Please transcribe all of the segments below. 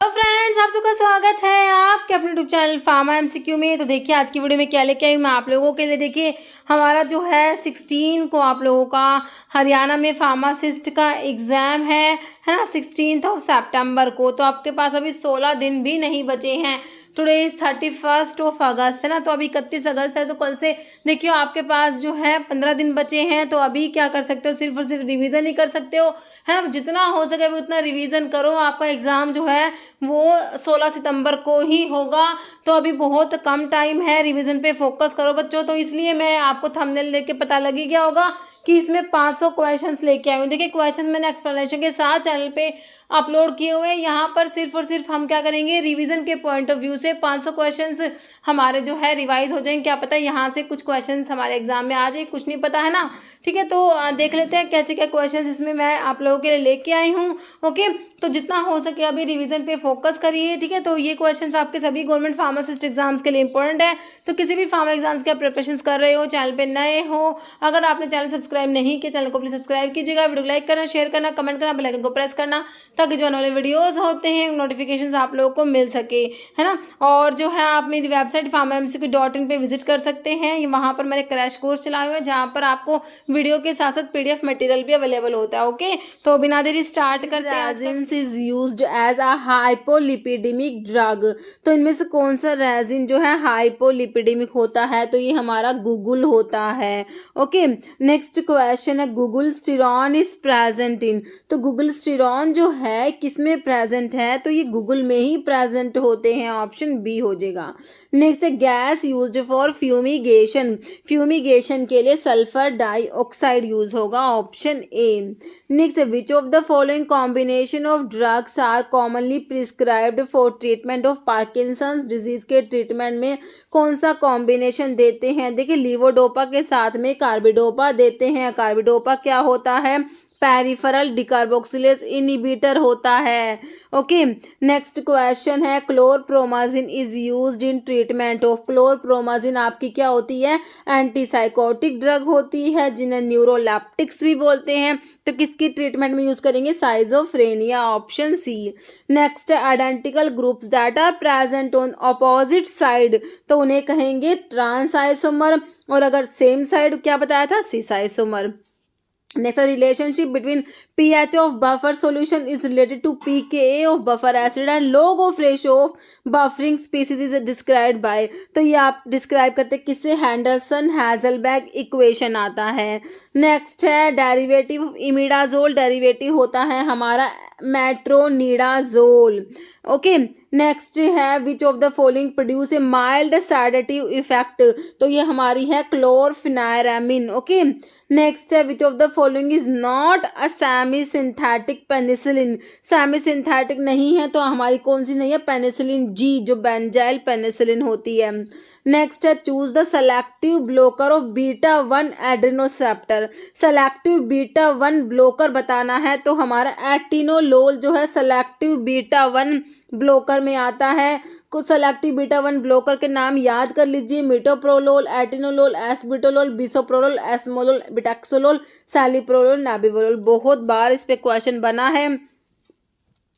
तो फ्रेंड्स, आप सबका स्वागत है आपके अपने यूट्यूब चैनल फार्मा एमसीक्यू में। तो देखिए आज की वीडियो में क्या लेके आई मैं आप लोगों के लिए। देखिए हमारा जो है 16 को आप लोगों का हरियाणा में फार्मासिस्ट का एग्ज़ाम है ना, 16 सितंबर को। तो आपके पास अभी 16 दिन भी नहीं बचे हैं। टुडे इज़ 31 अगस्त है ना, तो अभी 31 अगस्त है। तो कल से देखिए आपके पास जो है 15 दिन बचे हैं। तो अभी क्या कर सकते हो, सिर्फ और सिर्फ रिवीजन ही कर सकते हो, है ना। तो जितना हो सके उतना रिवीजन करो। आपका एग्ज़ाम जो है वो 16 सितंबर को ही होगा। तो अभी बहुत कम टाइम है, रिवीजन पे फोकस करो बच्चों। तो इसलिए मैं आपको थंबनेल देख के पता लग ही गया होगा कि इसमें 500 क्वेश्चंस लेके आई हूँ। देखिए क्वेश्चन मैंने एक्सप्लेनेशन के साथ चैनल पे अपलोड किए हुए हैं। यहाँ पर सिर्फ और सिर्फ हम क्या करेंगे, रिवीजन के पॉइंट ऑफ व्यू से 500 क्वेश्चंस हमारे जो है रिवाइज हो जाएंगे। क्या पता यहाँ से कुछ क्वेश्चंस हमारे एग्जाम में आ जाए, कुछ नहीं पता है ना। ठीक है, तो देख लेते हैं कैसे क्या क्वेश्चंस इसमें मैं आप लोगों के लिए लेके आई हूँ। ओके, तो जितना हो सके अभी रिवीजन पे फोकस करिए। ठीक है, तो ये क्वेश्चंस आपके सभी गवर्नमेंट फार्मासिस्ट एग्जाम्स के लिए इंपॉर्टेंट है। तो किसी भी फार्मा एग्जाम्स के आप प्रिपरेशन कर रहे हो, चैनल पे नए हो, अगर आपने चैनल सब्सक्राइब नहीं किया चैनल को प्लीज सब्सक्राइब कीजिएगा। वीडियो लाइक करना, शेयर करना, कमेंट करना, बेल आइकन को प्रेस करना, ताकि जो आने वाले वीडियोस होते हैं नोटिफिकेशंस आप लोगों को मिल सके, है ना। और जो है आप मेरी वेबसाइट pharmamcq.in पे विजिट कर सकते हैं। वहाँ पर मैंने क्रैश कोर्स चलाए हुए हैं, जहाँ पर आपको वीडियो के साथ साथ PDF मटेरियल भी अवेलेबल होता है। ओके, तो बिना देरी स्टार्ट करते हैं। Resin is used as a hypolipidemic drug. तो इनमें से कौन सा रेजिन जो है हाइपोलिपिडेमिक होता है? तो ये हमारा गूगल होता है। ओके, नेक्स्ट क्वेश्चन है गूगल स्टिरॉन इज प्रेजेंट इन। तो गूगल स्टिरॉन जो है किसमें प्रेजेंट है? तो ये गूगल में ही प्रेजेंट होते हैं। ऑप्शन बी हो जाएगा। नेक्स्ट है gas used for fumigation. Fumigation के लिए सल्फर डाइऑक्साइड यूज होगा। Option A. नेक्स्ट है which of the following combination of drugs are commonly prescribed for treatment of Parkinson's disease के ट्रीटमेंट में कौन सा कॉम्बिनेशन देते हैं? देखिए लीवोडोपा के साथ में कार्बिडोपा देते हैं। कार्बिडोपा क्या होता है? पेरिफेरल डिकार्बोक्सिलेज इनहिबिटर होता है। ओके, नेक्स्ट क्वेश्चन है chlorpromazine is used in treatment of. Chlorpromazine आपकी क्या होती है? एंटीसाइकोटिक ड्रग होती है, जिन्हें न्यूरोलेप्टिक्स भी बोलते हैं। तो किसकी ट्रीटमेंट में यूज करेंगे? साइजोफ्रेनिया। Option C. नेक्स्ट है identical groups that are present on opposite side. तो उन्हें कहेंगे ट्रांस आइसोमर, और अगर सेम साइड क्या बताया था? Cis isomer. Next, the relationship between pH of buffer solution is related to pKa of buffer acid and log of ratio of buffering species is described by। तो ये आप describe करते हैं किससे? हैंडरसन हैजलबैग इक्वेशन आता है। नेक्स्ट है derivative of imidazole. Derivative होता है हमारा मेट्रोनिडाजोल। ओके, नेक्स्ट है which of the following produce a mild sedative effect. तो ये हमारी है क्लोरफिनायरामिन। ओके, नेक्स्ट है which of the following is not a semi synthetic penicillin. Semi synthetic नहीं है तो हमारी कौन सी नहीं है? पेनिसिलिन जी, जो बेंजाइल पेनिसिलिन होती है। नेक्स्ट है choose the selective blocker of beta 1 adrenoceptor. Selective beta 1 blocker बताना है तो हमारा एटिनोलोल जो है सेलेक्टिव बीटा 1 ब्लोकर में आता है। कुछ सेलेक्टिव बीटा 1 ब्लोकर के नाम याद कर लीजिए: मिटोप्रोलोल, एटिनोलोल, एसबिटोलोल, बिसोप्रोलोल, एस्मोलोल, बिटैक्सोलोल, सैलिप्रोलोल, नाबिवोलोल। बहुत बार इस पे क्वेश्चन बना है।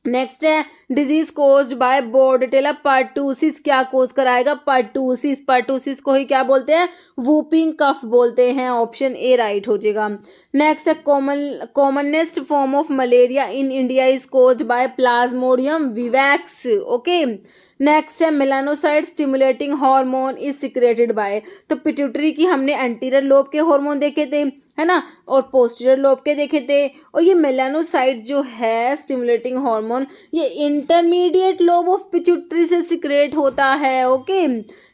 नेक्स्ट है disease caused by Bordetella pertussis. क्या कोज कराएगा? पर्टूसिस। पर्टूसिस को ही क्या बोलते हैं? वूपिंग कफ बोलते हैं। ऑप्शन ए राइट हो जाएगा। नेक्स्ट है commonest form of malaria in India is caused by plasmodium vivax. Okay, next है melanocyte stimulating hormone is secreted by. तो पिट्यूटरी की हमने एंटीरियर लोब के हार्मोन देखे थे, है ना, और पोस्टीरियर लोब के देखे थे। और ये मेलानोसाइट जो है स्टिमुलेटिंग हार्मोन, ये इंटरमीडिएट लोब ऑफ पिट्यूटरी से सिक्रेट होता है। ओके,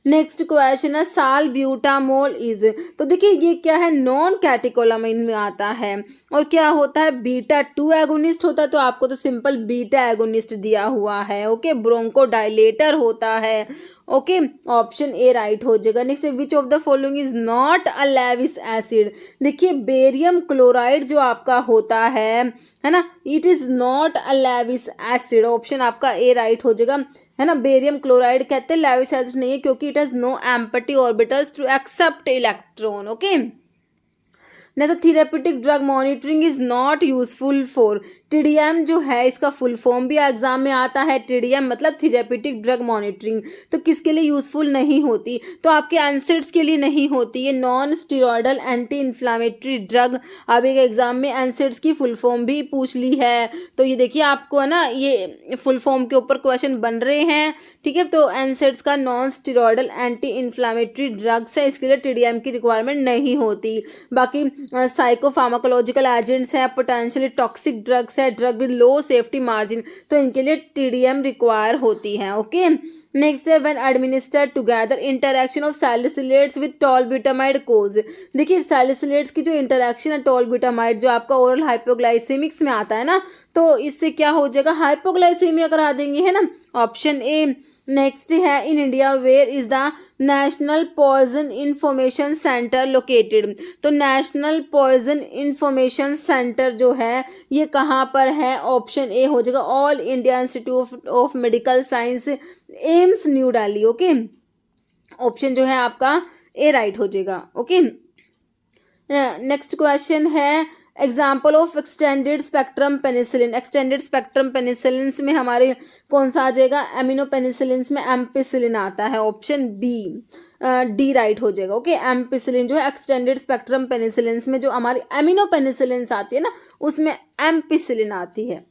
नेक्स्ट क्वेश्चन है साल्ब्यूटामोल इज। तो देखिए ये क्या है? नॉन कैटेकोलामाइन में आता है। और क्या होता है? बीटा 2 एगोनिस्ट होता है। तो आपको तो सिंपल बीटा एगोनिस्ट दिया हुआ है। ओके, ब्रोंकोडाइलेटर होता है। ओके, ऑप्शन ए राइट हो जाएगा। Next which of the following is not a Lewis acid. देखिए बेरियम क्लोराइड जो आपका होता है ना, it is not a Lewis acid. Option आपका ए राइट हो जाएगा, है ना। बेरियम क्लोराइड कहते हैं, लेविस एसिड नहीं है, क्योंकि it has no empty orbitals to accept electron. Okay, next therapeutic drug monitoring is not useful for, TDM जो है इसका फुल फॉर्म भी एग्जाम में आता है, TDM मतलब थेरेप्यूटिक ड्रग मॉनिटरिंग, तो किसके लिए यूजफुल नहीं होती, तो आपके एनसिड्स के लिए नहीं होती। ये non steroidal anti inflammatory drug, अब एक एग्जाम में एनसिड्स की फुल फॉर्म भी पूछ ली है, तो ये देखिए आपको है ना ये फुल फॉर्म के ऊपर क्वेश्चन बन रहे हैं, ठीक है। तो एनसिड्स का non steroidal anti inflammatory drugs है, इसके लिए TDM की रिक्वायरमेंट नहीं होती। बाकी साइकोफार्माकोलॉजिकल एजेंट्स है, पोटेंशियली टॉक्सिक ड्रग्स है, drug with low safety margin, तो इनके लिए TDM रिक्वायर होती है। ओके, नेक्स्ट है when administered together interaction of salicylates with tolbutamide cause. देखिए सैलिसिलेट्स की जो इंटरैक्शन है टॉलब्यूटामाइड जो आपका ओरल हाइपोग्लाइसेमिक्स में आता है ना, तो इससे क्या हो जाएगा, हाइपोग्लाइसेमिया करा देंगे, है ना, ऑप्शन ए। नेक्स्ट है in India where is the national poison information centre located, तो नेशनल पॉइजन इंफॉर्मेशन सेंटर जो है ये कहाँ पर है, ऑप्शन ए हो जाएगा all India institute of medical science AIIMS new Delhi. Okay, option जो है आपका ए राइट हो जाएगा। ओके, नेक्स्ट क्वेश्चन है example of extended spectrum penicillin, extended spectrum penicillin में हमारे कौन सा आ जाएगा, एमिनो पेनिसिलिन में एम्पिसिलिन आता है, ऑप्शन बी डी राइट हो जाएगा। ओके, एम्पिसिलिन जो है एक्सटेंडेड स्पेक्ट्रम पेनिसिलिन में जो हमारी एमिनो पेनिसिलिन आती है ना उसमें एम्पिसिलिन आती है।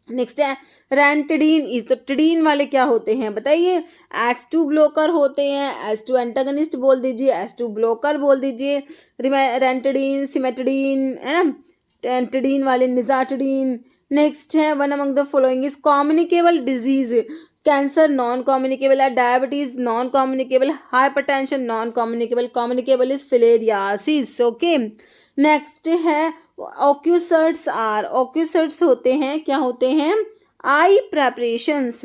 नेक्स्ट है रैंटिडीन इज, तो टिडीन वाले क्या होते हैं बताइए, H2 ब्लोकर होते हैं, H2 एंटागनिस्ट बोल दीजिए, H2 ब्लोकर बोल दीजिए, रैंटिडीन, सिमेटिडीन है ना, टेंटिडीन वाले निजाटिडीन। नेक्स्ट है one among the following is communicable disease, cancer non communicable है, diabetes non communicable, hypertension non communicable, communicable is filariasis. Okay, next है ऑक्यूसर्ट्स आर, ऑक्यूसर्ट्स होते हैं, क्या होते हैं, आई प्रेपरेशंस।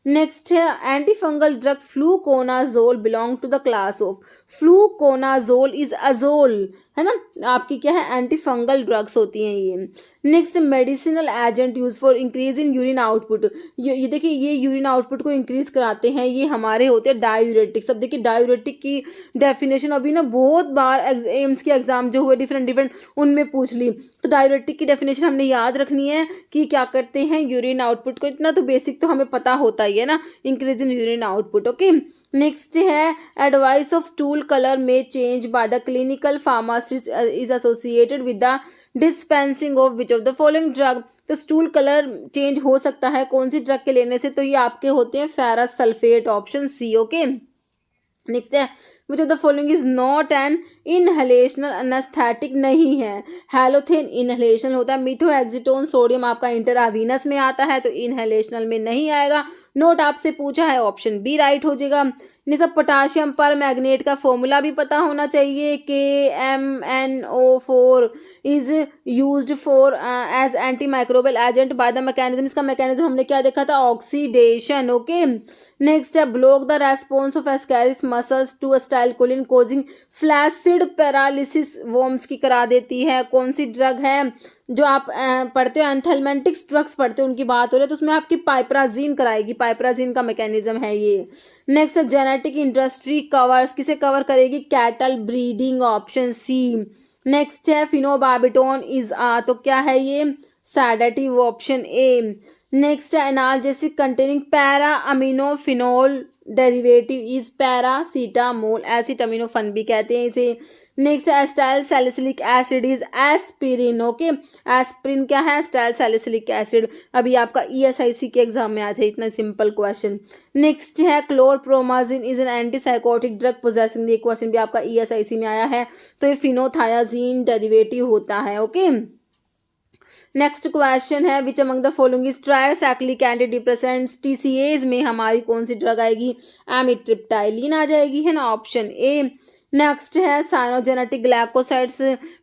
नेक्स्ट है anti fungal drug fluconazole belong to the class of, fluconazole is azole, है ना, आपकी क्या है एंटी फंगल ड्रग्स होती हैं ये। Next medicinal agent use for increase in urine output, ये देखिए ये यूरिन आउटपुट को इंक्रीज कराते हैं, ये हमारे होते हैं डायूरेटिक्स। अब देखिए डायूरेटिक की डेफिनेशन अभी ना बहुत बार एम्स के एग्जाम जो हुए डिफरेंट उनमें पूछ ली, तो डायूरेटिक की डेफिनेशन हमने याद रखनी है कि क्या करते हैं यूरिन आउटपुट को, इतना तो बेसिक तो हमें पता होता ही है ना, increase in urine output. Okay, next है एडवाइस ऑफ स्टूल कलर में change by the clinical pharmacist is associated with the dispensing of which of the following drug, तो स्टूल कलर चेंज हो सकता है कौन सी ड्रग के लेने से, तो ये आपके होते हैं ferrous sulphate, option C. Okay, next है which of the following is not an inhalational anaesthetic, नहीं है, हेलोथेन इनहेलेशनल होता है, मीथोएक्सिटोन सोडियम आपका इंट्रावीनस में आता है तो इनहेलेशनल में नहीं आएगा। नोट आपसे पूछा है, ऑप्शन बी राइट हो जाएगा। नहीं सब पोटाशियम पर मैग्नेट का फॉर्मूला भी पता होना चाहिए, KMnO4 is used for as anti microbial agent by the mechanism, इसका मैकेनिज्म हमने क्या देखा था, ऑक्सीडेशन। ओके, नेक्स्ट है block the response of ascaris muscles to acetylcholine causing flaccid paralysis, worms की करा देती है, कौन सी ड्रग है, जो आप पढ़ते हो एंथेलमेंटिक्स ड्रग्स पढ़ते हो उनकी बात हो रही है, तो उसमें आपकी पाइपराजीन कराएगी, पाइपराजीन का मैकेनिज्म है ये। नेक्स्ट जेनेटिक इंडस्ट्री कवर्स, किसे कवर करेगी, cattle breeding, option C. Next है फिनोबार्बिटोन इज तो क्या है ये, सैडेटिव, ऑप्शन ए। नेक्स्ट है analgesic containing para aminophenol derivative is paracetamol, acetaminophen भी कहते हैं इसे। Next acetyl salicylic acid is aspirin. Okay, aspirin क्या है, एस्टाइल सैलिसिलिक एसिड, अभी आपका ESIC के एग्जाम में आया था, इतना सिंपल क्वेश्चन। नेक्स्ट है chlorpromazine is an antipsychotic drug possessing, ये क्वेश्चन भी आपका ESIC में आया है, तो ये फिनोथायाजीन डेरिवेटिव होता है। ओके, नेक्स्ट क्वेश्चन है which among the following is tricyclic anti depressants, TCAs में हमारी कौन सी ड्रग आएगी, एमिट्रिप्टाइलिन आ जाएगी, है ना, ऑप्शन ए। नेक्स्ट है साइनोजेनेटिक ग्लाइकोसाइड्स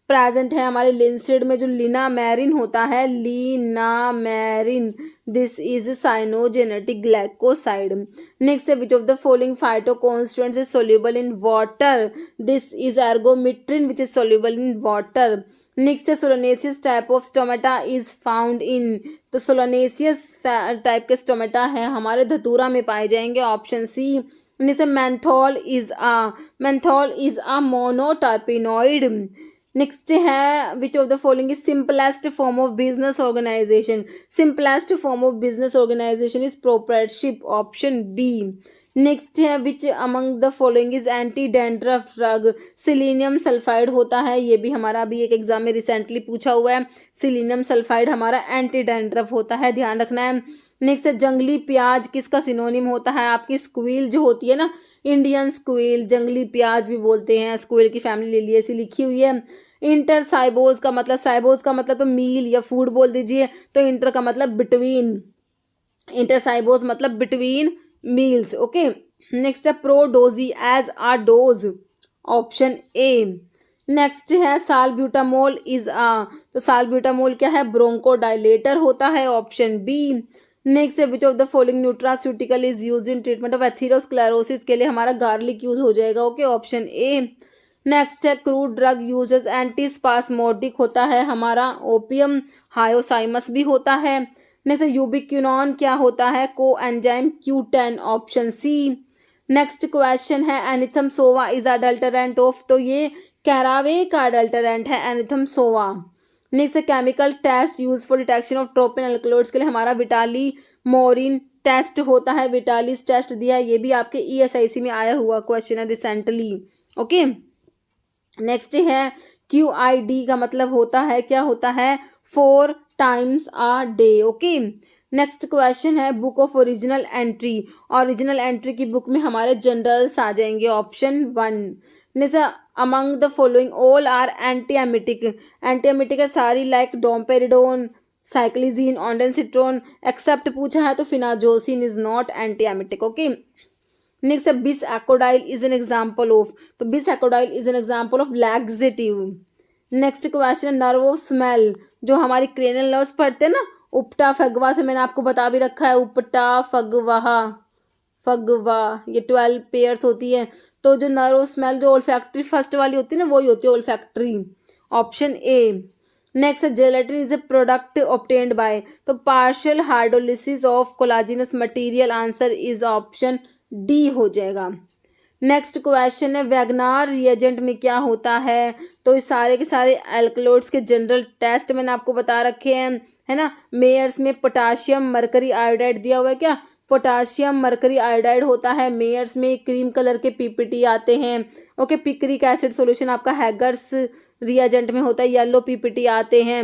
प्रेजेंट है हमारे लिंसिड में, जो लिनामेरिन होता है, linamarin, this is cyanogenetic glycoside. Next है which of the following phytoconstituents is soluble in water, this is ergometrine which is soluble in water. Next है solanaceous type of stomata is found in, तो solanaceous type के stomata है हमारे धतूरा में पाए जाएंगे, option C. Next menthol is a monoterpenoid. Next है which of the following is simplest form of business organisation. Simplest form of business organisation is proprietorship, option B. Next है which among the following is anti dandruff drug. Selenium sulphide होता है, ये भी हमारा अभी एक exam में recently पूछा हुआ है. सिलीनियम सल्फाइड हमारा एंटी डैंड्रफ होता है, ध्यान रखना है. नेक्स्ट है जंगली प्याज किसका सिनोनिम होता है. आपकी स्क्वील जो होती है ना, इंडियन स्क्वील, जंगली प्याज भी बोलते हैं, स्क्वील की फैमिली ले ली, ऐसी लिखी हुई है. इंटर साइबोज का मतलब, साइबोज का मतलब तो मील या फूड बोल दीजिए, तो इंटर का मतलब बिटवीन, इंटर साइबोज मतलब बिटवीन मील्स. ओके. नेक्स्ट है प्रोडोजी as a dose, option A. Next है सालब्यूटामोल इज तो सालब्यूटामोल क्या है, ब्रोंकोडाइलेटर होता है, ऑप्शन बी. नेक्स्ट है which of the following nutraceutical is used in treatment of atherosclerosis. के लिए हमारा गार्लिक यूज हो जाएगा, ओके, ऑप्शन ए. नेक्स्ट है crude drug use as antispasmodic होता है हमारा ओपियम, हायोसाइमस भी होता है. नेक्स्ट यूबिक्विनॉन क्या होता है, coenzyme Q10, option C. Next question है एनिथम सोवा इज अडल्टरेंट ऑफ, तो ये कैरावे का अडल्टरेंट है anethum sowa. Next chemical test use for detection of tropine alkaloids. के लिए हमारा विटाली मोरिन टेस्ट होता है, विटालिस टेस्ट दिया है, ये भी आपके ESIC में आया हुआ क्वेश्चन है रिसेंटली, ओके. नेक्स्ट है QID का मतलब होता है, क्या होता है, 4 times a day, okay. Next question है book of original entry. Original entry की बुक में हमारे जनरल्स आ जाएंगे, option 1. Next among the following all are antiemetic. Antiemetic है सारी, like domperidone, cyclizine, ondansetron, except पूछा है तो phenazocine is not antiemetic, okay. Next bisacodyl is an example of, तो bisacodyl is an example of laxative. Next question nerve of smell, जो हमारी cranial nerves पढ़ते हैं ना, उपटा फगवा से मैंने आपको बता भी रखा है, उपटा फगवाहा फगवा, ये 12 पेयर्स होती है. तो जो नर्व स्मेल जो ओल्फैक्ट्री फर्स्ट वाली होती है ना, वही होती है olfactory, option A. Next gelatin is a product obtained by, तो partial hydrolysis of collagenous material, answer is option D हो जाएगा. नेक्स्ट क्वेश्चन है वैगनार रिएजेंट में क्या होता है, तो इस सारे के सारे एल्कलोइड्स के जनरल टेस्ट मैंने आपको बता रखे हैं, है ना. मेयर्स में पोटाशियम मरकरी आयोडाइड दिया हुआ है, क्या पोटाशियम मरकरी आयोडाइड होता है मेयर्स में. क्रीम कलर के PPT आते हैं, ओके. पिक्रिक एसिड सॉल्यूशन आपका हैगर्स रिएजेंट में होता है, येलो PPT आते हैं,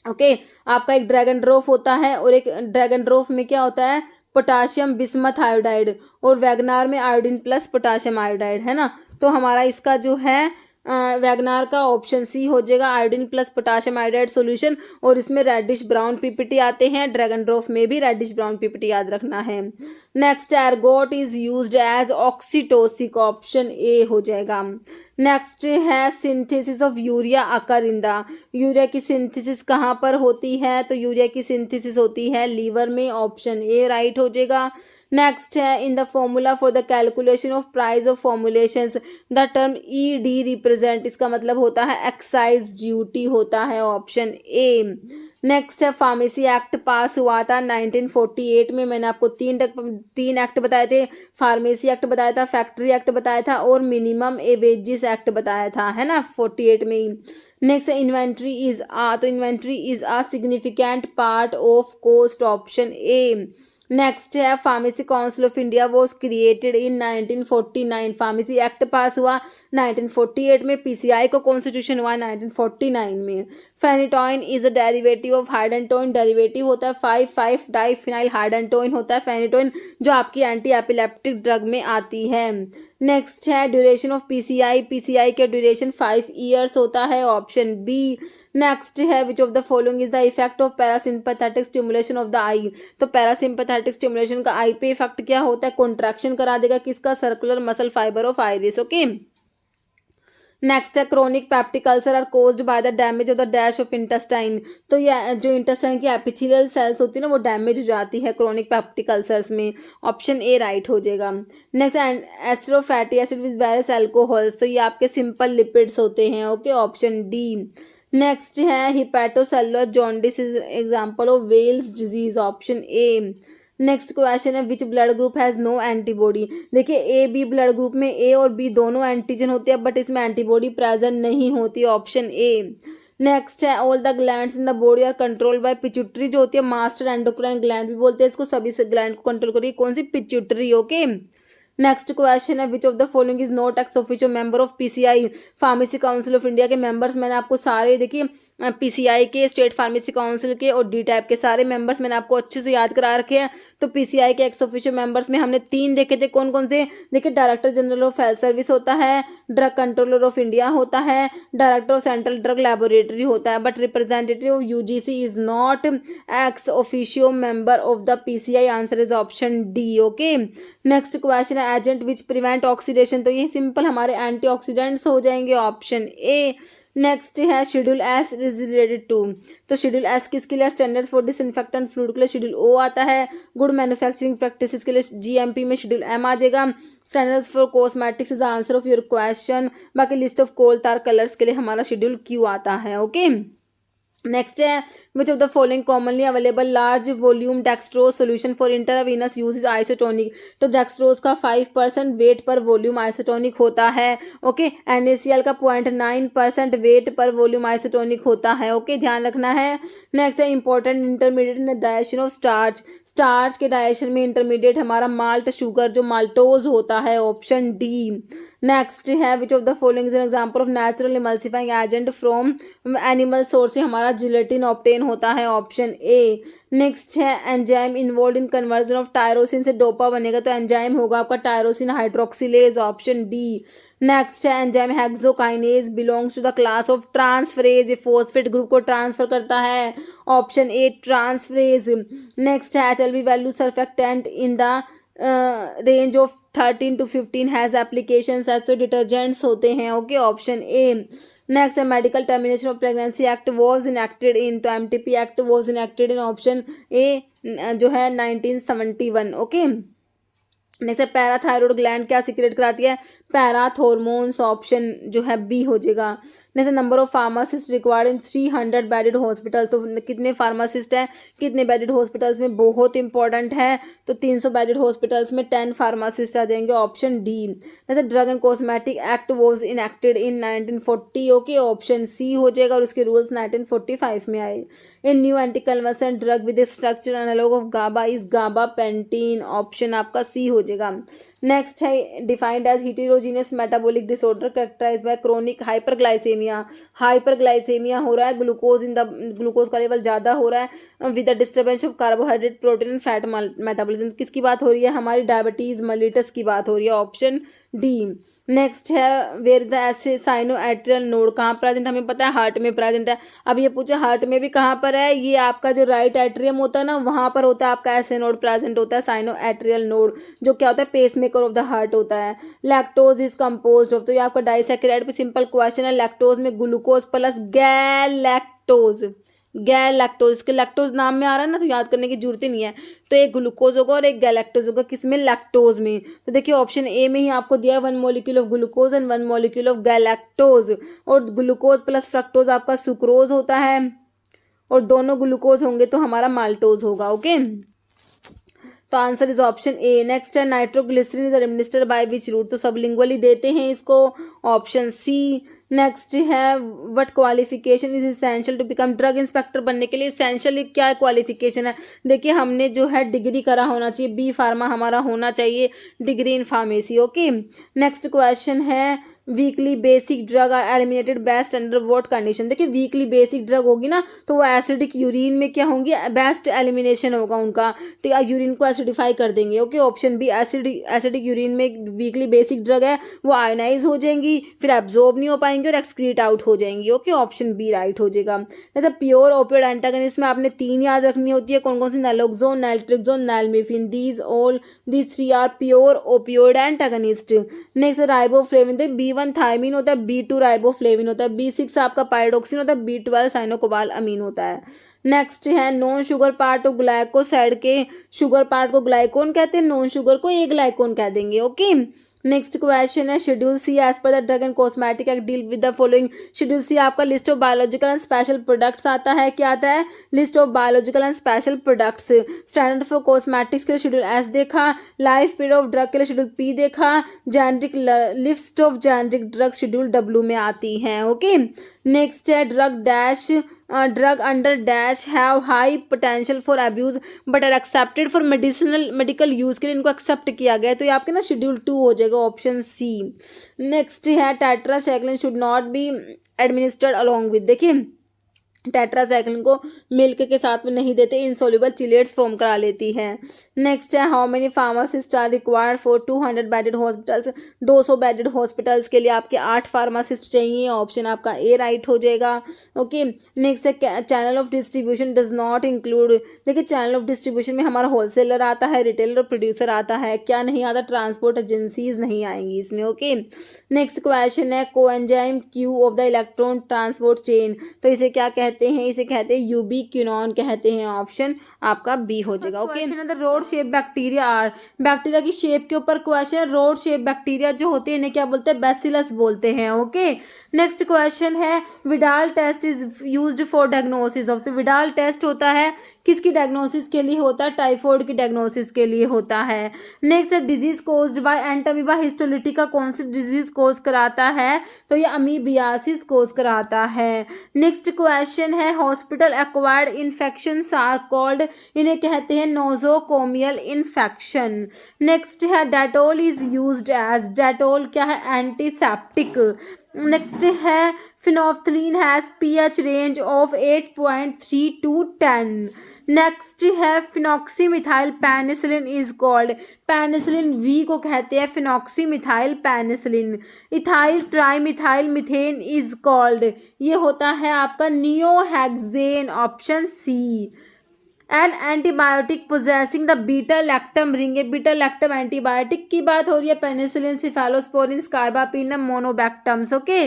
ओके. आपका एक ड्रैगन ड्रॉफ होता है, और एक ड्रैगन ड्रॉफ में क्या होता है, पोटाशियम बिस्मथ आयोडाइड, और वैगनार में आयोडीन प्लस पोटाशियम आयोडाइड, है ना. तो हमारा इसका जो है वैगनार का ऑप्शन सी हो जाएगा, iodine plus potassium iodide solution, और इसमें रेडिश ब्राउन PPT आते हैं. ड्रैगन ड्रॉफ में भी रेडिश ब्राउन PPT याद रखना है. Next ergot is used as oxytocic, option A हो जाएगा. नेक्स्ट है synthesis of urea occurring. Urea की सिंथेसिस कहाँ पर होती है, तो यूरिया की सिंथेसिस होती है लीवर में, ऑप्शन ए राइट हो जाएगा. नेक्स्ट है in the formula for the calculation of price of formulations the term ED represent, इसका मतलब होता है एक्साइज ड्यूटी होता है, ऑप्शन ए. नेक्स्ट है फार्मेसी एक्ट पास हुआ था 1948 में. मैंने आपको तीन एक्ट बताए थे, फार्मेसी एक्ट बताया था, फैक्ट्री एक्ट बताया था, और मिनिमम वेजेस एक्ट बताया था, है ना, 48 में ही. नेक्स्ट इन्वेंट्री इज तो inventory is a significant part of cost, option A. Next है pharmacy council of India was created in 1949. Pharmacy act pass हुआ 1948 में, PCI को कॉन्स्टिट्यूशन हुआ 1949 में. Phenytoin is a derivative of hydantoin, derivative होता है 5,5 diphenyl hydantoin होता है फेनिटोइन, जो आपकी एंटी एपिलेप्टिक ड्रग में आती है. नेक्स्ट है ड्यूरेशन ऑफ PCI के ड्यूरेशन 5 ईयर्स होता है, ऑप्शन बी. नेक्स्ट है which of the following is the effect of parasympathetic stimulation of the eye. तो पैरासिम्पैथेटिक स्टिमुलेशन का आई पे इफेक्ट क्या होता है, कॉन्ट्रैक्शन करा देगा किसका, circular muscle fibre of iris, okay. Next है chronic peptic ulcer are caused by the damage of the dash of intestine. तो ये जो इंटेस्टाइन की एपिथेलियल सेल्स होती है ना, वो डैमेज हो जाती है क्रोनिक पेप्टिक अल्सर्स में, ऑप्शन ए राइट हो जाएगा. Next ester of fatty acid with various alcohols, तो ये आपके सिंपल लिपिड्स होते हैं, ओके, ऑप्शन डी. नेक्स्ट है hepatocellular jaundice is example of Weil's disease, option A. Next question है which blood group has no antibody. देखिए A B blood group में ए और बी दोनों एंटीजन होते हैं बट इसमें एंटीबॉडी प्रेजेंट नहीं होती, ऑप्शन ए। नेक्स्ट है all the glands in the body are controlled by pituitary, जो होती है मास्टर एंडोक्राइन ग्लैंड भी बोलते हैं इसको, सभी से ग्लैंड को कंट्रोल करिए कौन सी, पिट्यूटरी, ओके। नेक्स्ट क्वेश्चन है which of the following is not ex officio member of PCI, pharmacy council of India के मेंबर्स मैंने आपको सारे देखिए पीसीआई के, स्टेट फार्मेसी काउंसिल के और डी टाइप के सारे मेंबर्स मैंने आपको अच्छे से याद करा रखे हैं। तो पीसीआई के एक्स ऑफिशियो मेंबर्स में हमने 3 देखे थे, कौन कौन से, देखिए director general of health service होता है, ड्रग कंट्रोलर ऑफ इंडिया होता है, director of central drug laboratory होता है, but representative of UGC is not ex officio member of the PCI, answer is option D, okay. Next question है agent which prevent oxidation, तो ये simple हमारे antioxidants हो जाएंगे, ऑप्शन ए। नेक्स्ट है schedule S is related to, तो schedule S किसके लिए, स्टैंडर्ड्स फॉर डिसइंफेक्टेंट फ्लूइड के लिए शेड्यूल ओ आता है, गुड मैन्युफैक्चरिंग प्रैक्टिसेस के लिए जीएमपी में शेड्यूल एम आ जाएगा, standards for cosmetics is answer of your question, बाकी लिस्ट ऑफ कोल तार कलर्स के लिए हमारा शेड्यूल क्यू आता है, ओके। नेक्स्ट है which of the following commonly available large volume dextrose solution for intravenous use is isotonic, तो dextrose का 5% वेट पर वॉल्यूम आइसोटोनिक होता है, ओके। NaCl का 0.9% वेट पर वॉल्यूम आइसोटोनिक होता है, ओके, ध्यान रखना है। नेक्स्ट है important intermediate in digestion of starch, starch के डाइजेशन में इंटरमीडिएट हमारा माल्ट शुगर जो माल्टोज होता है, ऑप्शन डी। नेक्स्ट है which of the following is an example of natural emulsifying agent from animal source से हमारा जिलेटिन ऑब्टेन होता है, ऑप्शन ए। नेक्स्ट है enzyme involve in conversion of tyrosine से डोपा बनेगा, तो एंजाइम होगा आपका tyrosine hydroxylase, option D. Next है enzyme hexokinase belongs to the class of transferase, ये फॉस्फेट ग्रुप को ट्रांसफर करता है, ऑप्शन ए ट्रांसफरेज। नेक्स्ट है HLB value surfactant in the range of 13 to 15 has applications as तो detergents होते हैं, okay, option A. Next है medical termination of pregnancy act was enacted in, तो MTP act was enacted in, option A जो है 1971, okay. Next है parathyroid gland क्या secrete कराती है, पैराथॉर्मोन्स, ऑप्शन जो है बी हो जाएगा। Next number of pharmacist required in 300 bedded hospital, तो कितने फार्मासिस्ट हैं, कितने बेडेड हॉस्पिटल्स में, बहुत इंपॉर्टेंट है, तो 300 बेडेड हॉस्पिटल्स में 10 फार्मासिस्ट आ जाएंगे, option D. Next drug and cosmetic act was enacted in 1940, okay, option C हो जाएगा, और उसके रूल्स 1945 में आए। In new anti convulsant drug with structure analogue of GABA is GABA gabapentin, option आपका सी हो जाएगा। नेक्स्ट है defined as heterogeneous metabolic disorder characterise by chronic hyperglycaemia, hyperglycaemia हो रहा है, ग्लूकोज का लेवल ज़्यादा हो रहा है with the disturbance of carbohydrate protein and fat metabolism, किसकी बात हो रही है, हमारी डायबिटीज मेलिटस की बात हो रही है, ऑप्शन डी। नेक्स्ट है वेयर इज द ऐसे साइनो एट्रियल नोड, कहाँ प्रेजेंट, हमें पता है हार्ट में प्रेजेंट है। अब ये पूछा हार्ट में भी कहाँ पर है, ये आपका जो राइट एट्रियम होता है ना, वहाँ पर होता है आपका ऐसे नोड प्रेजेंट होता है, साइनो एट्रियल नोड, जो क्या होता है pacemaker of the heart होता है। लैक्टोज इज कंपोज ऑफ, तो ये आपका डाइसैकेराइड पे सिंपल क्वेश्चन है, लैक्टोज में ग्लूकोज प्लस गैलेक्टोज, गैर लैक्टोज, इसके लैक्टोज नाम में आ रहा है ना, तो याद करने की जरूरत ही नहीं है, तो एक ग्लूकोज होगा और एक गैलेक्टोज होगा, किसमें, लैक्टोज में। तो देखिए ऑप्शन ए में ही आपको दिया 1 molecule of glucose and 1 molecule of galactose, और ग्लूकोज प्लस फ्रक्टोज आपका सुक्रोज होता है, और दोनों ग्लूकोज होंगे तो हमारा माल्टोज होगा, ओके। तो answer is option A. Next है nitroglycerin is administered by which route, तो सबलिंगुअली देते हैं इसको, ऑप्शन सी। नेक्स्ट है what qualification is essential to become, drug inspector बनने के लिए इसेंशियल क्या क्वालिफिकेशन है, देखिए हमने जो है डिग्री करा होना चाहिए, बी फार्मा हमारा होना चाहिए, degree in pharmacy, okay. Next question है weakly basic drug are eliminated best under what condition, देखिए वीकली बेसिक ड्रग होगी ना, तो वो एसिडिक यूरिन में क्या होंगी, बेस्ट एलिमिनेशन होगा उनका, ठीक है, यूरिन को एसिडिफाई कर देंगे, okay, option B. Acidic urine में वीकली बेसिक ड्रग है वो आयोनाइज हो जाएंगी, फिर एब्जॉर्ब नहीं हो पाएंगे और एक्सक्रीट आउट हो जाएंगी, ओके, ऑप्शन बी राइट हो जाएगा। जैसे प्योर ओपियोइड एंटागनिस्ट में आपने 3 याद रखनी होती है, कौन कौन सी, naloxone, naltrexone, nalmefene, these 3 are pure opioid antagonist. Next riboflavin, तो B1 थायमीन होता है, B2 राइबोफ्लेविन होता है, B6 आपका पायरोक्सिन होता है, B12 साइनोकोबाल अमीन होता है। नेक्स्ट है non sugar part of glycoside के शुगर पार्ट को ग्लाइकोन कहते हैं, नॉन शुगर को ए ग्लाइकोन कह देंगे, ओके। नेक्स्ट क्वेश्चन है schedule C as per the drug and cosmetic act deal with the following. Schedule C आपका list of biological and special products आता है। क्या आता है? List of biological and special products. Standard for cosmetics के लिए schedule S देखा, life period of drug के लिए शेड्यूल पी देखा, generic list of generic drug schedule W में आती हैं। ओके, नेक्स्ट है drug dash drug under dash have high potential for abuse but are accepted for medical use के लिए इनको एक्सेप्ट किया गया है। तो ये आपके ना शेड्यूल 2 हो जाएगा, ऑप्शन सी। नेक्स्ट है tetracycline should not be administered along with. देखिए टेट्रासाइक्लिन को मिल्क के साथ में नहीं देते, इंसोल्यूबल चिलेट्स फॉर्म करा लेती है। नेक्स्ट है how many pharmacist are required for 200 bedded hospitals. 200 bedded hospitals के लिए आपके 8 फार्मासिस्ट चाहिए, ऑप्शन आपका ए राइट हो जाएगा। ओके, नेक्स्ट है channel of distribution does not include. देखिए चैनल ऑफ डिस्ट्रीब्यूशन में हमारा होलसेलर आता है, रिटेलर और प्रोड्यूसर आता है। क्या नहीं आता? ट्रांसपोर्ट एजेंसीज नहीं आएंगी इसमें। ओके, नेक्स्ट क्वेश्चन है coenzyme Q of the electron transport chain. तो इसे क्या कहते हैं? इसे कहते हैं यूबीक्विनोन कहते हैं, ऑप्शन आपका बी हो जाएगा। Okay, the rod shape bacteria are. Bacteria की शेप के ऊपर क्वेश्चन है। रोड शेप बैक्टीरिया जो होते हैं इन्हें क्या बोलते हैं? बैसिलस बोलते हैं। ओके, नेक्स्ट क्वेश्चन है Widal test is used for diagnosis of. तो विडाल टेस्ट होता है किसकी डायग्नोसिस के लिए होता है? टाइफॉइड की डायग्नोसिस के लिए होता है। Next disease caused by Entamoeba histolytica कौन सी डिजीज कोज कराता है? तो ये अमीबियासिस कोज कराता है। नेक्स्ट क्वेश्चन है hospital acquired infections are called. इन्हें कहते हैं नोजोकोमियल इन्फेक्शन। नेक्स्ट है Dettol is used as. Dettol क्या है? एंटीसेप्टिक। नेक्स्ट है phenolphthalein has pH range of 8.3 to 10। Next है phenoxymethyl penicillin is called. Penicillin V को कहते हैं phenoxymethyl penicillin. Ethyl trimethyl methane is called. ये होता है आपका neohexane, option C. An antibiotic possessing the beta lactam ring. Beta lactam antibiotic की बात हो रही है। Penicillin, cephalosporin, carbapenem, monobactams. Okay,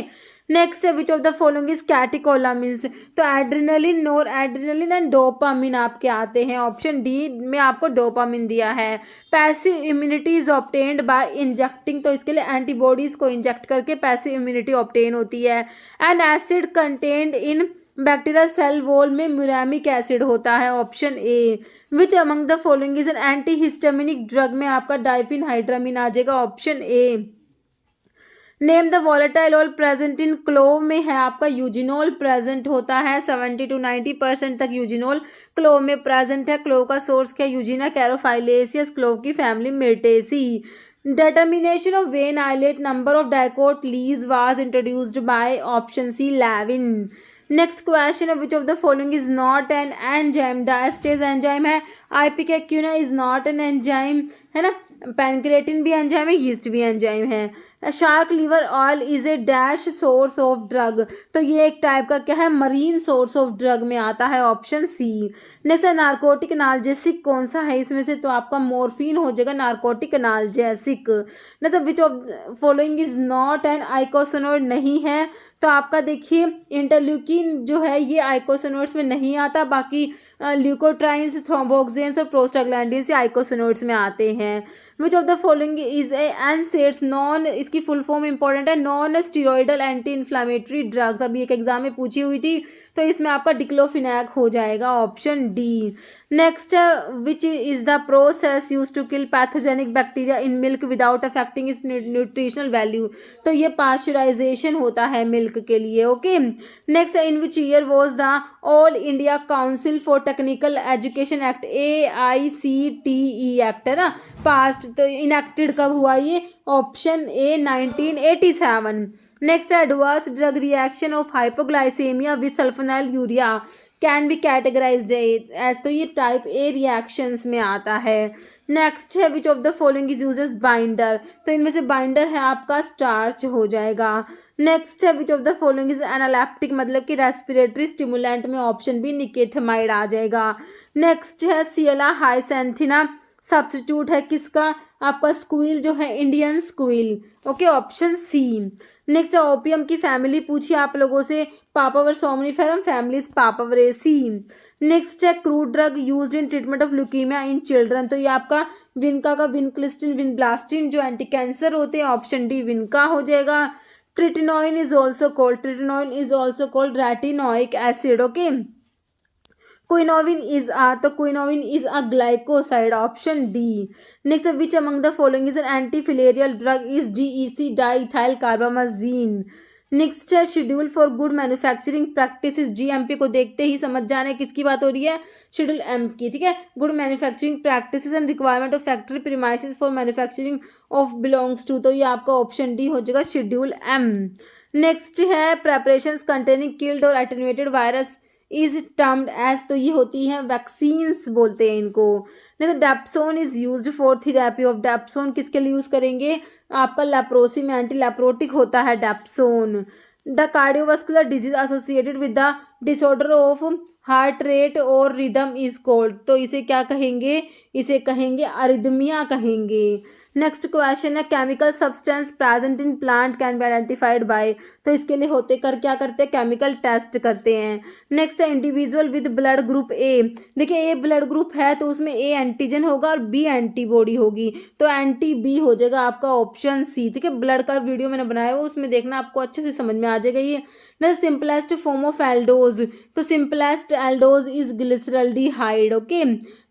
next which of the following is catecholamines. तो adrenaline, nor adrenaline and dopamine आपके आते हैं, ऑप्शन डी में आपको डोपामिन दिया है। Passive immunity is obtained by injecting. तो इसके लिए एंटीबॉडीज को इंजेक्ट करके पैसिव इम्यूनिटी ऑब्टेन होती है। An acid contained in bacterial cell wall में म्यूरामिक एसिड होता है, option A. Which among the following is an anti histaminic drug में आपका डाइफिनहाइड्रामिन आ जाएगा, option A. Name the volatile oil present in clove में है आपका यूजिनोल प्रेजेंट होता है। 70 to 90% तक यूजिनोल क्लोव में प्रेजेंट है। क्लोव का सोर्स क्या? यूजिना कैरोफाइलेसियस, क्लोव की family Myrtaceae. Determination of vein islet number of dicot leaves was introduced by option C Levin. Next question है which of the following is not an enzyme. Diastase enzyme है। Ipecacuanha is not an enzyme, है ना। पैनक्रेटिन भी enzyme है, yeast भी enzyme है। Shark liver oil is a dash source of drug. तो ये एक टाइप का क्या है? मरीन सोर्स ऑफ ड्रग में आता है, option C. Next narcotic analgesic कौन सा है इसमें से? तो आपका मोर्फिन हो जाएगा, narcotic analgesic. Next which of following is not an eicosanoid नहीं है। तो आपका देखिए इंटरल्यूकिन जो है ये आइकोसोनोइड्स में नहीं आता, बाकी ल्यूकोट्राइन्स, थ्रोम्बोक्सेन्स और प्रोस्टाग्लैंडिन्स ये आइकोसोनोइड्स में आते हैं। विच of the following is a NSAIDs non, इसकी फुल फॉर्म इंपॉर्टेंट है, non steroidal anti inflammatory drugs. अभी एक एग्जाम में पूछी हुई थी, तो इसमें आपका डिक्लोफिनैक हो जाएगा, option D. Next which is the process use to kill pathogenic bacteria in milk without affecting its nutritional value. तो ये पास्चराइजेशन होता है मिल्क के लिए। Okay, next in which year was the all India council for technical education act, AICTE act है ना, passed. तो enacted कब हुआ ये? Option A 1987। Next adverse drug reaction of hypoglycemia with sulfonyl urea can be categorised as. तो ये type A reactions में आता है। नेक्स्ट है which of the following is uses binder. तो इनमें से बाइंडर है आपका स्टार्च हो जाएगा। नेक्स्ट है which of the following is analeptic, मतलब कि रेस्पिरेटरी स्टिमुलेंट में ऑप्शन बी निकेथेमाइड आ जाएगा। नेक्स्ट है सियला हाइसेंथिना सब्स्टिट्यूट है किसका? आपका स्क्विल जो है Indian squill, okay, option C. Next है ओपियम की फैमिली पूछी आप लोगों से, Papaver somniferum, families Papaveraceae. Next है crude drug used in treatment of leukaemia in children, तो ये आपका विनका का विनक्लिस्टिन, विनब्लास्टिन जो एंटी कैंसर होते हैं, ऑप्शन डी विनका हो जाएगा। Tretinoin is also called retinoic acid, okay. Quinovin is a glycoside, option D. Next which among the following is an anti filarial drug is DEC diethylcarbamazine. Next है schedule for good manufacturing practices, GMP को देखते ही समझ जाना है किसकी बात हो रही है, शेड्यूल M की, ठीक है। Good manufacturing practices and requirement of factory premises for manufacturing of belongs to, तो ये आपका ऑप्शन डी हो जाएगा, शेड्यूल M। नेक्स्ट है प्रेपरेशंस कंटेनिंग किल्ड और attenuated virus is termed as, तो ये होती है वैक्सीन्स बोलते हैं इनको। नहीं तो dapsone is used for therapy of, dapsone किसके लिए यूज़ करेंगे, आपका लेप्रोसी में एंटी लेप्रोटिक होता है dapsone. The cardiovascular disease associated with the disorder of heart rate और रिदम इज कॉल्ड, तो इसे क्या कहेंगे, इसे कहेंगे अरिदमिया कहेंगे। नेक्स्ट क्वेश्चन है chemical substance present in plant can be identified by, तो इसके लिए होते क्या करते हैं, केमिकल टेस्ट करते हैं। नेक्स्ट है individual with blood group A, देखिए ए ब्लड ग्रुप है तो उसमें ए एंटीजन होगा और बी एंटीबॉडी होगी, तो एंटी बी हो जाएगा आपका ऑप्शन सी, ठीक है। ब्लड का वीडियो मैंने बनाया हुआ उसमें देखना, आपको अच्छे से समझ में आ जाएगा ये। Next simplest form of aldose, तो simplest aldose is glyceraldehyde, okay.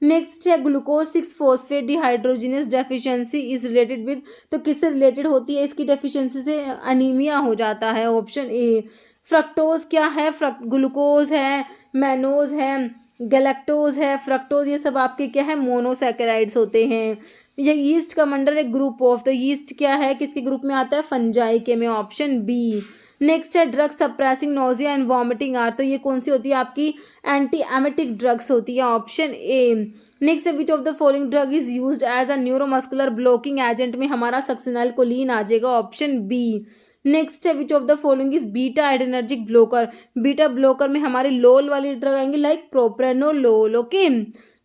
Next है glucose 6 phosphate dehydrogenase deficiency is related with, तो किससे रिलेटेड होती है, इसकी डेफिशिएंसी से अनीमिया हो जाता है, ऑप्शन ए। फ्रक्टोज क्या है, ग्लूकोज है, मैनोज है, गैलेक्टोज है, फ्रक्टोज, ये सब आपके क्या है, मोनोसैकेराइड्स होते हैं। ये यीस्ट का मंडल एक ग्रुप ऑफ, तो यीस्ट क्या है, किसके ग्रुप में आता है, फंजाई के में, ऑप्शन बी। नेक्स्ट है drug suppressing nausea and vomiting are, तो ये कौन सी होती है आपकी, एंटी एमेटिक ड्रग्स होती है, ऑप्शन ए। नेक्स्ट है which of the following drug is used as a neuromuscular blocking agent, में हमारा सक्सिनैल्कोलिन आ जाएगा, ऑप्शन बी। नेक्स्ट है which of the following is beta adrenergic blocker, beta blocker में हमारी लोल वाली ड्रग आएंगे like propranolol, okay.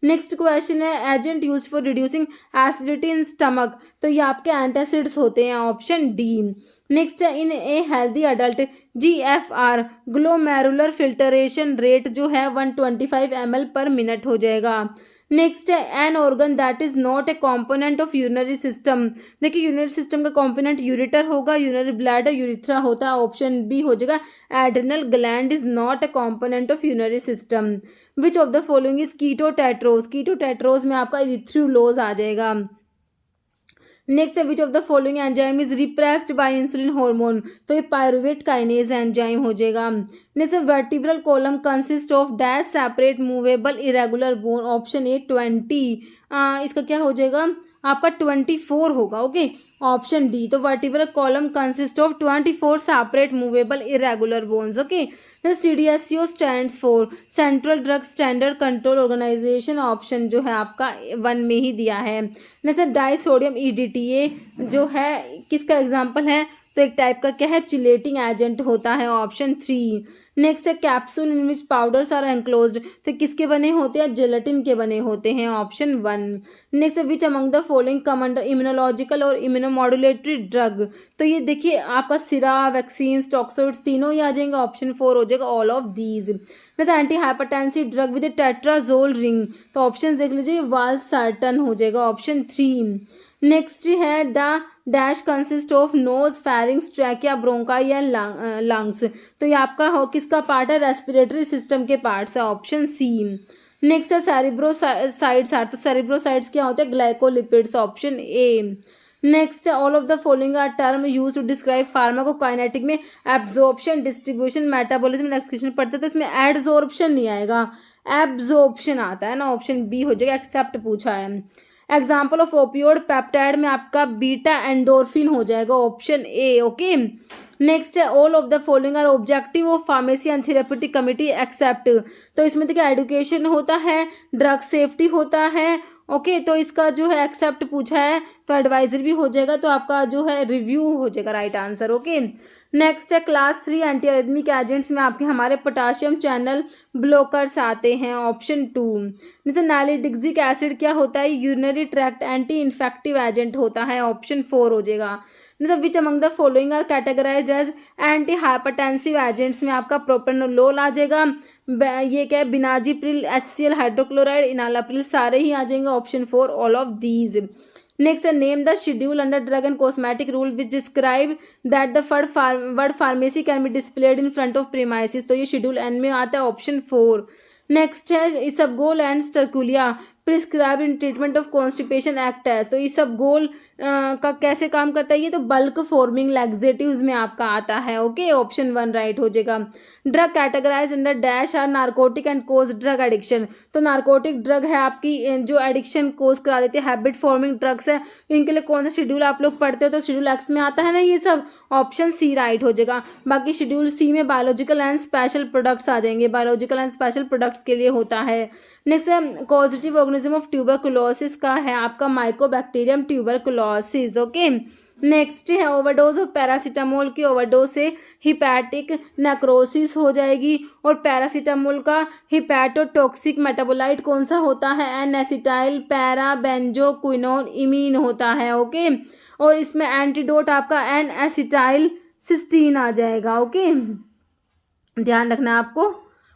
Next question है agent use for reducing acidity in stomach, तो ये आपके एंटासिड्स होते हैं, ऑप्शन डी। नेक्स्ट है in a healthy adult GFR glomerular filtration rate जो है 125 ml पर मिनट हो जाएगा। नेक्स्ट है an organ that is not a component of urinary system, देखिए यूरिनरी सिस्टम का कॉम्पोनेंट यूरिटर होगा, यूरिनरी ब्लैडर यूरिथ्रा होता है, ऑप्शन बी हो जाएगा adrenal gland is not a component of urinary system. Which of the following is ketotetrose, ketotetrose में आपका erythrulose आ जाएगा। नेक्स्ट है which of the following enzyme is repressed by insulin hormone, तो ये पायरुवेट काइनेज एंजाइम हो जाएगा। Next vertebral column consist of dash separate movable irregular bone, option A 20, इसका क्या हो जाएगा आपका 24 होगा, ओके, ऑप्शन डी। तो vertebral column consist of 24 separate movable irregular bones, okay. CDSCO stands for central drug standard control organization, option जो है आपका 1 में ही दिया है। जैसे डाइसोडियम EDTA जो है किसका एग्जाम्पल है, तो एक टाइप का क्या है, चिलेटिंग एजेंट होता है, ऑप्शन 3। नेक्स्ट है capsule in which powders are enclosed, तो किसके बने होते हैं, जेलेटिन के बने होते हैं, ऑप्शन 1। नेक्स्ट है which among the following come under immunological और इम्यूनोमॉड्यूलेटरी ड्रग, तो ये देखिए आपका सिरा, वैक्सीन, टॉक्सोइड्स तीनों ही आ जाएंगे, ऑप्शन 4 हो जाएगा all of these. Next anti hypertensive drug with tetrazole ring, तो ऑप्शन देख लीजिए वालसर्टन हो जाएगा, ऑप्शन 3। नेक्स्ट है the dash consist of nose, pharynx, trachea, bronchi या लंग्स, तो ये आपका हो किसका पार्ट है, रेस्पिरेटरी सिस्टम के पार्ट्स है, ऑप्शन सी। नेक्स्ट है सेरिब्रोसाइड्स आर, तो सेरिब्रोसाइड्स क्या होते हैं, glycolipids, option A. Next all of the following are term use to describe pharmacokinetic, में absorption, distribution, metabolism and excretion पढ़ते तो इसमें एडजॉर्प्शन नहीं आएगा, एब्जॉर्प्शन आता है ना, ऑप्शन बी हो जाएगा, एक्सेप्ट पूछा है। एग्जाम्पल ऑफ ओपियोड पेप्टाइड में आपका बीटा एंडोर्फिन हो जाएगा, ऑप्शन ए, ओके। नेक्स्ट है all of the following are objective of pharmacy and therapeutic committee except, तो इसमें देखिए एडुकेशन होता है, ड्रग सेफ्टी होता है ओके, तो इसका जो है एक्सेप्ट पूछा है तो एडवाइजर भी हो जाएगा, तो आपका जो है रिव्यू हो जाएगा राइट आंसर। ओके, नेक्स्ट है क्लास 3 एंटी एरिथमिक एजेंट्स में आपके हमारे पोटाशियम चैनल ब्लॉकर्स आते हैं, ऑप्शन 2। जैसे नालिडिक्सिक एसिड क्या होता है, urinary tract anti infective agent होता है, ऑप्शन 4 हो जाएगा। मतलब which among the following are categorized as anti hypertensive agents में आपका प्रोपेनोलोल आ जाएगा, ये क्या है बिनाजिप्रिल, HCl हाइड्रोक्लोराइड, इनालाप्रिल, सारे ही आ जाएंगे, option 4 all of these. Next name the schedule under drug and cosmetic rule which describe that the word pharmacy can be displayed in front of premises, तो ये शेड्यूल एन में आता है, option 4। Next है isabgol and sterculia prescribe in treatment of constipation act है, तो इसबगोल का कैसे काम करता है ये, तो बल्क फॉर्मिंग लैक्सेटिव्स में आपका आता है। ओके, ऑप्शन 1 राइट हो जाएगा। Drug categorize under dash are narcotic and cause drug addiction, तो नार्कोटिक ड्रग है आपकी जो एडिक्शन कोज करा देती है, हैबिट फॉर्मिंग ड्रग्स है, इनके लिए कौन सा शेड्यूल आप लोग पढ़ते हो, तो शेड्यूल एक्स में आता है ना ये सब, ऑप्शन सी राइट हो जाएगा। बाकी शेड्यूल सी में बायोलॉजिकल एंड स्पेशल प्रोडक्ट्स आ जाएंगे, बायोलॉजिकल एंड स्पेशल प्रोडक्ट्स के लिए होता है। Next positive organism of tuberculosis का है आपका माइकोबैक्टीरियम ट्यूबरकुलोसिस। ओके, नेक्स्ट है ओवरडोज ऑफ पैरासीटामोल की ओवरडोज से हिपैटिक नेक्रोसिस हो जाएगी, और पैरासीटामोल का हिपैटोटॉक्सिक मेटाबोलाइट कौन सा होता है, N acetyl para benzoquinone imine होता है। ओके, और इसमें एंटीडोट आपका एन एसिटाइल सिस्टीन आ जाएगा। ओके, ध्यान रखना आपको।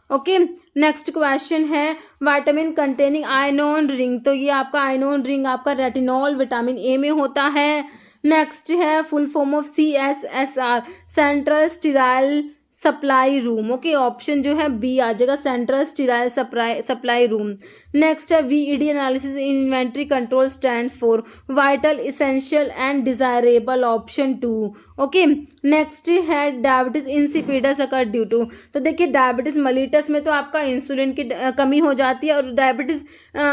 ओके, नेक्स्ट क्वेश्चन है विटामिन कंटेनिंग आयनोन रिंग, तो ये आपका आयनोन रिंग आपका रेटिनॉल विटामिन ए में होता है। नेक्स्ट है full form of CSSR central sterile supply room. Okay, option जो है बी आ जाएगा, central sterile supply room. Next है VED analysis inventory control stands for vital essential and desirable, option 2। Okay, next है diabetes insipidus occur due to, तो देखिए diabetes mellitus में तो आपका इंसुलिन की कमी हो जाती है, और डायबिटीज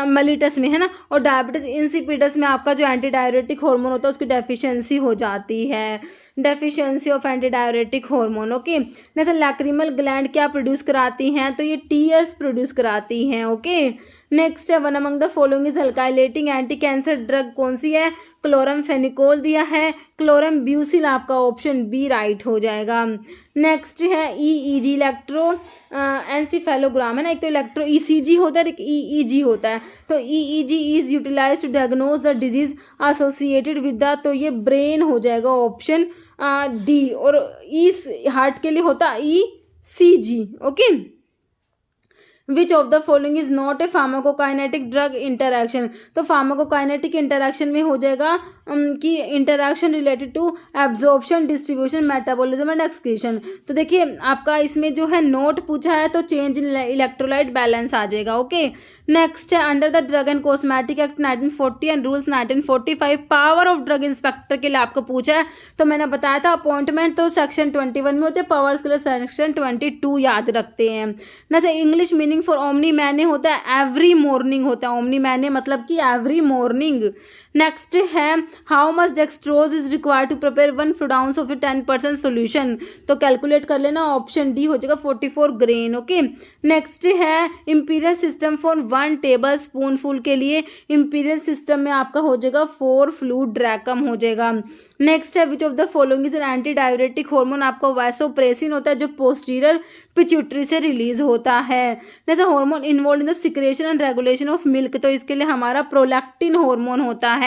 मलिटस में है ना, और डायबिटीज इंसिपिडस में आपका जो एंटी डायरेटिक हार्मोन होता है उसकी डेफिशिएंसी हो जाती है, deficiency of anti diuretic hormone. Okay, जैसे लैक्रिमल ग्लैंड क्या प्रोड्यूस कराती हैं, तो ये टीयर्स प्रोड्यूस कराती हैं। ओके, नेक्स्ट है one among the following is alkylating anti cancer drug कौन सी है, क्लोरमफेनिकोल दिया है, क्लोरमब्यूसिल आपका ऑप्शन बी राइट हो जाएगा। नेक्स्ट है EEG इलेक्ट्रो एंसिफेलोग्राम है ना, एक तो इलेक्ट्रो ECG होता है, एक EEG होता है, तो EEG is utilize to diagnose the disease associated with the, तो ये ब्रेन हो जाएगा, ऑप्शन डी। और इस हार्ट के लिए होता है ECG। Okay, which of the following is not a pharmacokinetic drug interaction, तो फार्माकोकाइनेटिक इंटरैक्शन में हो जाएगा कि interaction related to absorption, distribution, metabolism and excretion. तो देखिए आपका इसमें जो है नोट पूछा है, तो चेंज इन इलेक्ट्रोलाइट बैलेंस आ जाएगा। ओके, नेक्स्ट है under the drug and cosmetic act 1940 and rules 1945 power of drug inspector के लिए आपको पूछा है, तो मैंने बताया था अपॉइंटमेंट तो सेक्शन 21 में होते हैं, पावर्स के लिए सेक्शन 22 याद रखते हैं। जैसे इंग्लिश मीनिंग फॉर ओमनी मैने होता है एवरी मॉर्निंग होता है, ओमनी मैने मतलब कि एवरी मॉर्निंग। नेक्स्ट है how much dextrose is required to prepare 1 fluid ounce of a 10% solution, तो कैलकुलेट कर लेना, ऑप्शन डी हो जाएगा 44 ग्रेन। ओके, नेक्स्ट है imperial system for 1 table spoon full के लिए, इंपीरियल सिस्टम में आपका हो जाएगा 4 फ्लूइड ड्रैकम हो जाएगा। नेक्स्ट है which of the following is an anti diuretic hormone, आपको वैसोप्रेसिन होता है जो पोस्टीरियर पिट्यूटरी से रिलीज होता है। जैसे hormone involve in the secretion and regulation of milk, तो इसके लिए हमारा प्रोलैक्टिन हार्मोन होता है।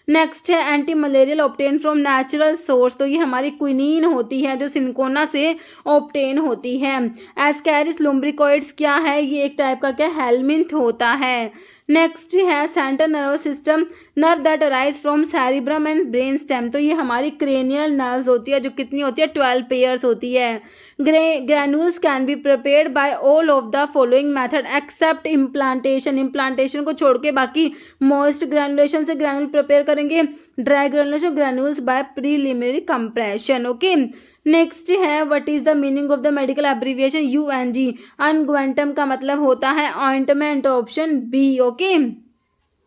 नेक्स्ट है anti malarial obtain from natural source, तो ये हमारी क्विनीन होती है जो सिंकोना से ऑब्टेन होती है। एस्कैरिस लुम्ब्रिकोइड्स क्या है, ये एक टाइप का क्या हेलमिंथ होता है। नेक्स्ट है central nervous system nerve that arise from cerebrum and brain stem, तो ये हमारी क्रेनियल नर्व्स होती है जो कितनी होती है 12 पेयर्स होती है। Granules can be prepared by all of the following method except implantation, implantation को छोड़ के बाकी मॉइस्ट ग्रैनुलेशन से ग्रैनुल प्रिपेयर करेंगे, dry granulation granules by preliminary compression. Okay, next है what is the meaning of the medical abbreviation UNG, unguentum का मतलब होता है ointment, option B. Okay,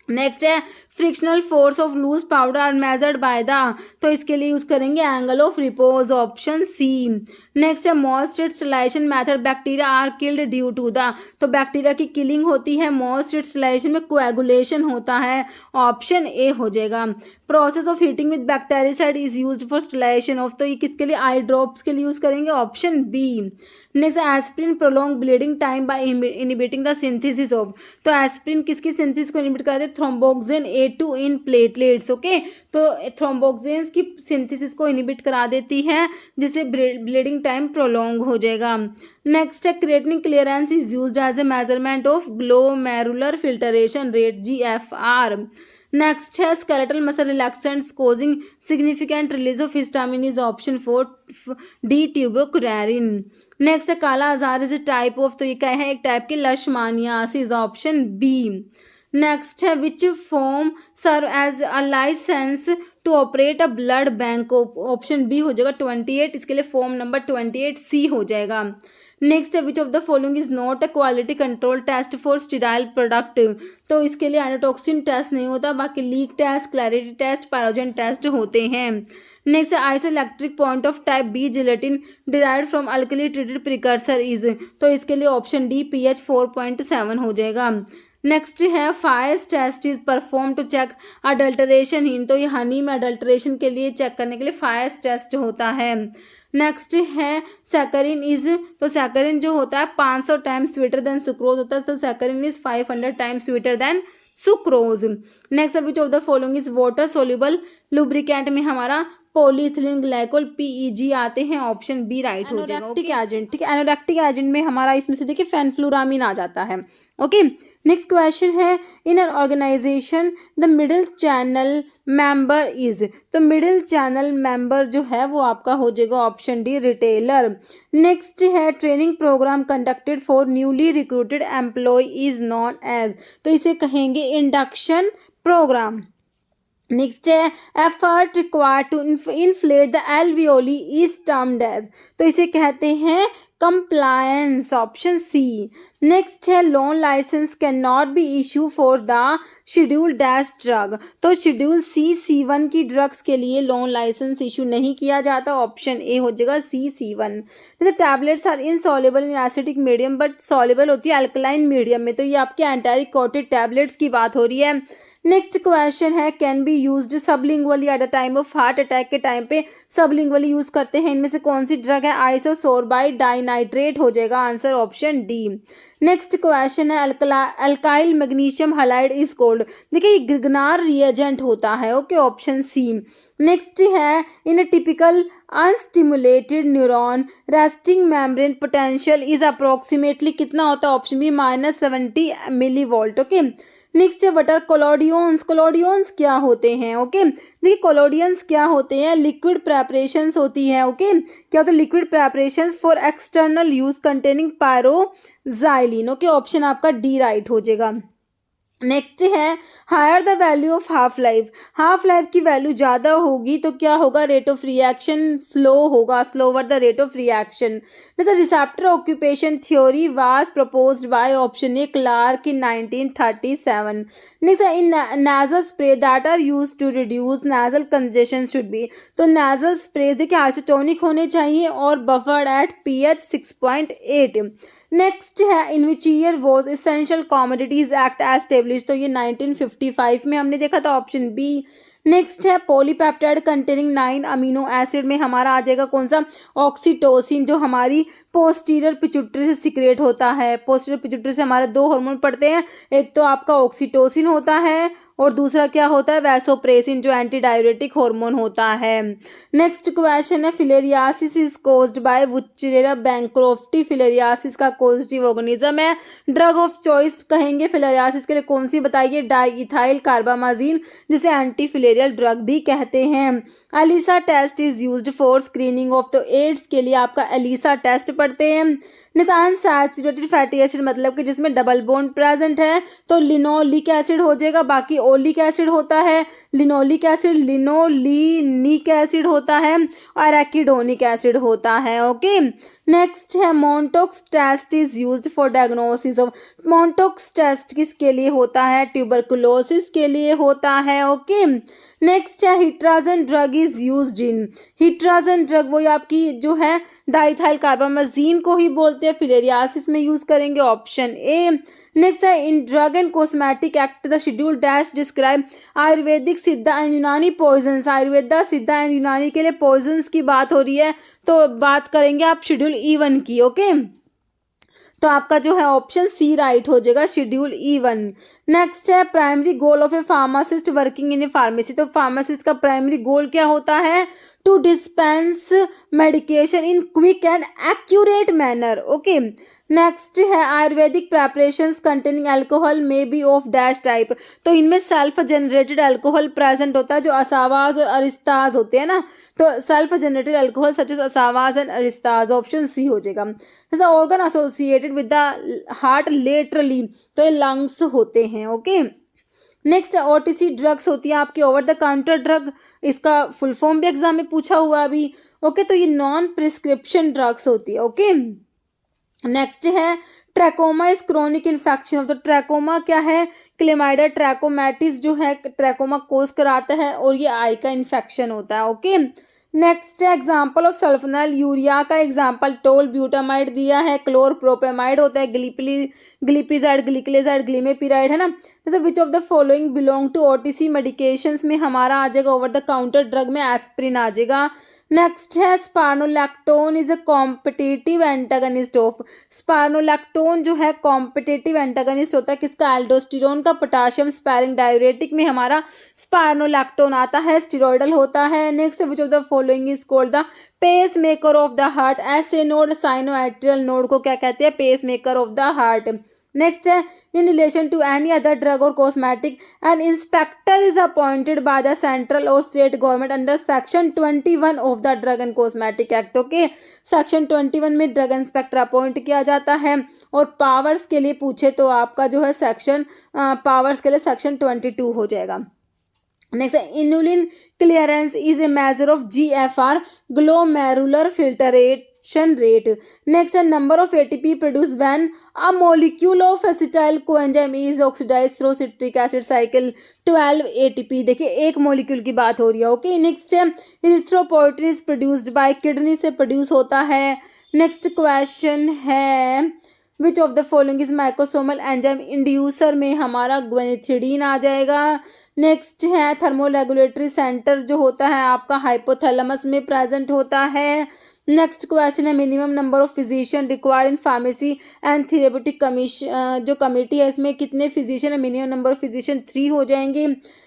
next है frictional force of loose powder are measured by the, तो इसके लिए use करेंगे angle of repose, option C. Next है most sterilisation method bacteria are killed due to the, तो बैक्टीरिया की killing होती है मोस्ट स्टेरिलाइजेशन में कोएगुलेशन होता है, ऑप्शन ए हो जाएगा। Process of heating with bactericide is used for sterilization of, तो ये किसके लिए, आई ड्रॉप्स के लिए यूज करेंगे, option B. Next aspirin prolong bleeding time by inhibiting the synthesis of, तो एस्प्रिन किसकी सिंथेसिस को इनहिबिट करते हैं, थ्रोम्बोक्सिन A2 इन प्लेटलेट्स, ओके। तो थ्रोम्बोक्सिन्स की सिंथेसिस को इनहिबिट करा देती है जिससे ब्लीडिंग टाइम प्रोलॉन्ग हो जाएगा। नेक्स्ट है creatinine clearance is used as a measurement of glomerular filtration rate GFR। Next है skeletal muscle relaxants causing significant release of histamine is option 4 D tubocurarine. Next है काला आजार इज ए टाइप ऑफ, तो ये क्या है, एक type की लशमानियासिस, option B. Next है which form serve as a license to operate a blood bank, option B हो जाएगा 28, इसके लिए फॉर्म नंबर 28 सी हो जाएगा। नेक्स्ट है which of the following is not a quality control test for sterile product, तो इसके लिए एंडोटॉक्सिन टेस्ट नहीं होता, बाकी leak test, clarity test, pyrogen test होते हैं। नेक्स्ट है isoelectric point of type B gelatin derived from alkali treated precursor is, तो इसके लिए ऑप्शन डी pH 4.7 हो जाएगा। नेक्स्ट है Fiehe's test is perform to check adulteration in, तो ये हनी में अडल्टरेशन के लिए चेक करने के लिए फायर्स टेस्ट होता है। नेक्स्ट है सैकरिन इज, तो सैकरिन जो होता है 500 टाइम्स स्वीटर देन सुक्रोज होता है, तो saccharin is 500 times sweeter than sucrose. Next which of the following is water soluble lubricant में हमारा पॉलीइथिलीन ग्लाइकोल PEG आते हैं, ऑप्शन बी राइट हो जाएगा। एनोरेक्टिक एजेंट, ठीक है, एनोरेक्टिक एजेंट में हमारा इसमें से देखिए फेनफ्लुरामीन आ जाता है, ओके। नेक्स्ट क्वेश्चन है in an organization the middle channel member is, तो मिडिल चैनल मेंबर जो है वो आपका हो जाएगा ऑप्शन डी रिटेलर। नेक्स्ट है training program conducted for newly recruited employ is known as, तो इसे कहेंगे इंडक्शन प्रोग्राम। नेक्स्ट है effort required to inflate the alveoli is termed as, तो इसे कहते हैं कंप्लायंस, ऑप्शन सी। नेक्स्ट है loan license can not be issue for the schedule dash drug, तो शेड्यूल C1 की ड्रग्स के लिए लोन लाइसेंस इशू नहीं किया जाता, ऑप्शन ए हो जाएगा C1। The tablets are insoluble in acidic medium but soluble होती है अल्कलाइन मीडियम में, तो ये आपके एंटारिक कोटेड टैबलेट्स की बात हो रही है। नेक्स्ट क्वेश्चन है can be used sublingually at the time of heart attack, के टाइम पे सबलिंगुअली यूज करते हैं, इनमें से कौन सी ड्रग है, आइसोसोरबाइड डाइनाइट्रेट हो जाएगा, answer option D. Next question है alkyl magnesium halide is called, देखिए ग्रिगनार रिएजेंट होता है, ओके, ऑप्शन सी। नेक्स्ट है in typical unstimulated neuron resting membrane potential is approximately कितना होता है, option B -70 millivolt, okay. Next है व्हाट आर कोलोडियंस, कोलोडियंस क्या होते हैं, ओके। देखिए कोलोडियंस क्या होते हैं, लिक्विड प्रेपरेशंस होती है, ओके। क्या होता है, liquid preparations for external use containing pyroxylin, okay, option आपका डी राइट हो जाएगा। नेक्स्ट है higher the value of half life की वैल्यू ज़्यादा होगी तो क्या होगा, रेट ऑफ रिएक्शन स्लो होगा, slower the rate of reaction. The receptor occupation theory was proposed by option A Clark in 1937। Next in nasal spray that are use to reduce nasal congestion should be, तो नाजल spray देखिए isotonic होने चाहिए और buffered eight pH 6.8। Next है in which year was essential commodities act establish, तो ये 1955 में हमने देखा था, ऑप्शन बी। नेक्स्ट है पॉलीपेप्टाइड कंटेनिंग 9 अमीनो एसिड में हमारा आ जाएगा कौन सा, ऑक्सीटोसिन, जो हमारी पोस्टीरियर पिट्यूटरी से सिक्रेट होता है। पोस्टीरियर पिट्यूटरी से हमारे 2 हार्मोन पड़ते हैं, एक तो आपका ऑक्सीटोसिन होता है और दूसरा क्या होता है, वैसोप्रेसिन, जो एंटी डायरेटिक हार्मोन होता है। नेक्स्ट क्वेश्चन है filariasis is caused by wuchereria bancrofti, filariasis का कॉजेटिव ऑर्गेनिज्म है। ड्रग ऑफ चॉइस कहेंगे फिलेरियासिस के लिए कौन सी बताइए, डाइइथाइल कार्बामाजिन, जिसे एंटी फिलेरियल ड्रग भी कहते हैं। ELISA test is used for screening of, तो एड्स के लिए आपका एलिसा टेस्ट पढ़ते हैं। अनसैचुरेटेड फैटी एसिड मतलब कि जिसमें डबल बॉन्ड प्रेजेंट है तो लिनोलिक एसिड हो जाएगा, बाकी ओलिक एसिड होता है, लिनोलिक एसिड, लिनोलिनिक एसिड होता है और एराकिडोनिक एसिड होता है। ओके, नेक्स्ट है Mantoux test is used for diagnosis of, Mantoux test किसके लिए होता है, ट्यूबरकुलोसिस के लिए होता है। ओके, नेक्स्ट है Hetrazan drug is used in, Hetrazan drug वो आपकी जो है डाइथाइल कार्बामेजीन को ही बोलते हैं, फिलेरियासिस में यूज करेंगे, ऑप्शन ए। नेक्स्ट है in drug and cosmetic act the schedule dash describe Ayurvedic, Siddha and यूनानी पॉइजन्स, आयुर्वेदा, सिद्धा एंड यूनानी के लिए पॉइजन्स की बात हो रही है तो बात करेंगे आप शेड्यूल E1 की। ओके, तो आपका जो है ऑप्शन सी राइट हो जाएगा, शेड्यूल E1। नेक्स्ट है primary goal of a pharmacist working in a pharmacy, तो फार्मासिस्ट का प्राइमरी गोल क्या होता है, to dispense medication in quick and accurate manner. Okay, next है Ayurvedic preparations containing alcohol may be of dash type, तो इनमें self generated alcohol present होता है, जो असावाज और अरिस्ताज होते हैं ना, तो self generated alcohol such as asavas and aristas, option C हो जाएगा। जैसे organ associated with the heart laterally, तो ये लंग्स होते हैं। ओके, नेक्स्ट OTC ड्रग्स होती है आपकी ओवर द काउंटर ड्रग, इसका फुल फॉर्म भी एग्जाम में पूछा हुआ अभी। ओके, तो ये नॉन प्रिस्क्रिप्शन ड्रग्स होती है। ओके, नेक्स्ट है trachoma is chronic infection of the, trachoma क्या है, क्लेमाइडा ट्रैकोमैटिस जो है ट्रैकोमा कोज कराता है और ये आई का इन्फेक्शन होता है। ओके, नेक्स्ट है एग्जाम्पल ऑफ सल्फोनाइल, यूरिया का एग्जाम्पल टोल ब्यूटामाइड दिया है, क्लोरप्रोपेमाइड होता है, ग्लिपिजाइड, ग्लिकलेजाइड, ग्लिमेपिराइड है ना। जैसे which of the following belong to OTC medications में हमारा आ जाएगा ओवर द काउंटर ड्रग में एस्प्रिन आ जाएगा। नेक्स्ट है spironolactone is a competitive antagonist of, spironolactone जो है कॉम्पिटिटिव एंटागनिस्ट होता है किसका, एल्डोस्टेरोन का। पोटाशियम स्पैरिंग डायूरेटिक में हमारा स्पार्नोलैक्टोन आता है, स्टेरॉइडल होता है। Next which of the following is called the pacemaker of the heart, SA node sinoatrial node को क्या कहते हैं, pacemaker of the heart. Next है in relation to any other drug और cosmetic an inspector is appointed by the central और state government under section 21 of the drug and cosmetic act. Okay, section 21 में drug inspector appoint किया जाता है। और powers के लिए पूछे तो आपका जो है सेक्शन पावर्स के लिए सेक्शन 22 हो जाएगा। नेक्स्ट है inulin clearance is a measure of GFR, glomerular filtration rate. Next है number of ATP produce when a molecule of acetyl coenzyme is oxidised through citric acid cycle, 12 ATP। देखिए एक molecule की बात हो रही है। ओके, नेक्स्ट है erythropoietin is produced by, kidney से प्रोड्यूस होता है। नेक्स्ट क्वेश्चन है which of the following is microsomal enzyme inducer में हमारा ग्वेनिथिडीन आ जाएगा। नेक्स्ट है थर्मोरेगुलेटरी सेंटर जो होता है आपका हाइपोथैलेमस में प्रेजेंट होता है। नेक्स्ट क्वेश्चन है minimum number of physician required in pharmacy and therapeutic commission, जो कमेटी है इसमें कितने फिजिशियन है, मिनिमम नंबर ऑफ फिजिशियन 3 हो जाएंगे।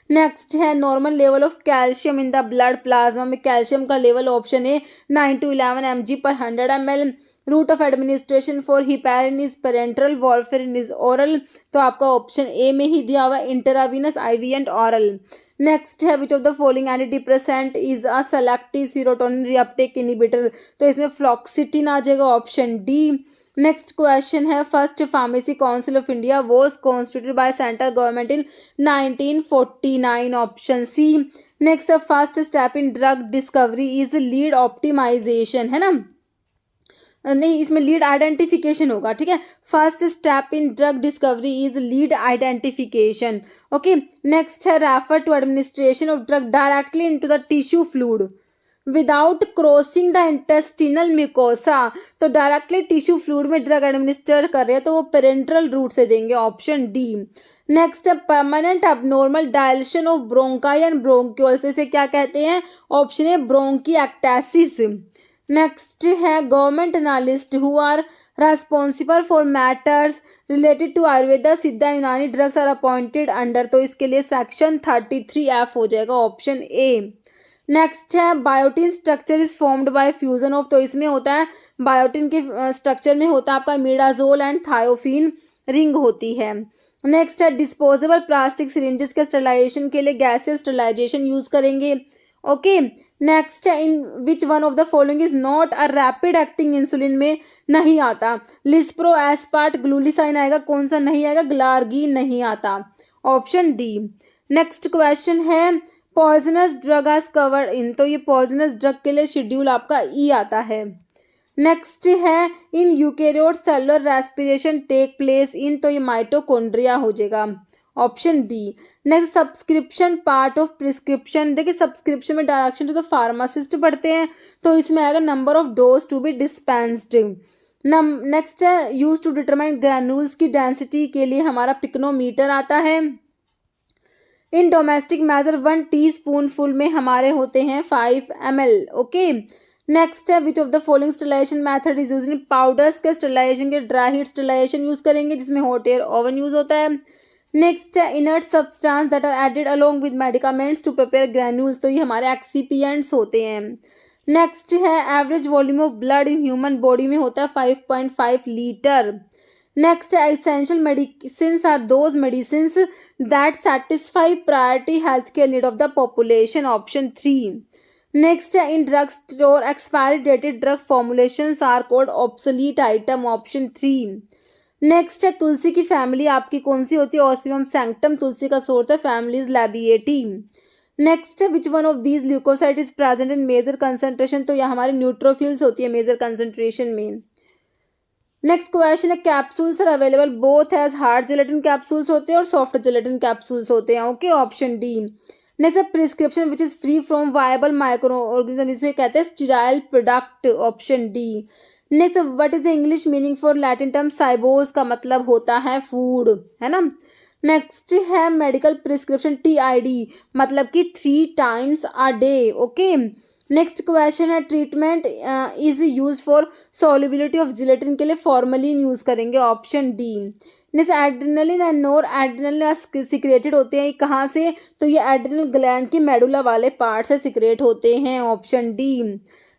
नेक्स्ट है normal level of calcium in the blood, plasma में कैल्शियम का लेवल ऑप्शन है 9 to 11 mg/100 ml। Route of administration for heparin is parenteral, warfarin is oral, तो आपका ऑप्शन ए में ही दिया हुआ intravenous, IV and oral. Next है which of the following anti depressant is a selective serotonin reuptake inhibitor, तो इसमें fluoxetine आ जाएगा, ऑप्शन डी। नेक्स्ट क्वेश्चन है first pharmacy council of India was constituted by central government in 1949, option C. Next first step in drug discovery is lead optimisation, है ना, नहीं इसमें lead identification होगा, ठीक है। First step in drug discovery is lead identification. Okay, next है refer to administration of drug directly into the tissue fluid without crossing the intestinal mucosa, तो directly tissue fluid में ड्रग एडमिनिस्टर कर रहे हैं तो वो पेरेंट्रल रूट से देंगे, ऑप्शन डी। नेक्स्ट है permanent abnormal dilation of bronchi and bronchioles, इसे क्या कहते हैं, ऑप्शन ए ब्रोंकिएक्टेसिस। नेक्स्ट है government analyst who are responsible for matters related to Ayurveda, Siddha, Unani drugs are appointed under, तो इसके लिए सेक्शन 33F हो जाएगा, ऑप्शन ए। नेक्स्ट है biotin structure is formed by fusion of, तो इसमें होता है बायोटिन के स्ट्रक्चर में होता है आपका मिडाजोल एंड थायोफिन रिंग होती है। नेक्स्ट है डिस्पोजेबल प्लास्टिक सिरिंजेस के स्टरलाइजेशन के लिए गैसेस स्टरलाइजेशन यूज करेंगे। ओके, नेक्स्ट है in which one of the following is not a rapid acting insulin में नहीं आता, लिस्प्रो, एस्पार्ट, ग्लूलिसाइन आएगा, कौन सा नहीं आएगा, ग्लार्गी नहीं आता, ऑप्शन डी। नेक्स्ट क्वेश्चन है poisonous drug as covered in, तो ये पॉइजनस ड्रग के लिए शेड्यूल आपका ई आता है। नेक्स्ट है in eukaryote cellular respiration take place in, तो ये माइटोकॉन्ड्रिया हो जाएगा, option B. Next subscription part of prescription, देखिए सब्सक्रिप्शन में डायरेक्शन टू द फार्मासिस्ट पढ़ते हैं, तो इसमें आएगा number of dose to be dispensed. Next है यूज टू डिटरमाइन ग्रैन्यूल्स की डेंसिटी के लिए हमारा पिक्नोमीटर आता है। In domestic measure 1 teaspoonful में हमारे होते हैं 5 ml, ओके। नेक्स्ट है which of the following sterilization method is use in, powders के स्टरलाइजेशन के ड्राई हीट स्टरलाइजेशन यूज करेंगे जिसमें हॉट एयर ओवन यूज होता है। नेक्स्ट है inert substance that are added along with medicaments to prepare granules, तो ये हमारे एक्सीपिएंट्स होते हैं। नेक्स्ट है average volume of blood in human body में होता है 5.5 लीटर। नेक्स्ट है essential medicines are those medicines that satisfy priority health care need of the population, option 3। Next है in drug store expiry dated drug formulations are called obsolete item, option 3। Next है तुलसी की family आपकी कौन सी होती है, ऑसियम sanctum तुलसी का source है, family is labiatae. Next है which one of these leucocyte is present in major concentration, तो यह हमारी न्यूट्रोफिल्स होती है मेजर कंसंट्रेशन में। नेक्स्ट क्वेश्चन है capsules are available both as hard gelatin capsules होते हैं और सॉफ्ट जेलेटिन कैप्सूल्स होते हैं, ओके, ऑप्शन डी। नेक्स्ट है prescription which is free from viable micro organism, इसे कहते हैं sterile product, option D. Next what is the English meaning for Latin term साइबोस, का मतलब होता है फूड, है ना। नेक्स्ट है मेडिकल प्रिस्क्रिप्शन TID, मतलब कि 3 times a day, okay. Next question है treatment is use for solubility of gelatin, के लिए फॉर्मलिन यूज करेंगे, option D. Next noradrenaline and adrenaline secreted होते हैं कहाँ से, तो ये एड्रेनल ग्लैंड की मेडुला वाले पार्ट से सिक्रेट होते हैं, ऑप्शन डी।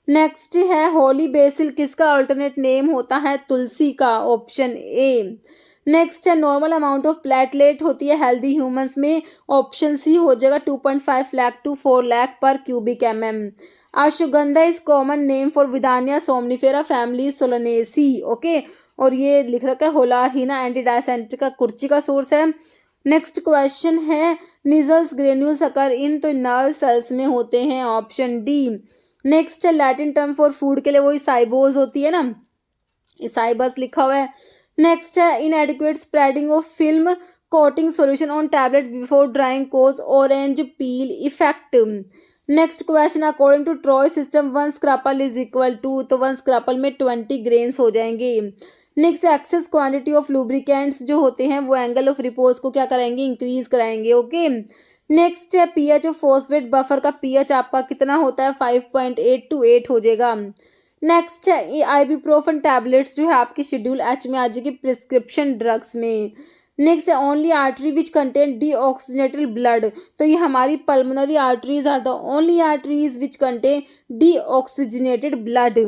नेक्स्ट है होली बेसिल किसका अल्टरनेट नेम होता है, तुलसी का, ऑप्शन ए। नेक्स्ट है नॉर्मल अमाउंट ऑफ प्लेटलेट होती है हेल्दी ह्यूमंस में, ऑप्शन सी हो जाएगा 2.5 lakh to 4 lakh per cubic mm। Ashwagandha is common name for Withania somnifera family Solanaceae, okay, और ये लिख रखा है होलारहिना एंटीडायसेंट्रिका कुर्ची का सोर्स है। नेक्स्ट क्वेश्चन है निजल्स ग्रेन्यूल्स अकर इन, तो नर्व सेल्स में होते हैं, ऑप्शन डी। नेक्स्ट है लैटिन टर्म फॉर फूड के लिए वही साइबोज होती है ना, साइबस लिखा हुआ है। नेक्स्ट है inadequate spreading of film coating solution on tablet before drying cause orange peel effect. Next question according to troy system 1 scruple is equal to, तो 1 स्क्रैपल में 20 ग्रेन्स हो जाएंगे। Next excess quantity of lubricants जो होते हैं वो angle of repose को क्या कराएंगे, इंक्रीज कराएंगे, ओके। नेक्स्ट है पीएच ऑफ फॉस्फेट बफर का पीएच आपका कितना होता है 5.8 to 8 हो जाएगा। नेक्स्ट है आइबुप्रोफेन टैबलेट्स जो है आपकी शेड्यूल एच में आ जाएगी प्रिस्क्रिप्शन ड्रग्स में। नेक्स्ट है only artery which contain deoxygenated blood, तो ये हमारी pulmonary arteries are the only arteries which contain deoxygenated blood.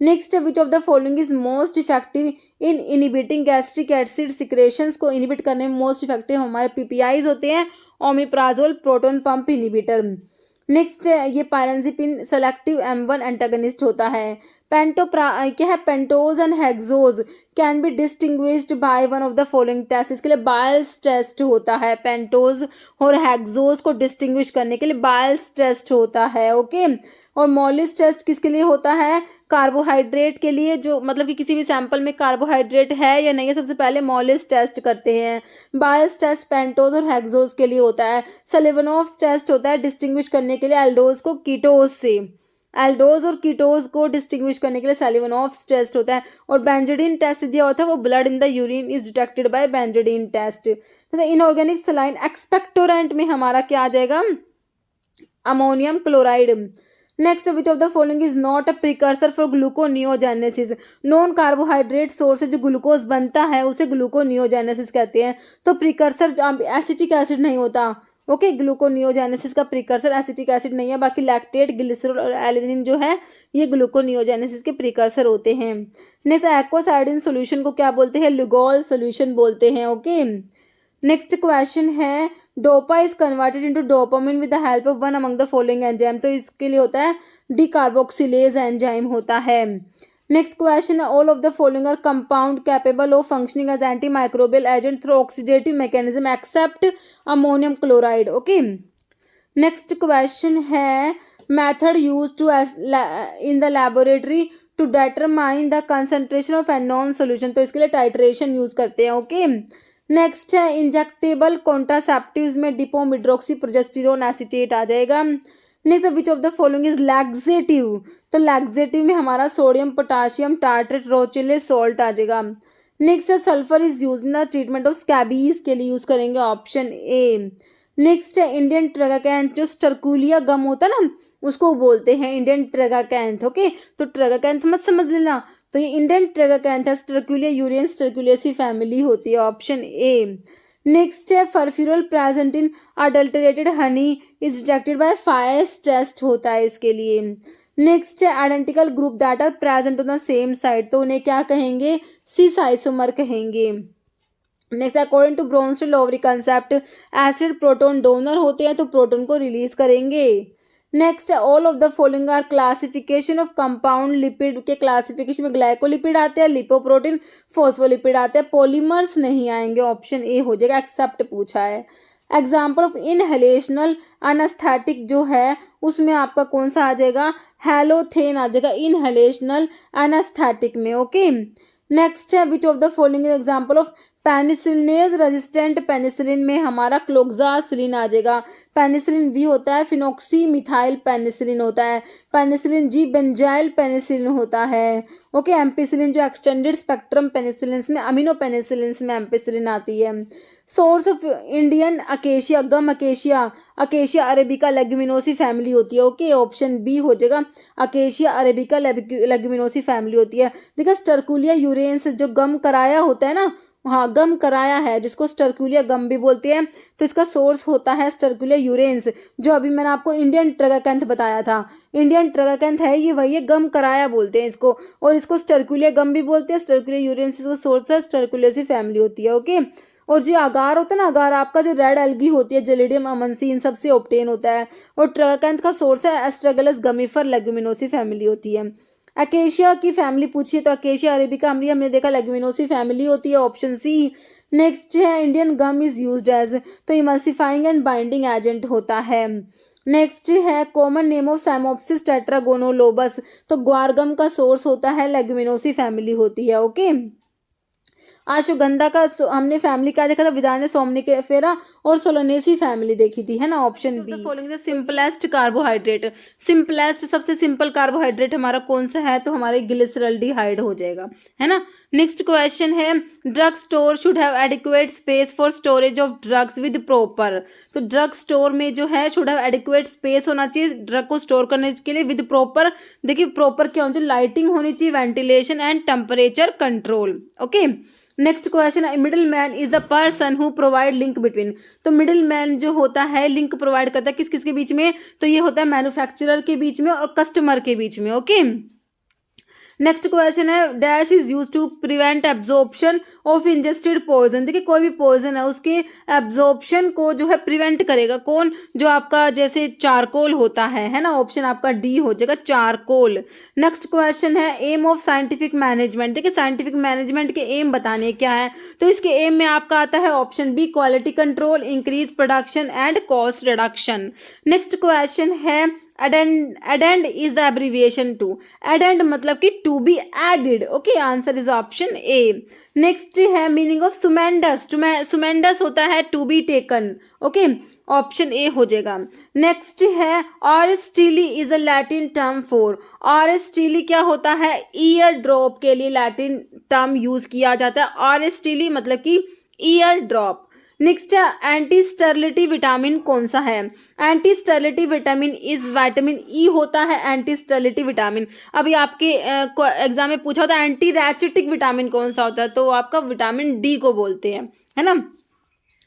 Next है which of the following is most effective in inhibiting gastric acid secretions, को inhibit करने में most effective हमारे PPIs होते हैं, omeprazole proton pump inhibitor. Next ये pirenzepine selective M1 antagonist होता है। क्या है pentose and hexose can be distinguished by one of the following test, इसके लिए बायल्स टेस्ट होता है, पेंटोज और हेक्सोज को डिस्टिंग्विश करने के लिए बायल्स टेस्ट होता है, ओके। और मॉलिस टेस्ट किसके लिए होता है, कार्बोहाइड्रेट के लिए, जो मतलब कि किसी भी सैंपल में कार्बोहाइड्रेट है या नहीं है, सबसे पहले मॉलिस टेस्ट करते हैं। बायल्स टेस्ट पेंटोज और हेक्सोज के लिए होता है। सेलेवनोव टेस्ट होता है डिस्टिंग्विश करने के लिए एल्डोज को कीटोज से, एल्डोज और कीटोज को डिस्टिंग्विश करने के लिए सेलिवनोव टेस्ट होता है। और बेंजोडिन टेस्ट दिया होता है, वो blood in the urine is detected by benzidine test. जैसे इनऑर्गेनिक सलाइन एक्सपेक्टोरेंट में हमारा क्या आ जाएगा, ammonium chloride. Next which of the following is not a precursor for gluconeogenesis, non carbohydrate source से जो ग्लूकोज बनता है उसे ग्लूकोनियोजेनेसिस कहते हैं। तो प्रिकर्सर एसिटिक एसिड नहीं होता, ओके, ग्लूकोनियोजेनेसिस का प्रिकर्सर एसिटिक एसिड नहीं है, बाकी लैक्टेट ग्लिसरॉल और एलिनिन जो है ये ग्लूकोनियोजेनेसिस के प्रिकर्सर होते हैं। नेक्स्ट एक्वासाइडिन सॉल्यूशन को क्या बोलते हैं, लुगोल सॉल्यूशन बोलते हैं, ओके। नेक्स्ट क्वेश्चन है dopa is converted into dopamine with the help of one among the following enzyme, तो इसके लिए होता है डीकार्बोक्सिलेज एंजाइम होता है। नेक्स्ट क्वेश्चन है all of the following are compound capable of functioning as anti microbial agent through oxidative mechanism except ammonium chloride. Okay, next question है method use to in the laboratory to determine the concentration of an unknown solution, तो इसके लिए titration use करते हैं। Okay, next है injectable contraceptives में डिपोमिड्रोक्सी progesterone acetate आ जाएगा। Next which of the following is laxative, तो लैक्सेटिव में हमारा सोडियम पोटाशियम टार्ट्रेट रोचिलिस सॉल्ट आ जाएगा। नेक्स्ट है sulphur is use in the treatment of scabies के लिए यूज करेंगे, ऑप्शन ए। नेक्स्ट है इंडियन ट्रगाकैंथ, जो स्टर्कुलिया गम होता है ना उसको बोलते हैं इंडियन ट्रगाकैंथ। ओके, तो ट्रगाकैंथ मत समझ लेना, तो ये इंडियन ट्रगाकैंथ है, स्टर्कुलिया यूरियन स्टर्कुलियसी फैमिली होती है, ऑप्शन ए। नेक्स्ट है furfural present in adulterated honey is detected by Fiehe's test होता है इसके लिए। नेक्स्ट है identical group that are present on the same side, तो उन्हें क्या कहेंगे, सिस आइसोमर कहेंगे। Next according to Bronsted Lowry concept acid proton donor होते हैं तो प्रोटोन को रिलीज करेंगे। Next all of the following are classification of compound lipid के क्लासिफिकेशन में ग्लाइकोलिपिड आते हैं, लिपोप्रोटीन, फॉस्फोलिपिड आते हैं, पॉलीमर्स नहीं आएंगे, ऑप्शन ए हो जाएगा, एक्सेप्ट पूछा है। एग्जाम्पल ऑफ इनहेलेशनल एनेस्थेटिक जो है उसमें आपका कौन सा आ जाएगा, हेलोथेन आ जाएगा इनहेलेशनल एनेस्थेटिक में। ओके, नेक्स्ट है which of the following example of penicillinase resistant, penicillin में हमारा क्लोक्सासिलिन आ जाएगा, पेनिसिलिन वी होता है फिनोक्सी मिथाइल पेनिसिलिन होता है, पेनिसिलिन जी बेंजाइल पेनिसिलिन होता है। ओके, एम्पिसिलिन जो एक्सटेंडेड स्पेक्ट्रम पेनिसिलिन में अमीनो पेनिसिलिन में एम्पिसिलिन आती है। Source of Indian acacia gum acacia, acacia arabica leguminosae family होती है। ओके, ऑप्शन बी हो जाएगा, अकेशिया अरेबिका लेग्यूमिनोसी फैमिली होती है। देखिए स्टर्कुलिया यूरेंस जो गम कराया होता है ना, हाँ गम कराया है जिसको स्टर्कुलिया गम भी बोलते हैं, तो इसका सोर्स होता है स्टर्कुलिया यूरेंस, जो अभी मैंने आपको इंडियन ट्रगाकैंथ बताया था। इंडियन ट्रगाकैंथ है ये वही है, गम कराया बोलते हैं इसको, और इसको स्टर्कुलिया गम भी बोलते हैं, स्टर्कुलिया यूरेंस इसका सोर्स है, स्टर्कुलियसी फैमिली होती है। ओके, और जो अगार होता है ना, अगार आपका जो रेड एल्गी होती है जेलिडियम अमनसी इन सबसे ऑब्टेन होता है, और ट्रगाकैंथ का सोर्स है एस्ट्रेगलस गमीफर लेग्यूमिनोसी फैमिली होती है। अकेशिया की फैमिली पूछिए तो अकेशिया अरेबिका अम्री हमने देखा लेग्यूमिनोसी फैमिली होती है, ऑप्शन सी। नेक्स्ट है Indian gum is used as, तो इमल्सिफाइंग एंड बाइंडिंग एजेंट होता है। नेक्स्ट है common name of cyamopsis tetragonolobus, तो ग्वारगम का सोर्स होता है लेग्यूमिनोसी फैमिली होती है। ओके, अश्वगंधा का हमने फैमिली क्या देखा था, विदाने सोमनिफेरा और सोलोनेसी फैमिली देखी थी, है ना, option B. Following the simplest carbohydrate, simplest सबसे सिंपल कार्बोहाइड्रेट हमारा कौन सा है, तो हमारे ग्लिसरल्डिहाइड हो जाएगा, है ना। नेक्स्ट क्वेश्चन है drug store should have adequate space for storage of drugs with proper, तो ड्रग स्टोर में जो है शुड हैव एडिक्वेट स्पेस होना चाहिए ड्रग को स्टोर करने के लिए विद प्रॉपर। देखिए प्रॉपर क्या होना चाहिए, लाइटिंग होनी चाहिए, ventilation and temperature control. Okay, next question है middleman is the person who provide link between, तो मिडिल मैन जो होता है लिंक प्रोवाइड करता है किस किस के बीच में, तो ये होता है मैन्युफैक्चरर के बीच में और कस्टमर के बीच में। ओके, नेक्स्ट क्वेश्चन है dash is use to prevent absorption of ingested poison, देखिए कोई भी पॉइजन है उसके एब्जॉर्प्शन को जो है प्रिवेंट करेगा कौन, जो आपका जैसे चारकोल होता है ना, ऑप्शन आपका डी हो जाएगा चारकोल। नेक्स्ट क्वेश्चन है एम ऑफ साइंटिफिक मैनेजमेंट, देखिए साइंटिफिक मैनेजमेंट के एम बताने क्या है, तो इसके एम में आपका आता है option B quality control, increase production and cost reduction. Next question है addend is the abbreviation to, addend मतलब कि to be added। Okay, answer is option A. Next है मीनिंग ऑफ सुमेंडस, सुमेंडस होता है to be taken। Okay, option A हो जाएगा। Next है auristillae is a Latin term for, auristillae क्या होता है, ईयर ड्रॉप के लिए लैटिन टर्म यूज किया जाता है, ऑरिस्टिली मतलब कि ईयर ड्रॉप। नेक्स्ट है एंटी स्टेरिलिटी विटामिन कौन सा है, anti sterility vitamin is vitamin E होता है एंटी स्टेरिलिटी विटामिन। अभी आपके एग्जाम में पूछा होता है एंटी रैचिटिक विटामिन कौन सा होता है, तो आपका विटामिन डी को बोलते हैं, है ना।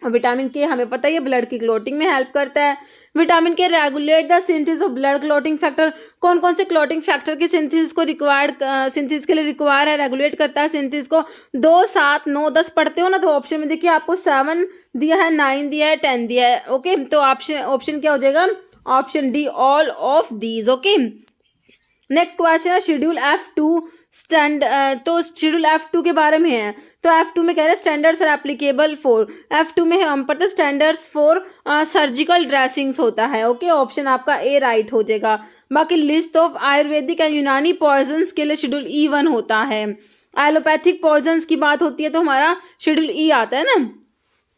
विटामिन के हमें पता ही है ब्लड की क्लॉटिंग में हेल्प करता है। विटामिन के regulate the synthesis of blood clotting factor, कौन कौन से क्लॉटिंग फैक्टर की सिंथेसिस को सिंथेसिस के लिए रिक्वायर है, रेगुलेट करता है सिंथेसिस को। 2, 7, 9, 10 पढ़ते हो ना, तो ऑप्शन में देखिए आपको 7 दिया है, 9 दिया है, 10 दिया है। ओके, तो ऑप्शन क्या हो जाएगा, option D all of these. Okay, next question है शेड्यूल F2 तो शेड्यूल F2 के बारे में है। तो F2 में कह रहे हैं standards are applicable for, F2 में हम पढ़ते स्टैंडर्ड्स फॉर सर्जिकल ड्रेसिंग्स होता है। ओके, ऑप्शन आपका ए राइट हो जाएगा। बाकी लिस्ट ऑफ आयुर्वेदिक एंड यूनानी पॉइजन्स के लिए शेड्यूल E1 होता है। एलोपैथिक पॉइजन्स की बात होती है तो हमारा शेड्यूल E आता है ना।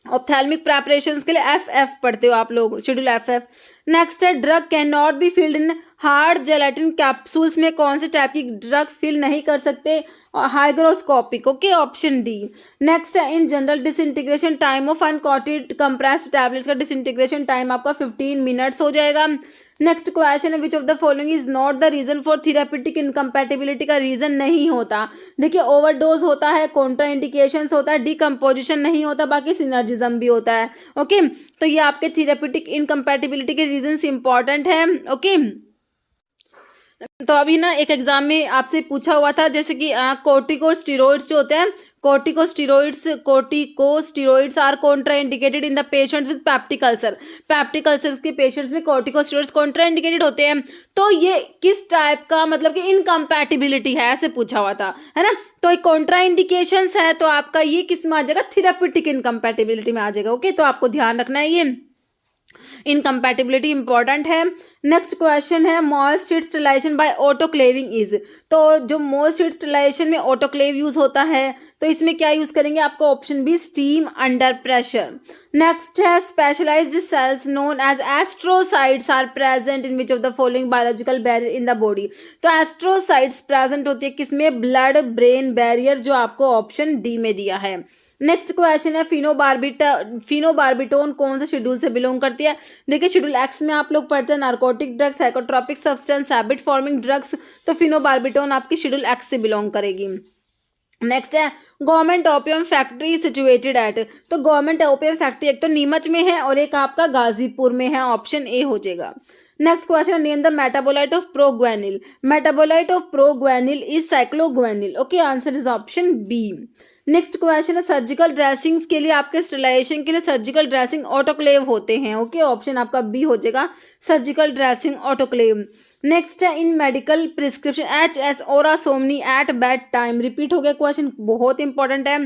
ऑप्थेल्मिक प्रेपरेशंस के लिए FF पढ़ते हो आप लोग, शेड्यूल FF। नेक्स्ट है drug can not be filled in hard gelatin capsules में कौन से टाइप की ड्रग फिल नहीं कर सकते? Hygroscopic. Okay, option D. Next है in general disintegration time of uncoated compressed tablets का डिसइंटीग्रेशन टाइम आपका 15 मिनट्स हो जाएगा। नेक्स्ट क्वेश्चन है which of the following is not the reason for therapeutic incompatibility का रीजन नहीं होता? देखिए, ओवरडोज होता है, कॉन्ट्रा इंडिकेशंस होता है, डिकम्पोजिशन नहीं होता, बाकी सिनर्जिज्म भी होता है। ओके, तो ये आपके थेराप्यूटिक इनकम्पैटिबिलिटी के रीजंस इंपॉर्टेंट है। ओके, तो अभी ना एक एग्जाम में आपसे पूछा हुआ था जैसे कि कोर्टिकोस्टेरॉइड्स जो होते हैं, corticosteroids are contra indicated in the patients with peptic ulcer. Peptic ulcers के पेशेंट्स में कोर्टिकोस्टेरॉइड्स कॉन्ट्रा इंडिकेटेड होते हैं। तो ये किस टाइप का मतलब कि इनकम्पैटिबिलिटी है, ऐसे पूछा हुआ था, है ना। तो एक कॉन्ट्रा इंडिकेशंस है तो आपका ये किस में आ जाएगा? थेराप्यूटिक इनकम्पैटिबिलिटी में आ जाएगा। ओके, तो आपको ध्यान रखना है, ये इनकम्पैटिबिलिटी इंपॉर्टेंट है। नेक्स्ट क्वेश्चन है moist heat sterilisation by autoclaving is. तो जो मोस्ट हीट स्टरलाइजेशन में ऑटोक्लेव यूज होता है तो इसमें क्या यूज करेंगे? आपका option B steam under pressure. Next है specialised cells known as astrocytes are present in which of the following biological barrier in the body. तो एस्ट्रोसाइट्स प्रेजेंट होती है किसमें? ब्लड ब्रेन बैरियर, जो आपको ऑप्शन डी में दिया है। नेक्स्ट क्वेश्चन है फिनोबार्बिटोन कौन से शेड्यूल से बिलोंग करती है? देखिए, शेड्यूल एक्स में आप लोग पढ़ते हैं narcotic drugs, psychotropic substance, habit forming drugs. तो फिनोबार्बिटोन आपकी शेड्यूल एक्स से बिलोंग करेगी। नेक्स्ट है government opium factory situated at. तो गवर्नमेंट ओपियम फैक्ट्री एक तो नीमच में है और एक आपका गाजीपुर में है, ऑप्शन ए हो जाएगा। Next question, name the metabolite of proguanil. Metabolite of proguanil is cycloguanil. Okay, answer is option B. Next question है सर्जिकल ड्रेसिंग्स के लिए आपके स्टरलाइजेशन के लिए सर्जिकल ड्रेसिंग ऑटोक्लेव होते हैं। ओके, ऑप्शन आपका बी हो जाएगा, सर्जिकल ड्रेसिंग ऑटोक्लेव। नेक्स्ट है in medical prescription HS hora somni at bedtime. Repeat हो गया क्वेश्चन, बहुत इंपॉर्टेंट है।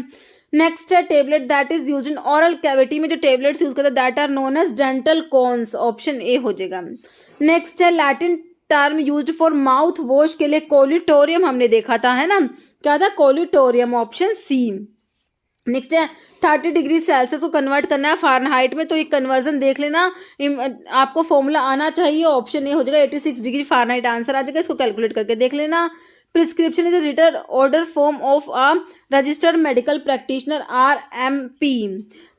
नेक्स्ट है tablet that is use in oral cavity में जो टेबलेट्स यूज करते हैं that are known as dental cones, option A हो जाएगा। नेक्स्ट है Latin term used for mouthwash के लिए कोलिटोरियम हमने देखा था, है ना, क्या था? कोलिटोरियम, ऑप्शन सी। नेक्स्ट है 30 डिग्री सेल्सियस को कन्वर्ट करना है फ़ारेनहाइट में, तो एक कन्वर्जन देख लेना, आपको फॉर्मूला आना चाहिए, ऑप्शन ए हो जाएगा 86 डिग्री फ़ारेनहाइट आंसर आ जाएगा, इसको कैलकुलेट करके देख लेना। Prescription is written order form of a registered medical practitioner RMP।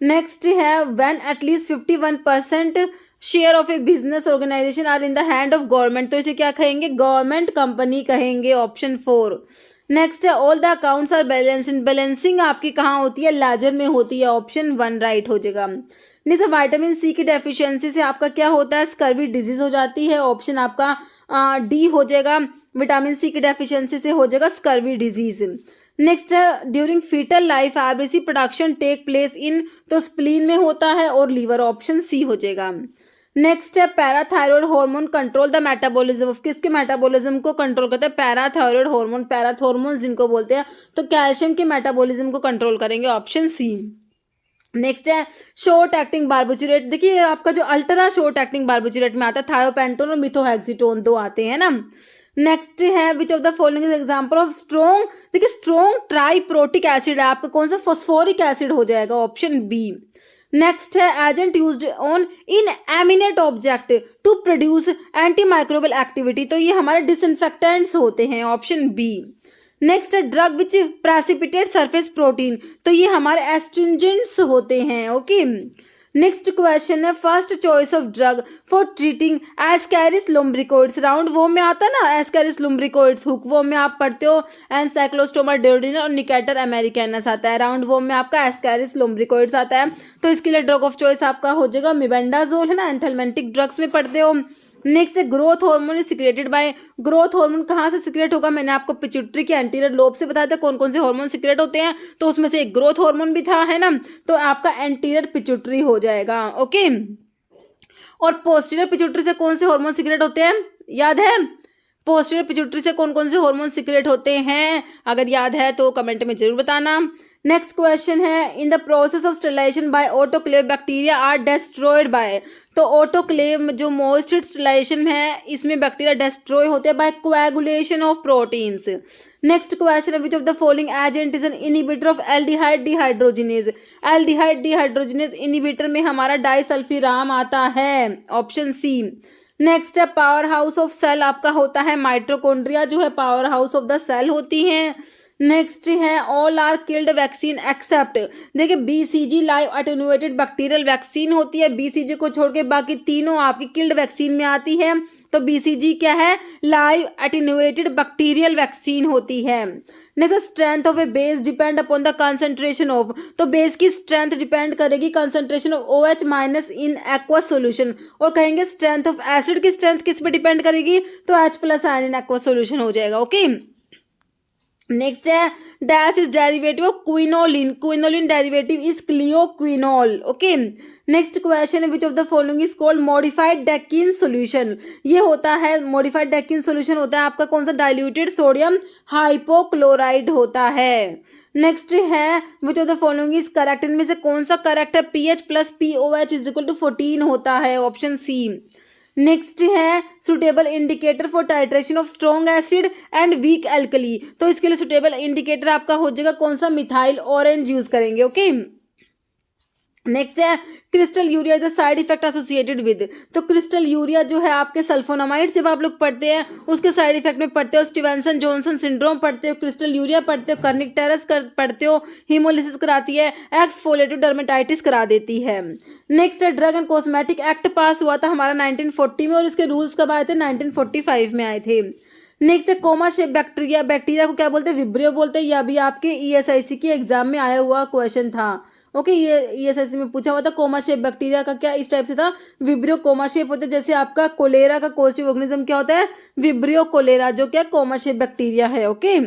Next है when at least 51% share of a business organisation are in the hand of government. तो इसे क्या कहेंगे? गवर्नमेंट कंपनी कहेंगे, ऑप्शन 4। नेक्स्ट है all the accounts are balancing. Balancing आपकी कहाँ होती है? लेजर में होती है, ऑप्शन 1 राइट हो जाएगा। नेक्स्ट विटामिन सी की डेफिशिएंसी से आपका क्या होता है? स्कर्वी डिजीज हो जाती है, ऑप्शन आपका डी हो जाएगा। विटामिन सी की डेफिशिएंसी से हो जाएगा स्कर्वी डिजीज। नेक्स्ट है during fetal life RBC production take place in, तो स्प्लीन में होता है और लीवर, ऑप्शन सी हो जाएगा। नेक्स्ट है parathyroid hormone control the metabolism of. किसके मेटाबॉलिज्म को कंट्रोल करता है? पैराथायरॉयड हार्मोन, पैराथॉर्मोन्स जिनको बोलते हैं, तो कैल्शियम के मेटाबॉलिज्म को कंट्रोल करेंगे, ऑप्शन सी। नेक्स्ट है शॉर्ट एक्टिंग बार्बिचुरेट। देखिए आपका जो अल्ट्रा शॉर्ट एक्टिंग बार्बिचुरेट में आता है थायोपेंटोन और मिथोहेक्सिटोन, दो आते हैं ना। नेक्स्ट है which of the following is example of strong. देखिए स्ट्रॉन्ग ट्राइप्रोटिक एसिड है आपका कौन सा? फॉस्फोरिक एसिड हो जाएगा, ऑप्शन बी। नेक्स्ट है agent used on inanimate object to produce antimicrobial activity, तो ये हमारे डिसइंफेक्टेंट्स होते हैं, ऑप्शन बी। नेक्स्ट है drug which precipitate surface protein, तो ये हमारे एस्ट्रिंजेंट्स होते हैं, ओके। नेक्स्ट क्वेश्चन है first choice of drug for treating Ascaris लुम्ब्रिकोइड्स। Round warm में आता है ना एस्कैरिस लुम्ब्रिकोइड्स, हुक वॉर्म में आप पढ़ते हो एनसाइक्लोस्टोमा डेओडिना और निकेटर अमेरिकानस आता है। राउंड वॉर्म में आपका एस्कैरिस लुम्ब्रिकोइड्स आता है, तो इसके लिए ड्रग ऑफ चॉइस आपका हो जाएगा मिबेंडाजोल, है ना, एंथेल्मेंटिक ड्रग्स में पढ़ते हो। नेक्स्ट है growth hormone is secreted bye. Growth hormone कहाँ से सिक्रेट होगा? मैंने आपको पिट्यूटरी के एंटीरियर लोब से बताया था कौन कौन से हार्मोन सिक्रेट होते हैं, तो उसमें से एक ग्रोथ हार्मोन भी था, है ना, तो आपका एंटीरियर पिट्यूटरी हो जाएगा, ओके। और पोस्टीरियर पिट्यूटरी से कौन से हार्मोन सिक्रेट होते हैं? याद है? पोस्टीरियर पिट्यूटरी से कौन कौन से हार्मोन सिक्रेट होते हैं, अगर याद है तो कमेंट में जरूर बताना। नेक्स्ट क्वेश्चन है, in the process of sterilisation by autoclave bacteria are destroyed by. तो ऑटोक्लेव जो मोस्ट स्टरलाइजेशन है इसमें बैक्टीरिया डिस्ट्रॉय होते हैं by coagulation of proteins. Next question है, which of the following agent is an inhibitor of aldehyde dehydrogenase. Aldehyde dehydrogenase inhibitor में हमारा disulfiram आता है, ऑप्शन सी। नेक्स्ट है, पावर हाउस ऑफ सेल आपका होता है माइटोकॉन्ड्रिया, जो है powerhouse of the cell होती हैं। नेक्स्ट है, all are killed vaccine except. देखिए BCG live attenuated bacterial vaccine होती है, बीसीजी को छोड़ के बाकी तीनों आपकी किल्ड वैक्सीन में आती है। तो बीसीजी क्या है, लाइव अटेन्यूएटेड बैक्टीरियल वैक्सीन होती है। Next, strength of a base depend upon the concentration of. तो बेस की स्ट्रेंथ डिपेंड करेगी concentration of OH minus in aqueous solution. और कहेंगे स्ट्रेंथ ऑफ एसिड की स्ट्रेंथ किस पे डिपेंड करेगी, तो H+ ion in aqueous solution हो जाएगा। ओके, नेक्स्ट है, dash is derivative of quinoline. Quinoline derivative is clioquinol. Okay, next question है, which of the following is called modified Deccan solution. ये होता है मॉडिफाइड डेकिन सॉल्यूशन होता है आपका कौन सा, डाइल्यूटेड सोडियम हाइपोक्लोराइड होता है। नेक्स्ट है, which of the following is correct. इनमें से कौन सा करेक्ट है, pH + POH is equal to 14 होता है, ऑप्शन सी। नेक्स्ट है, suitable indicator for titration of strong acid and weak alkali. तो इसके लिए सुटेबल इंडिकेटर आपका हो जाएगा कौन सा, मिथाइल ऑरेंज यूज करेंगे। ओके, नेक्स्ट है, crystal urea is a side effect associated with. तो क्रिस्टल यूरिया जो है आपके सल्फोनामाइड जब आप लोग पढ़ते हैं उसके साइड इफेक्ट में पढ़ते हो स्टीवेंसन जॉनसन सिंड्रोम पढ़ते हो, क्रिस्टल यूरिया पढ़ते हो, कर्निक टेरस पढ़ते हो, हीमोलिसिस कराती है, एक्सफोलिएटिव डर्मेटाइटिस करा देती है। नेक्स्ट है, drug and cosmetic act pass हुआ था हमारा 1940 में और इसके रूल्स कब आए थे, 1945 में आए थे। नेक्स्ट है, कोमा शेप बैक्टीरिया। बैक्टीरिया को क्या बोलते हैं, विब्रियो बोलते हैं। यह भी आपके ESIC के एग्जाम में आया हुआ क्वेश्चन था। ओके, ये ESIC में पूछा हुआ था, कोमा शेप बैक्टीरिया का क्या इस टाइप से था, विब्रियो कोमा शेप होता है। जैसे आपका कोलेरा का कोस्टिव ऑर्गेनिज्म क्या होता है, विब्रियो कोलेरा, जो क्या कोमा शेप बैक्टीरिया है। ओके,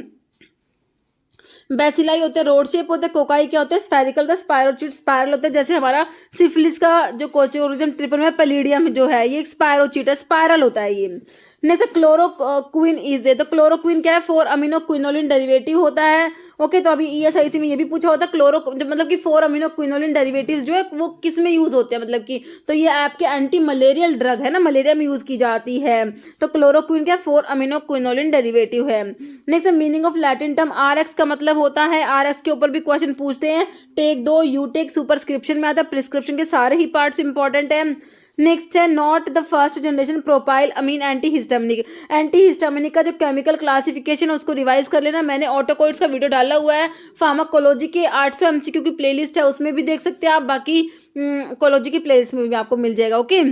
बेसिलाई होते हैं रोड शेप होते हैं, कोकाई क्या होते हैं स्फेरिकल, स्पायरोचिट स्पायरल होते हैं। जैसे हमारा सिफिलिस का जो कोस्टिव ऑर्गेनिज्म ट्रिपल में पैलिडियम जो है ये स्पायरोचिट है, स्पायरल होता है ये। नेक्स्ट क्लोरोक्विन इज, तो क्लोरोक्विन क्या है, 4 अमीनो क्विनोलिन डेरिवेटिव होता है। ओके, तो अभी ESIC में ये भी पूछा होता है क्लोरो मतलब कि 4 अमीनो क्विनोलिन डेरिवेटिव्स जो है वो किस में यूज होते हैं, मतलब कि तो ये आपके एंटी मलेरियल ड्रग है ना, मलेरिया में यूज की जाती है। तो क्लोरोक्विन क्या 4 अमीनो क्विनोलिन डेरिवेटिव है। Next, meaning of Latin term RX का मतलब होता है, RX के ऊपर भी क्वेश्चन पूछते हैं, टेक 2 यू टेक सुपरस्क्रिप्शन में आता है, प्रिस्क्रिप्शन के सारे ही पार्ट्स इंपॉर्टेंट है। नेक्स्ट है, not the first generation propyl amine antihistaminic. Antihistaminic का जो केमिकल क्लासिफिकेशन है उसको रिवाइज कर लेना, मैंने ऑटोकोइड्स का वीडियो डाला हुआ है, फार्माकोलॉजी के 800 MCQ की प्लेलिस्ट है उसमें भी देख सकते हैं आप, बाकी कोलॉजी की प्लेलिस्ट में भी आपको मिल जाएगा। ओके,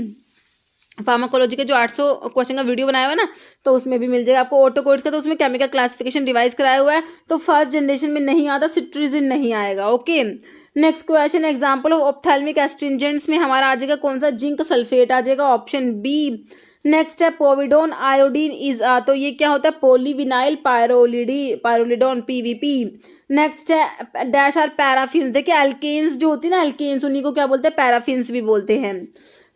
फार्माकोलॉजी के जो 800 क्वेश्चन का वीडियो बनाया हुआ है ना तो उसमें भी मिल जाएगा आपको ऑटोकोइड्स का, तो उसमें केमिकल क्लासिफिकेशन रिवाइज कराया हुआ है। तो फर्स्ट जनरेशन में नहीं आता, सिट्रीजिन नहीं आएगा। Okay, next question, example of ophthalmic astringents में हमारा आ जाएगा कौन सा, जिंक सल्फेट आ जाएगा, ऑप्शन बी। नेक्स्ट है, पोविडोन आयोडीन इज तो ये क्या होता है, पॉलीविनाइल पायरोलिडोन PVP। नेक्स्ट है, डैश आर पैराफिन्स। देखिए एल्केन्स जो होती है ना, एल्केन्स उन्हीं को क्या बोलते हैं, पैराफिन्स भी बोलते हैं।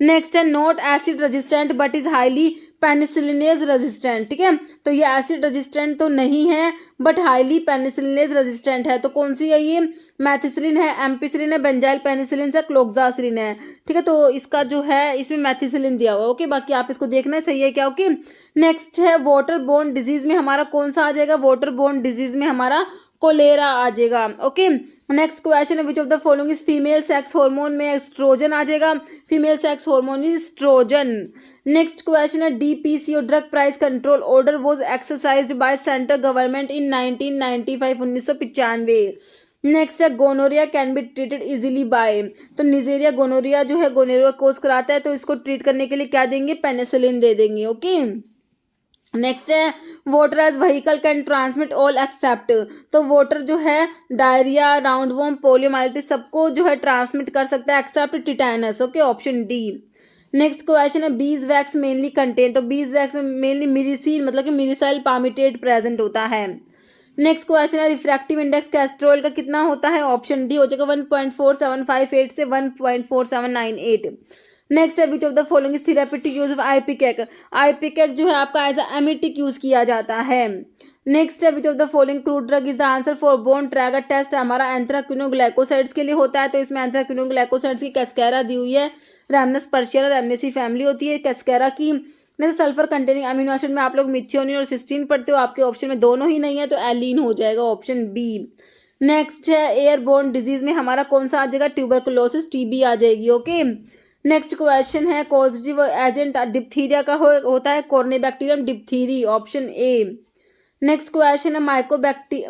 नेक्स्ट है, not acid resistant but is highly penicillinase resistant. ठीक है, तो ये एसिड रेजिस्टेंट तो नहीं है बट हाईली पेनिसिलिनेज रेजिस्टेंट है। तो कौन सी है ये, मैथिसिलिन है, एम्पिसिलिन है, बेंजाइल पेनिसिलिन है, क्लोक्सासिलिन है। ठीक है, तो इसका जो है इसमें मैथिसिलिन दिया हुआ है। ओके, बाकी आप इसको देखना है सही है क्या। ओके, नेक्स्ट है, वाटर बोर्न डिजीज में हमारा कौन सा आ जाएगा, वाटर बोर्न डिजीज में हमारा कोलेरा आ जाएगा। ओके, नेक्स्ट क्वेश्चन है, which of the following is female sex hormone में एस्ट्रोजन आ जाएगा, female sex hormone is oestrogen. Next question है, DPCO drug price control order was exercised by central government in 1995 1995। Next है, gonorrhoea can be treated easily by. तो Neisseria gonorrhoea जो है gonorrhoea कोज कराता है, तो इसको ट्रीट करने के लिए क्या देंगे, पेनिसिलिन दे देंगे। ओके, नेक्स्ट है, water as vehicle can transmit all except. तो वाटर जो है डायरिया, राउंड वॉर्म, पोलियोमाइलिटिस सबको जो है ट्रांसमिट कर सकता है except tetanus. Okay, option D. Next question है, बीज वैक्स मेनली कंटेन। तो बीज वैक्स में मेनली मिरिसिन मतलब कि मिरिसाइल पामिटेट प्रेजेंट होता है। नेक्स्ट क्वेश्चन है, रिफ्रैक्टिव इंडेक्स कैस्ट्रोल का कितना होता है, ऑप्शन डी हो जाएगा 1.4758 से 1.4798। नेक्स्ट है which of the following is therapeutic use of ipecac. Ipecac जो है आपका एज अ एमिटिक यूज किया जाता है। नेक्स्ट है which of the following crude drug is the answer for Borntrager test. हमारा एंथ्राक्विनोग्लाइकोसाइड्स के लिए होता है, तो इसमें एंथ्राक्विनोग्लाइकोसाइड्स की कैस्केरा दी हुई है। रैमनस पर्शियन और रैमनेसी फैमिली होती है कैस्केरा की। जैसे सल्फर कंटेनिंग अमीनो एसिड में आप लोग मिथियोनिन और सिस्टीन पढ़ते हो, आपके ऑप्शन में दोनों ही नहीं है तो एलीन हो जाएगा ऑप्शन बी। नेक्स्ट है एयरबोर्न डिजीज में हमारा कौन सा आ जाएगा, ट्यूबरकुलोसिस टीबी आ जाएगी। ओके, नेक्स्ट क्वेश्चन है कॉजेटिव एजेंट डिप्थीरिया का होता है कॉर्नेबैक्टीरियम डिप्थीरी, ऑप्शन ए। नेक्स्ट क्वेश्चन है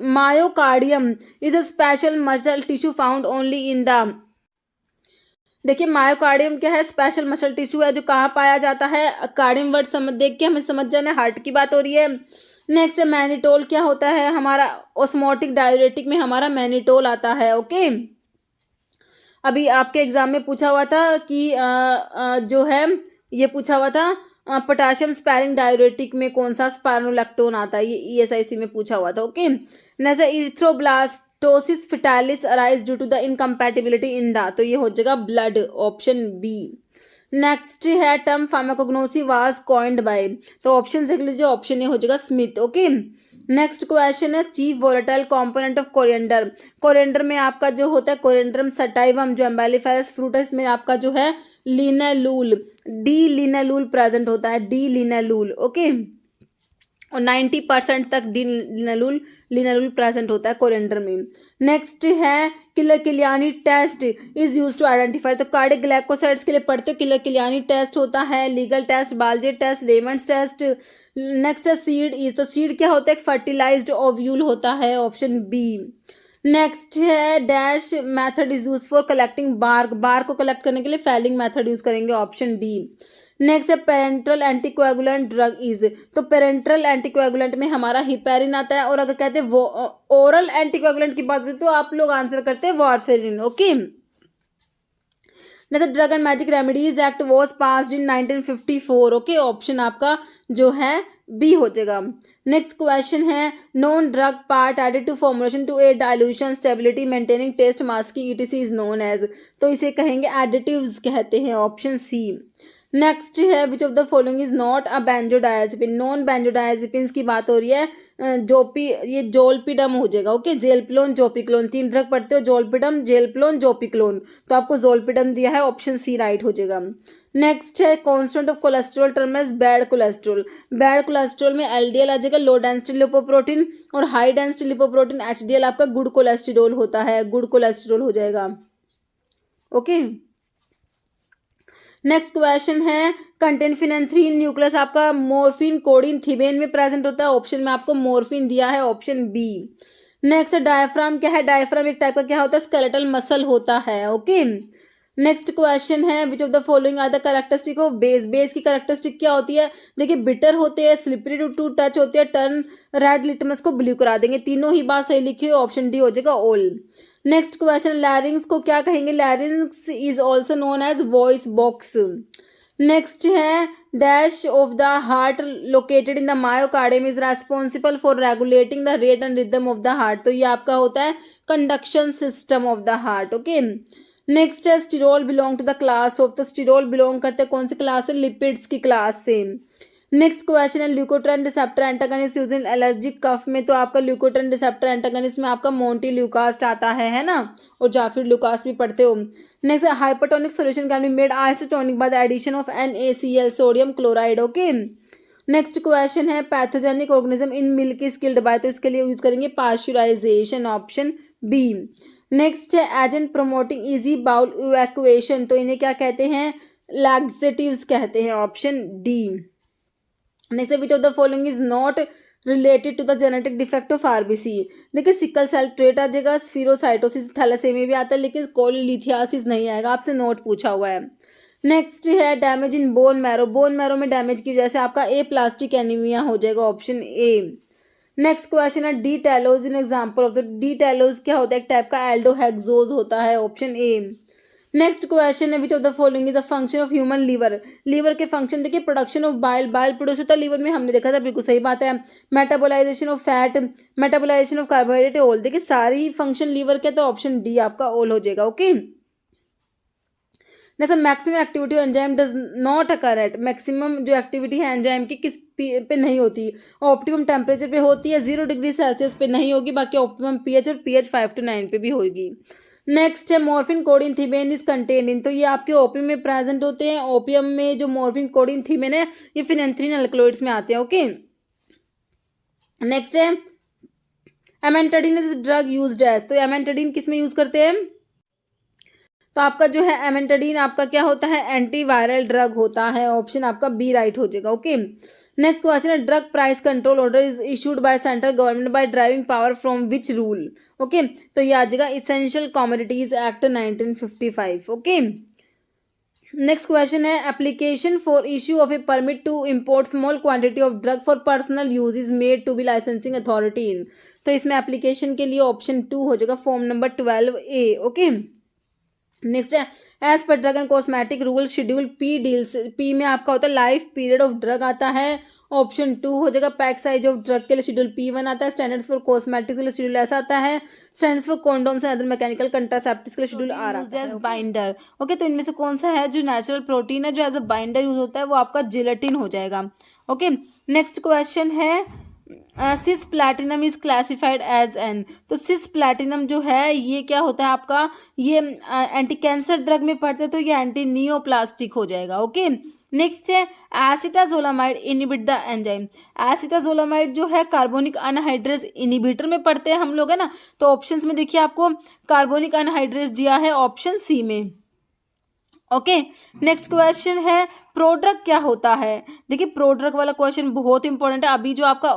myocardium is a special muscle tissue found only in the. देखिए मायोकार्डियम क्या है, स्पेशल मसल टिश्यू है जो कहाँ पाया जाता है। कार्डियम वर्ड देख के हमें समझ जाना है हार्ट की बात हो रही है। नेक्स्ट मैनिटोल क्या होता है, हमारा ऑस्मोटिक डायूरेटिक में हमारा मैनिटोल आता है। ओके, अभी आपके एग्जाम में पूछा हुआ था कि जो है ये पूछा हुआ था पोटाशियम स्पैरिंग डायूरेटिक में कौन सा स्पाइरोलैक्टोन आता है, ये ईएसआईसी में पूछा हुआ था। Okay, next erythroblastosis fetalis arise due to the incompatibility in the, तो ये हो जाएगा ब्लड, ऑप्शन बी। नेक्स्ट है term pharmacognosy was coined by, तो ऑप्शन देख लीजिए, ऑप्शन ए हो जाएगा स्मिथ। ओके, नेक्स्ट क्वेश्चन है chief volatile component of coriander. Coriander में आपका जो होता है कोरिएंडरम सटाइवम जो एम्बेलिफेरस फ्रूट है, इसमें आपका जो है लिनेलूल डी लिनेलूल प्रेजेंट होता है, डी लिनेलूल। ओके, और 90% तक डी लिनेलूल प्रेजेंट होता है कोरिएंडर में। नेक्स्ट है Keller Kiliani test is use to identify, तो कार्डिक ग्लाइकोसाइड्स के लिए पढ़ते हो किलर किलियानी टेस्ट होता है, Legal test, Baljet test, Raymond's test. Next है सीड इज, तो सीड क्या होता है, फर्टिलाइज्ड ओव्यूल होता है, ऑप्शन बी। नेक्स्ट है dash method is use for collecting bark, bark को कलेक्ट करने के लिए फैलिंग मेथड यूज करेंगे, ऑप्शन डी। नेक्स्ट है पेरेंट्रल एंटीकोएगुलेंट ड्रग इज, तो पेरेंट्रल एंटीकोएगुलेंट में हमारा हिपेरिन आता है, और अगर कहते हैं वो ओरल एंटीकोएगुलेंट की बात होती है तो आप लोग आंसर करते हैं warfarin. Okay, next drug and magic remedies act was passed in 1954। Okay, option आपका जो है बी हो जाएगा। नेक्स्ट क्वेश्चन है non drug part added to formulation to aid dilution stability maintaining taste masking etc is known as, तो इसे कहेंगे additives कहते हैं, ऑप्शन सी। नेक्स्ट है which of the following is not a benzodiazepine, non benzodiazepines की बात हो रही है, ये जोलपिडम हो जाएगा। ओके, जेलप्लोन जोपिक्लोन, 3 ड्रग पढ़ते हो, जोलपिडम जेलप्लोन जोपिक्लोन, तो आपको जोलपिडम दिया है, ऑप्शन सी राइट हो जाएगा। नेक्स्ट है constant of cholesterol term as bad cholesterol, bad cholesterol में एलडीएल आ जाएगा, लो डेंसिटी लिपोप्रोटीन, और हाई डेंसिटी लिपोप्रोटीन एचडीएल आपका गुड कोलेस्ट्रॉल होता है, गुड कोलेस्ट्रॉल हो जाएगा। ओके, नेक्स्ट क्वेश्चन है कंटेन फिनेंथ्रीन न्यूक्लियस आपका मोर्फिन कोडिन थिबेन में प्रेजेंट होता है, ऑप्शन में आपको मोर्फिन दिया है, ऑप्शन बी। नेक्स्ट डायफ्राम क्या है, डायफ्राम एक टाइप का क्या होता है, स्केलेटल मसल होता है। ओके, नेक्स्ट क्वेश्चन है which of the following are the characteristic of base, base की कैरेक्टरिस्टिक क्या होती है, देखिए बिटर होते हैं, स्लिपरी टू टच होते हैं, टर्न रेड लिटमस को ब्लू करा देंगे, तीनों ही बात सही लिखी हो, ऑप्शन डी हो जाएगा ऑल। नेक्स्ट क्वेश्चन लैरिंग्स को क्या कहेंगे, larynx is also known as voice box. Next है dash of the heart located in the myocardium is responsible for regulating the rate and rhythm of the heart, तो ये आपका होता है conduction system of the heart. Okay, next है sterol belong to the class of, तो sterol belong करते हैं कौन सी क्लास से, लिपिड्स की क्लास से। नेक्स्ट क्वेश्चन है leukotriene receptor antagonist use in allergic कफ में, तो आपका ल्यूकोट्राइन रिसेप्टर एंटागनिस्ट में आपका मोंटी ल्यूकास्ट आता है ना, और जाफिर ल्यूकास्ट भी पढ़ते हो। Next hypertonic solution can be made isotonic by the addition of NaCl sodium chloride. Okay, next question है pathogenic organism in milk is killed by, तो इसके लिए यूज करेंगे पास्चुराइजेशन, ऑप्शन बी। नेक्स्ट है agent promoting easy bowel evacuation, तो इन्हें क्या कहते हैं, लैक्सेटिव्स कहते हैं, option D. Next which of the following is not related to the genetic defect of RBC, देखिए सिकल सेल ट्रेट आ जाएगा, स्फीरोसाइटोसिस थैलेसेमिया भी आता है, लेकिन कोलिलिथियासिस नहीं आएगा, आपसे नोट पूछा हुआ है। नेक्स्ट है damage in bone marrow, bone marrow में डैमेज की वजह से आपका ए प्लास्टिक एनीमिया हो जाएगा, ऑप्शन ए। नेक्स्ट क्वेश्चन है D talose in example of the, D talose क्या होता है, एक टाइप का एल्डोहेक्सोज होता है, ऑप्शन ए। नेक्स्ट क्वेश्चन है which of the following is the function of human liver, liver के फंक्शन देखिए production of bile, bile produce होता है लीवर में, हमने देखा था, बिल्कुल सही बात है। मेटाबोलाइजेशन of fat, मेटाबोलाइजेशन of carbohydrate, all, देखिए सारी फंक्शन लीवर के, तो ऑप्शन डी आपका ऑल हो जाएगा। ओके, जैसे maximum activity enzyme does not occur at, maximum जो एक्टिविटी है एंजाइम की किस पे नहीं होती, ऑप्टिमम टेम्परेचर पे होती है, 0 डिग्री सेल्सियस पे नहीं होगी, बाकी ऑप्टिमम पीएच और पीएच 5 to 9 पे भी होगी। नेक्स्ट है morphine codeine thebaine is contained in, तो ये आपके ओपियम में प्रेजेंट होते हैं। ओपियम में जो मॉर्फिन कोडिन थीमेन है ये फिनेंथ्रीन अल्कलॉइड्स में आते हैं। ओके, नेक्स्ट है एमेंटाडिन इज ड्रग यूज्ड एज, तो एमेंटाडिन किस में यूज करते हैं, तो आपका जो है एमेंटाडिन आपका क्या होता है, एंटीवायरल ड्रग होता है। ऑप्शन आपका बी राइट हो जाएगा। ओके, नेक्स्ट क्वेश्चन है drug price control order is issued by central government by driving power from which rule. Okay, तो ये आ जाएगा essential commodities act 1955। Okay, next question है application for issue of a permit to import small quantity of drug for personal use is made to be licensing authority in, तो इसमें application के लिए option 2 हो जाएगा, form number 12A। Okay, next है as per drug and cosmetic rule schedule P deals, P में आपका होता है लाइफ पीरियड ऑफ ड्रग आता है, ऑप्शन 2 हो जाएगा। पैक साइज ऑफ ड्रग के लिए शेड्यूल P1 आता है, स्टैंडर्ड्स फॉर कॉस्मेटिक के लिए शेड्यूल ऐसा आता है, standards for condoms and other mechanical contraceptives के लिए शेड्यूल आर आता है। बाइंडर, ओके, तो इनमें से कौन सा है जो नेचुरल प्रोटीन है जो एज अ बाइंडर यूज होता है, वो आपका जिलेटिन हो जाएगा। ओके, नेक्स्ट क्वेश्चन है cis platinum is classified as an, तो सिस प्लैटिनम जो है ये क्या होता है आपका, ये एंटी कैंसर ड्रग में पड़ते हैं, तो ये एंटी नियोप्लास्टिक हो जाएगा। ओके, नेक्स्ट है acetazolamide inhibit the enzyme, acetazolamide जो है कार्बोनिक अनहाइड्रेज इनिबिटर में पड़ते हैं हम लोग, है ना, तो ऑप्शंस में देखिए आपको कार्बोनिक अनहाइड्रेज दिया है ऑप्शन सी में। ओके, नेक्स्ट क्वेश्चन है प्रोड्रग क्या होता है, देखिए प्रोड्रग वाला क्वेश्चन बहुत इंपॉर्टेंट है। अभी जो आपका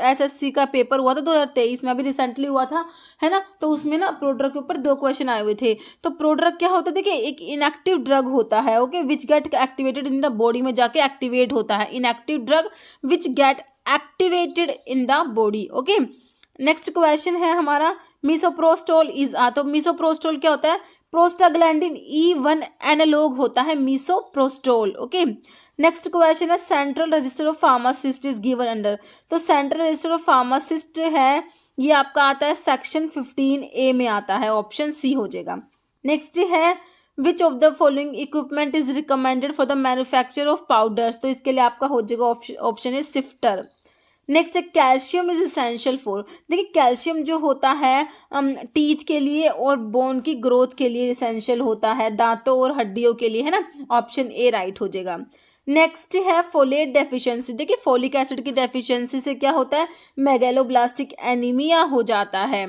SSC का पेपर हुआ था 2023 में, अभी रिसेंटली हुआ था, है ना, तो उसमें ना प्रोड्रग के ऊपर 2 क्वेश्चन आए हुए थे। तो प्रोड्रग क्या होता है, देखिए एक इनएक्टिव ड्रग होता है, okay, which get activated in the body में जाके एक्टिवेट होता है, inactive drug which get activated in the body. Okay, next question है हमारा मिसोप्रोस्टोल इज, तो मिसोप्रोस्टोल क्या होता है, प्रोस्टाग्लैंडिन E1 एनालॉग होता है मिसोप्रोस्टोल। ओके, नेक्स्ट क्वेश्चन है central register of pharmacist is given under, तो सेंट्रल रजिस्टर ऑफ फार्मासिस्ट है ये आपका आता है सेक्शन 15A में आता है, ऑप्शन सी हो जाएगा। नेक्स्ट है which of the following equipment is recommended for the manufacture of powders, तो इसके लिए आपका हो जाएगा ऑप्शन है सिफ्टर। नेक्स्ट है कैल्शियम इज इसेंशियल फॉर, देखिए कैल्शियम जो होता है टीथ के लिए और बोन की ग्रोथ के लिए इसेंशियल होता है, दांतों और हड्डियों के लिए, है ना, ऑप्शन ए राइट हो जाएगा। नेक्स्ट है फोलेट डेफिशिएंसी, देखिए फोलिक एसिड की डेफिशिएंसी से क्या होता है, मेगैलोब्लास्टिक एनीमिया हो जाता है।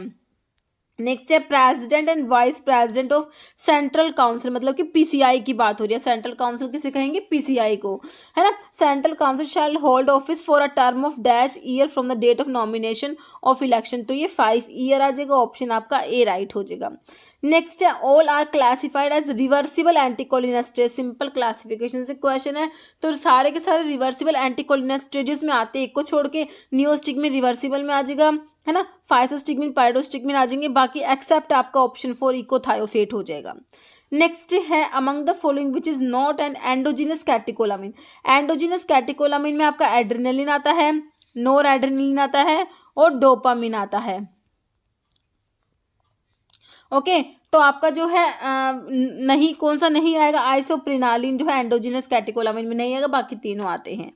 नेक्स्ट है president and vice president of central council, मतलब कि पीसीआई की बात हो रही है, सेंट्रल काउंसिल किसे कहेंगे, पीसीआई को, है ना। Central council shall hold office for a term of dash year from the date of nomination of election, तो ये 5 ईयर आ जाएगा, ऑप्शन आपका ए राइट हो जाएगा। नेक्स्ट है all are classified as reversible anticholinesterase, simple classification से क्वेश्चन है, तो सारे के सारे रिवर्सिबल एंटीकोलिनेस्टेजेस में आते हैं, एक को छोड़ के नियोस्टिग्मिन रिवर्सिबल में आ जाएगा, है ना, फाइसोस्टिग्मिन पाइरोस्टिग्मिन आ जाएंगे, बाकी एक्सेप्ट आपका ऑप्शन 4 इकोथायोफेट हो जाएगा। नेक्स्ट है among the following which is not an endogenous catecholamine, endogenous catecholamine में आपका एड्रेनलिन आता है, नोर एड्रेनलिन आता है और डोपामिन आता है। ओके, तो आपका जो है नहीं, कौन सा नहीं आएगा, आइसोप्रिनालिन जो है एंडोजिनस कैटेकोलामिन में नहीं आएगा, बाकी तीनों आते हैं।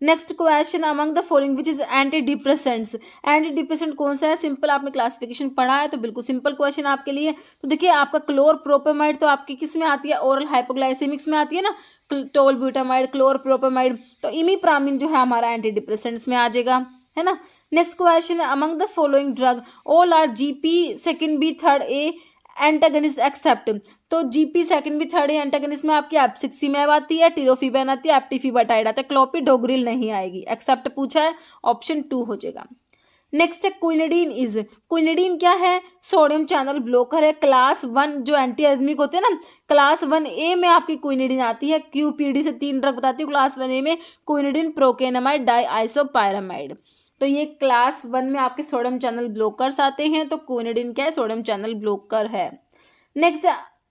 Next question among the following which is anti depressants, anti depressant कौन सा है, सिंपल आपने क्लासिफिकेशन पढ़ा है तो बिल्कुल सिंपल क्वेश्चन आपके लिए। तो देखिए आपका क्लोरप्रोपेमाइड तो आपकी किस में आती है, ओरल हाइपोग्लाइसेमिक्स में आती है ना, टोलब्यूटामाइड, क्लोरप्रोपेमाइड, तो इमिप्रामिन जो है हमारा एंटी डिप्रेसेंट्स में आ जाएगा, है ना। नेक्स्ट क्वेश्चन है among the following drug all are GP second B third A antagonist except, तो GP second B third antagonist में आपकी एप्सिक्सिमैब आती है, टिरोफिबैन आती है, एप्टिफिबाटाइड आता है, क्लोपिडोग्रिल नहीं आएगी, एक्सेप्ट पूछा है, ऑप्शन 2 हो जाएगा। नेक्स्ट है क्विनिडीन इज, क्विनिडीन क्या है, सोडियम चैनल ब्लॉकर है, क्लास 1 जो एंटी एजमिक होते हैं ना, क्लास 1A में आपकी क्विनिडीन आती है, QPD से 3 ड्रग बताती हूँ, क्लास 1A में क्विनिडीन, प्रोकेनामाइड, डाइआइसोपायरामाइड, तो ये क्लास 1 में आपके सोडियम चैनल ब्लॉकर्स आते हैं, तो क्विनिडीन क्या है, सोडियम चैनल ब्लॉकर है। Next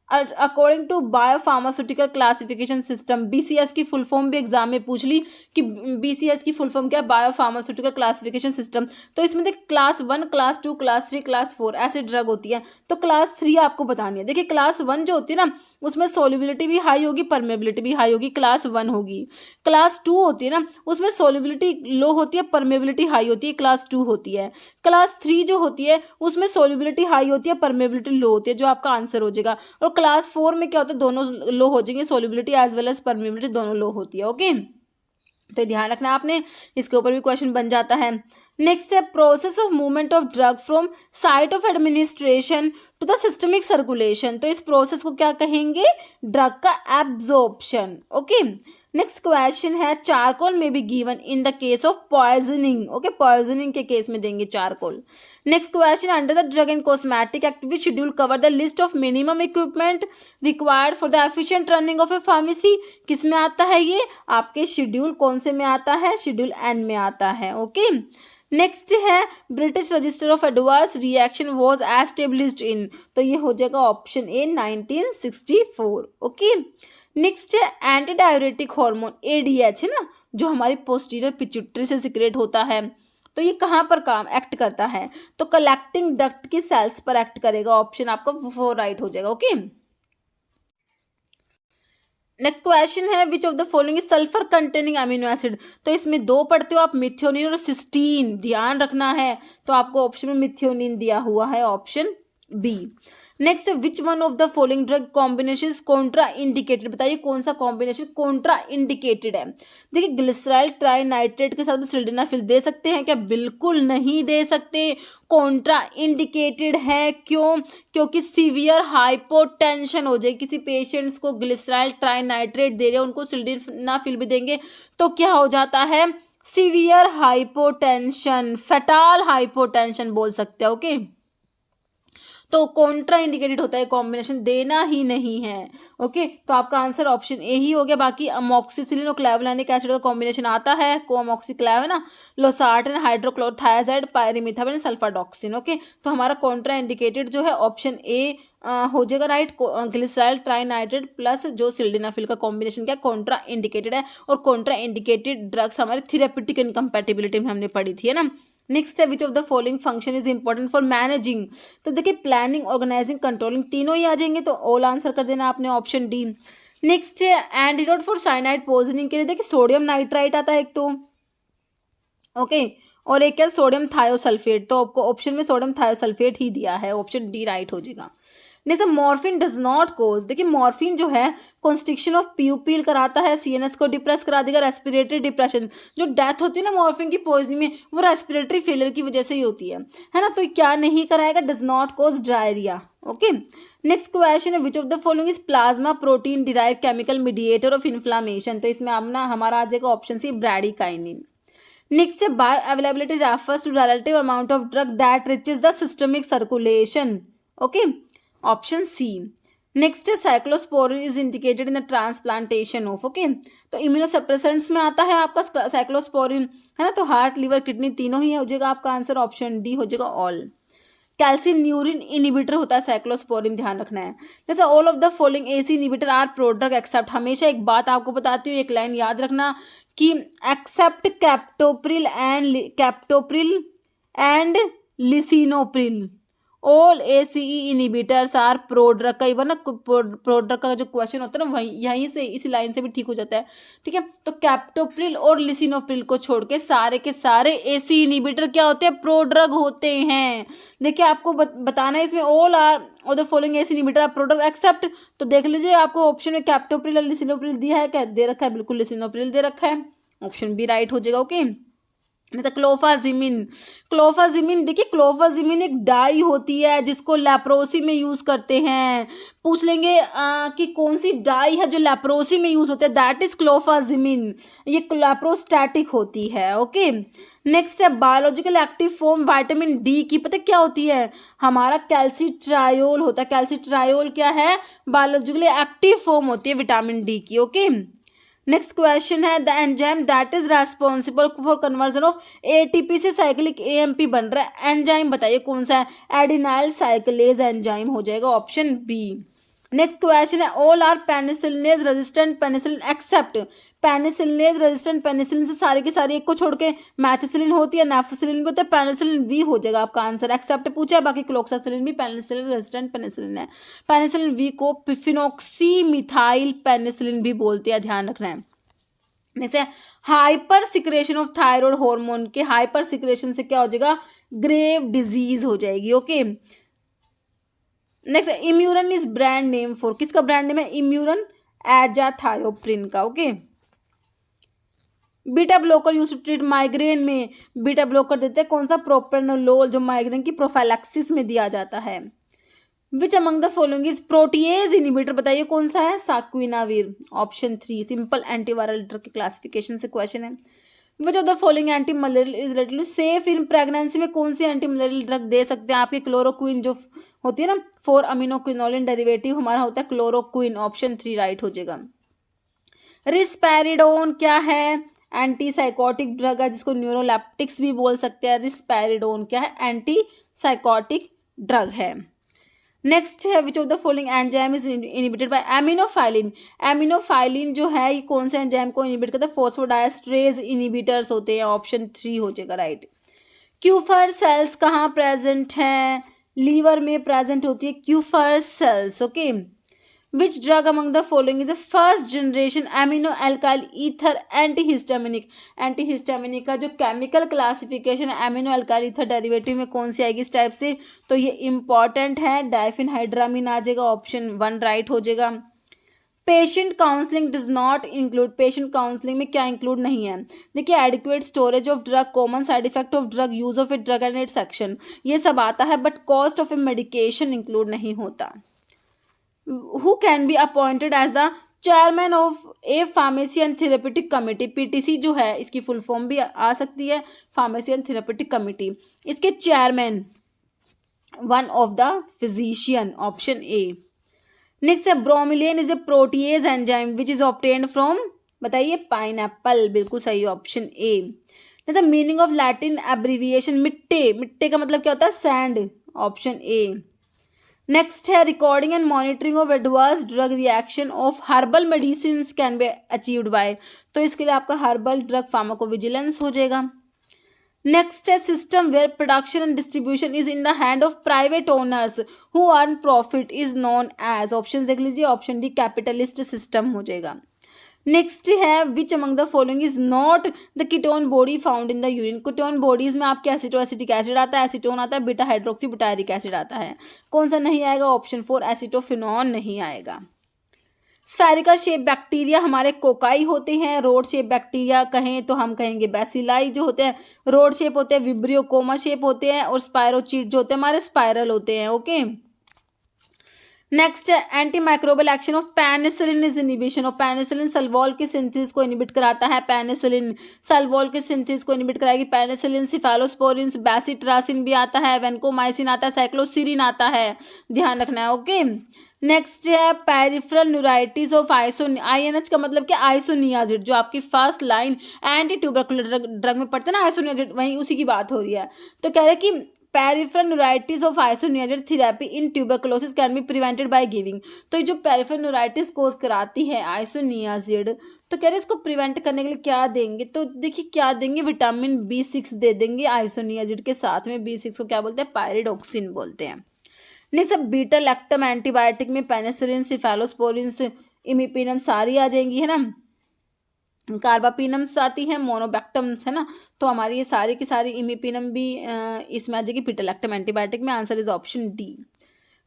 according to biopharmaceutical classification system, BCS की फुल फॉर्म भी एग्जाम में पूछ ली कि BCS की फुल फॉर्म क्या है, बायोफार्मास्यूटिकल क्लासिफिकेशन सिस्टम, तो इसमें देख क्लास 1, क्लास 2, क्लास 3, क्लास 4 ऐसे ड्रग होती है, तो क्लास 3 आपको बतानी है। देखिए क्लास 1 जो होती है ना, उसमें सोल्युबिलिटी भी हाई होगी, परमेबिलिटी भी हाई होगी, क्लास 1 होगी। क्लास 2 होती है ना, उसमें सोल्युबिलिटी लो होती है, परमेबिलिटी हाई होती है, क्लास 2 होती है। क्लास 3 जो होती है उसमें सोल्युबिलिटी हाई होती है, परमेबिलिटी लो होती है, जो आपका आंसर हो जाएगा। और क्लास 4 में क्या होता है, दोनों लो हो जाएंगे, solubility as well as permeability दोनों लो होती है। ओके, तो ध्यान रखना आपने, इसके ऊपर भी क्वेश्चन बन जाता है। नेक्स्ट है process of movement of drug from site of administration to the systemic circulation. तो इस प्रोसेस को क्या कहेंगे, ड्रग का एब्जॉर्प्शन। ओके, नेक्स्ट क्वेश्चन है charcoal may be given in the case of poisoning. Okay, poisoning के case में देंगे charcoal. Next question, under the drug and cosmetic act which schedule cover the list of minimum equipment required for the efficient running of a pharmacy. किस में आता है ये, आपके schedule कौन से में आता है, शेड्यूल एन में आता है। ओके, नेक्स्ट है British register of adverse reaction was established in. तो ये हो जाएगा ऑप्शन ए 1964। ओके, नेक्स्ट है एंटी डायरेटिक हार्मोन एडीएच है ना, जो हमारी पोस्टीरियर पिट्यूटरी से सिक्रेट होता है। तो ये कहाँ पर काम एक्ट करता है, तो कलेक्टिंग डक्ट की सेल्स पर एक्ट करेगा। ऑप्शन आपका 4 राइट हो जाएगा। ओके, नेक्स्ट क्वेश्चन है which of the following is sulphur containing amino acid. तो इसमें दो पढ़ते हो आप, मिथियोनिन और सिस्टीन, ध्यान रखना है। तो आपको ऑप्शन में मिथियोनिन दिया हुआ है, option B. Next, which one of the following drug combination contraindicated. बताइए कौन सा कॉम्बिनेशन कॉन्ट्रा इंडिकेटेड है। देखिए, ग्लिसराइल ट्राइनाइट्रेट के साथ सिल्डेनाफिल दे सकते हैं क्या, बिल्कुल नहीं दे सकते, कॉन्ट्रा इंडिकेटेड है। क्यों, क्योंकि सीवियर हाइपोटेंशन हो जाए, किसी पेशेंट्स को ग्लिसराइल ट्राइनाइट्रेट दे रहे हैं, उनको सिल्डेनाफिल भी देंगे तो क्या हो जाता है, सीवियर हाइपोटेंशन, फेटाल हाइपोटेंशन बोल सकते हैं। ओके, तो कॉन्ट्रा इंडिकेटेड होता है, कॉम्बिनेशन देना ही नहीं है। ओके, तो आपका आंसर ऑप्शन ए ही हो गया। बाकी अमोक्सिसिलिन और क्लेवलानिक एसिड का कॉम्बिनेशन आता है, कोअमोक्सिक्लेव है ना, लोसार्टन, हाइड्रोक्लोरथायाजाइड, पायरिमिथाइल, सल्फाडॉक्सिन। ओके, तो हमारा कॉन्ट्रा इंडिकेटेड जो है ऑप्शन ए हो जाएगा राइट। ग्लिसराइल ट्राइनाइट्रेट प्लस जो सिल्डेनाफिल का कॉम्बिनेशन क्या कॉन्ट्रा इंडिकेटेड है। और कॉन्ट्रा इंडिकेटेड ड्रग्स हमारे थेरेप्यूटिक इनकम्पैटिबिलिटी में हमने पढ़ी थी, है ना। नेक्स्ट है which of the following function is important for managing. तो देखिए, प्लानिंग, ऑर्गेनाइजिंग, कंट्रोलिंग, तीनों ही आ जाएंगे, तो ऑल आंसर कर देना आपने, ऑप्शन डी। नेक्स्ट है एंटीडोट फॉर साइनाइड पॉइजनिंग के लिए, देखिए सोडियम नाइट्राइट आता है एक तो, ओके, और एक है सोडियम थायोसल्फेट। तो आपको ऑप्शन में सोडियम थायोसल्फेट ही दिया है, ऑप्शन डी राइट हो जाएगा। Next, morphine does not cause. देखिए, मॉर्फिन जो है कॉन्स्ट्रिक्शन ऑफ प्यूपिल कराता है, सीएनएस को डिप्रेस करा देगा, रेस्पिरेटरी डिप्रेशन, जो डेथ होती है ना मॉर्फिन की पॉइजनिंग में, वो रेस्पिरेटरी फेलियर की वजह से ही होती है ना। तो क्या नहीं कराएगा, does not cause diarrhoea. Okay, next question है which of the following is plasma protein derive chemical mediator of inflammation. तो इसमें अपना हमारा आ जाएगा ऑप्शन सी, ब्रैडीकाइनिन। नेक्स्ट है bioavailability refers to relative amount of drug that reaches the systemic circulation. Okay, option C. Next है cyclosporin is indicated in the transplantation of. Okay, तो immunosuppressants में आता है आपका साइक्लोस्पोरिन, है ना। तो हार्ट, लिवर, किडनी तीनों ही हो जाएगा आपका आंसर, ऑप्शन डी हो जाएगा ऑल। कैल्सिन्यूरिन इनिबिटर होता है साइक्लोस्पोरिन, ध्यान रखना है। जैसे all of the following ACE inhibitor are prodrug except. हमेशा एक बात आपको बताती हूँ, एक लाइन याद रखना कि except captopril and lisinopril, all ACE inhibitors are prodrug. कई बार ना प्रोड्रग का जो क्वेश्चन होता है ना, वही यहीं से इसी लाइन से भी ठीक हो जाता है, ठीक है। तो कैप्टोप्रिल और लिसिनोप्रिल को छोड़ के सारे के सारे एसी इनिबिटर क्या होते हैं, प्रोड्रग होते हैं। देखिए, आपको बताना है इसमें all are the following ACE inhibitor are prodrug except. तो देख लीजिए, आपको ऑप्शन में कैप्टोप्रिल और लिसिनोप्रिल दिया है क्या, दे रखा है, बिल्कुल लिसिनोप्रिल दे रखा है, ऑप्शन बी राइट हो जाएगा। ओके, जैसे क्लोफाजिमिन, क्लोफाजिमिन देखिए, क्लोफाजिमिन एक डाई होती है जिसको लेप्रोसी में यूज करते हैं। पूछ लेंगे कि कौन सी डाई है जो लेप्रोसी में यूज होते हैं, दैट इज क्लोफाजिमिन, ये लेप्रोस्टैटिक होती है। ओके, नेक्स्ट है biological active form vitamin D की, पता क्या होती है, हमारा कैल्सिट्रायोल होता है। कैल्सिट्रायोल क्या है, बायोलॉजिकली एक्टिव फॉर्म होती है विटामिन डी की। ओके, नेक्स्ट क्वेश्चन है the enzyme that is responsible for conversion of ATP से साइक्लिक एएमपी बन रहा है, एंजाइम बताइए कौन सा है, एडिनाइल साइक्लेज एंजाइम हो जाएगा, ऑप्शन बी। नेक्स्ट क्वेश्चन है all are penicillinase resistant penicillin except penicillinase resistant penicillin से सारी की सारी एक को छोड़ के मैथिसिलिन होती है, नेफिसिलिन भी होता है, पेनिसिलिन वी हो जाएगा आपका आंसर। एक्सेप्ट पूछा है, बाकी क्लोक्सासिलिन भी पेनिसिलिन रेजिस्टेंट पेनिसिलिन है। पेनिसिलिन वी को फिनॉक्सी मिथाइल पेनिसिलिन भी बोलते हैं, ध्यान रखना है। जैसे hyper secretion of thyroid hormone के हाइपर सिक्रेशन से क्या हो जाएगा, ग्रेव डिजीज हो जाएगी। Okay next Imuran is brand name for, किसका ब्रांड नेम है, इम्यूरन एजाथायोप्रिन का। Okay beta blocker use to treat migraine में बीटा ब्लॉकर देते हैं कौन सा, प्रोप्रानोलोल, जो माइग्रेन की प्रोफाइलैक्सिस में दिया जाता है। Which among the following is protease inhibitor, बताइए कौन सा है, साक्विनावीर, ऑप्शन 3। सिंपल एंटीवायरल ड्रग के क्लासिफिकेशन से क्वेश्चन है। Which of the following anti malarial is related safe in pregnancy में कौन सी एंटी मलेरियल ड्रग दे सकते हैं आपकी, क्लोरोक्विन जो होती है ना 4 अमीनोक्विनोलिन डेरिवेटिव हमारा होता है क्लोरोक्विन, ऑप्शन 3 राइट हो जाएगा। रिस्पेरिडोन क्या है, एंटी साइकोटिक ड्रग है जिसको न्यूरोलेप्टिक्स भी बोल सकते हैं। रिस्पेरिडोन क्या है, एंटी साइकोटिक ड्रग है। नेक्स्ट है which of the following enzyme is inhibited by aminophylline, aminophylline जो है ये कौन से एंजाइम को इनिबिट करता है, फॉस्फोडाइएस्ट्रेज इनिबिटर्स होते हैं, ऑप्शन 3 हो जाएगा राइट। क्यूफर सेल्स कहाँ प्रेजेंट है, लीवर में प्रेजेंट होती है Kupffer cells. Okay which drug among the following is the first generation amino alkyl ether antihistaminic, antihistaminic का जो केमिकल क्लासिफिकेशन है एमिनो एल्काइल ईथर डेरिवेटिव में कौन सी आएगी इस टाइप से, तो ये इंपॉर्टेंट है, डाइफिनहाइड्रामीन आ जाएगा, ऑप्शन 1 राइट हो जाएगा। Patient counselling does not include, patient counselling में क्या इंक्लूड नहीं है, देखिए adequate storage of drug, common side effect of drug, use of a drug and it's action, ये सब आता है, but cost of A medication include नहीं होता। Who can be appointed as the chairman of a pharmacy and therapeutic committee, PTC जो है इसकी full form भी आ सकती है, फार्मेसी एंड थेरेपेटिक कमेटी, इसके chairman one of the physician, option A. Next है bromelain is a protease enzyme which is obtained from, बताइए pineapple, बिल्कुल सही, ऑप्शन ए। जैसे मीनिंग ऑफ लैटिन एब्रीविएशन मिट्टे, मिट्टे का मतलब क्या होता है, सैंड, ऑप्शन ए। नेक्स्ट है recording and monitoring of adverse drug reaction of herbal medicine can be achieved by, तो इसके लिए आपका हर्बल ड्रग फार्माकोविजिलेंस हो जाएगा। नेक्स्ट है system where production and distribution is in the hand of private owners who earn profit is known as, option देख लीजिए, option D capitalist system हो जाएगा। नेक्स्ट है which among the following is not the ketone body found in the urine, ketone bodies में आपके एसिटोएसिटिक acid आता है, acetone आता है, बीटा हाइड्रोक्सी बुटायरिक एसिड आता है, कौन सा नहीं आएगा, ऑप्शन 4 एसिटोफिनॉन नहीं आएगा। स्फेरिकल शेप बैक्टीरिया हमारे कोकाई होते हैं, रोड शेप बैक्टीरिया कहें तो हम कहेंगे बैसिलाई जो होते हैं रोड शेप होते हैं, विब्रियो कोमा शेप होते हैं, और स्पायरोचीट जो होते हैं हमारे स्पाइरल होते हैं। ओके नेक्स्ट है antimicrobial action of penicillin is inhibition of, penicillin cell wall के सिंथेसिस को इनिबिट कराता है, पेनिसिलिन सल्वॉल के सिंथेसिस को इनिबिट कराएगी, पेनिसिलिन सिफेलोस्पोरिन बैसिट्रासिन भी आता है, वेंकोमाइसिन आता है, साइक्लोसिरिन आता है, ध्यान रखना है। ओके नेक्स्ट है पेरिफेरल न्यूराइटिस ऑफ आईएनएच का मतलब क्या, आइसोनियाजिड, जो आपकी first line anti tubercular drug में पड़ते हैं ना आइसोनियाजिड, वहीं उसी की बात हो रही है। तो कह रहे हैं कि peripheral neuritis of isoniazid therapy in tuberculosis can be prevented by giving, तो ये जो पेरिफेरल न्यूराइटिस कोज कराती है आइसोनियाजिड, तो कह रहे हैं इसको प्रिवेंट करने के लिए क्या देंगे, तो देखिए क्या देंगे, विटामिन B6 दे देंगे आइसोनियाजिड के साथ में, B6 को क्या बोलते हैं, पायरिडोक्सिन बोलते हैं। नेक्स्ट अब बीटा लैक्टम एंटीबायोटिक में पेनिसिलिन सिफेलोस्पोरिन इमिपेनम सारी आ जाएंगी है ना, कार्बापिनम्स आती है, मोनोबैक्टम्स है ना, तो हमारी ये सारी की सारी इमिपेनम भी इसमें आ जाएगी बीटा लैक्टम एंटीबायोटिक में, answer is option D.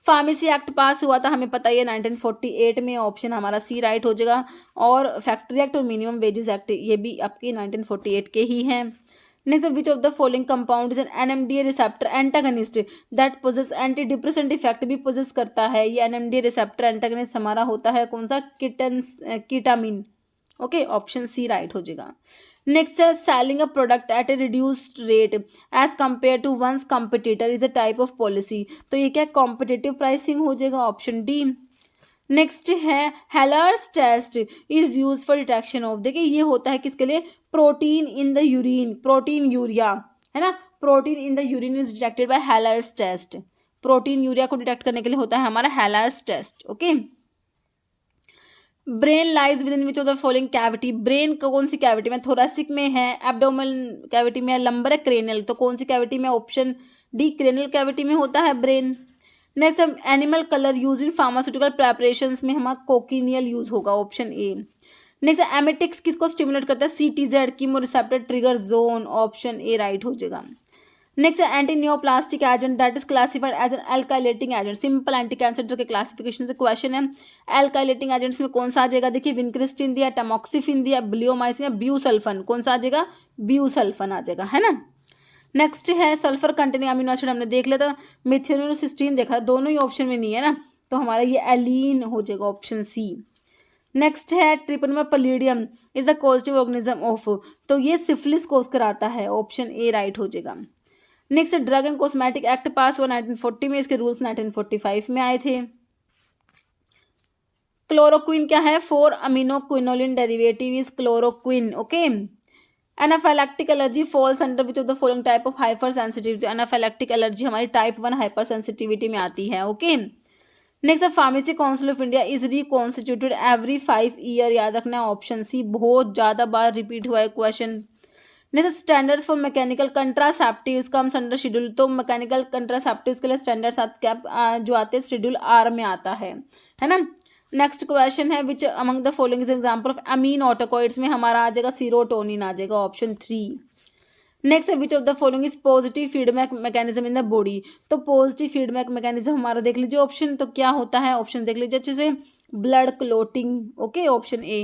Pharmacy act pass हुआ था हमें पता ही है 1948 में, ऑप्शन हमारा सी राइट हो जाएगा। और फैक्ट्री एक्ट और मिनिमम वेजेस एक्ट ये भी आपके 1948 के ही हैं। Next which of the following compound is an NMDA receptor antagonist that possess anti depressant effect भी पोजेस करता है, ये NMDA रिसेप्टर एंटागनिस्ट हमारा होता है कौन सा, ketamine. Okay option C right हो जाएगा। नेक्स्ट है selling a product at a reduced rate as compare to one's competitor is a type of policy, तो ये क्या कॉम्पिटिटिव प्राइसिंग हो जाएगा, ऑप्शन डी। नेक्स्ट है Heller's test is use for detection of, देखिए ये होता है किसके लिए, protein in the urine, protein urea है ना, protein in the urine is detected by healers test, protein, urea को डिटेक्ट करने के लिए होता है हमारा Heller's test. Okay, brain lies within which of the following cavity, brain कौन सी कैविटी में, थोरेसिक में है, एब्डोमिनल कैविटी में है, लंबर है, क्रेनियल, तो कौन सी कैविटी में, ऑप्शन डी क्रेनियल कैविटी में होता है brain. Next animal colour use in pharmaceutical preparations में हमारा कोकिनियल यूज होगा, ऑप्शन ए। नेक्स्ट एमेटिक्स किसको स्टिमुलेट करता है, CTZ chemoreceptor trigger zone, option A right हो जाएगा। Next anti neoplastic agent that is classified as an alkylating agent, simple anti cancer के classification से क्वेश्चन है। एल्काइलेटिंग एजेंट्स में कौन सा आ जाएगा, देखिए विनक्रिस्टिन दिया, टैमोक्सिफिन दिया, ब्लियोमाइसिन या ब्यूसल्फन, कौन सा आ जाएगा, ब्यूसल्फन आ जाएगा, है ना। नेक्स्ट है सल्फर कंटेनिंग अमीनो एसिड, हमने देख लिया था, मिथेनोल और सिस्टीन देखा, दोनों ही ऑप्शन में नहीं है ना, तो हमारा ये एलीन हो जाएगा, ऑप्शन सी। नेक्स्ट है treponema pallidum is the positive organism of, तो ये सिफिलिस कोज कराता है, ऑप्शन ए राइट हो जाएगा। Next drug and cosmetic act pass हुआ 1940 में, इसके रूल्स 1945 में आए थे। क्लोरोक्विन क्या है, 4 amino quinoline derivative is chloroquine. Okay, anaphylactic allergy falls under which of the following type of hyper sensitivity, anaphylactic allergy हमारी टाइप 1 हाइपर सेंसिटिविटी में आती है। Okay, next pharmacy council of India is reconstituted every 5 year, याद रखना है, option सी, बहुत ज़्यादा बार repeat हुआ है question. Next standards for mechanical contraceptives comes under schedule, तो मैकेनिकल कंट्रासेप्टिव्स के लिए स्टैंडर्ड्स जो आते हैं शेड्यूल आर में आता है ना। नेक्स्ट क्वेश्चन है which among the following is example of amine autocoids में हमारा आ जाएगा सीरोटोनिन आ जाएगा, ऑप्शन 3। नेक्स्ट है which of the following is positive feedback mechanism in the body, तो पॉजिटिव फीडबैक मैकेनिज्म हमारा देख लीजिए ऑप्शन, तो क्या होता है, ऑप्शन देख लीजिए अच्छे से, blood clotting. Okay, option A.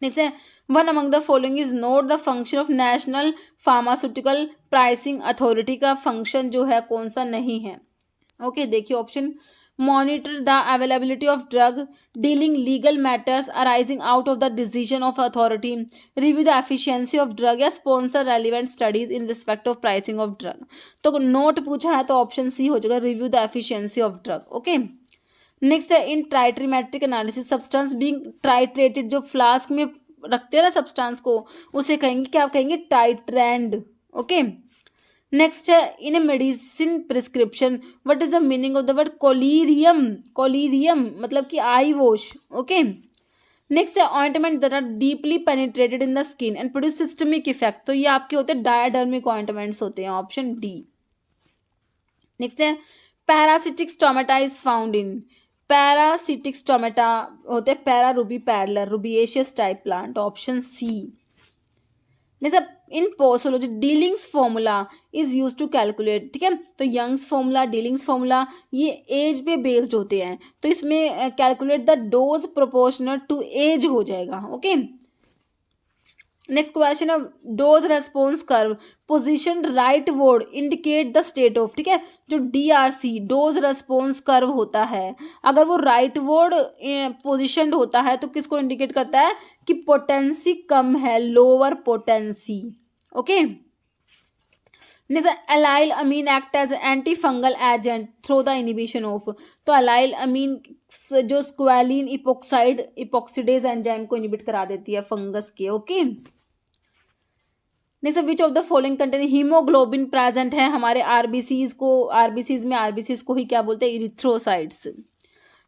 Next है one among the following is not the function of national pharmaceutical pricing authority, का फंक्शन जो है कौन सा नहीं है। ओके, देखिए option, monitor the availability of drug, dealing legal matters arising out of the decision of authority, review the efficiency of drug या sponsor relevant studies in respect of pricing of drug, तो not पूछा है तो option C हो जाएगा, review the efficiency of drug. Okay, next है इन ट्राइट्रीमेट्रिक analysis substance being ट्राइट्रेटेड, जो flask में रखते हैं ना सब्सटेंस को, उसे कहेंगे क्या, कहेंगे टाइट्रेंड। ओके, नेक्स्ट है in a medicine prescription what is the meaning of the word collyrium, collyrium मतलब कि आई वॉश। ओके, नेक्स्ट है ointment that are deeply penetrated in the skin and produce systemic effect, तो ये आपके होते हैं diadermic ointments होते हैं, ऑप्शन डी। नेक्स्ट है paracytic stomata is found in, paracytic stomata होते हैं para ruby parallel rubiaceous type plant, option C. Next in posology dealings formula is use to calculate, ठीक है, तो यंग्स फॉर्मूला, डीलिंग्स फॉर्मूला ये age पे based होते हैं, तो इसमें calculate the dose proportional to age हो जाएगा। ओके, नेक्स्ट क्वेश्चन है dose response curve position rightward indicate the state of, ठीक है, जो DRC डोज रेस्पॉन्स कर्व होता है, अगर वो राइट वर्ड पोजिशनड होता है तो किसको इंडिकेट करता है कि पोटेंसी कम है, lower potency. Okay, next allyl amine act as anti fungal agent through the inhibition of, तो एलाइल अमीन जो स्क्वालिन इपोक्सिडेज एंजाइम को इनिबिट करा देती है फंगस के। Okay, next which of the following contain haemoglobin present है हमारे RBCs को ही क्या बोलते हैं, erythrocytes.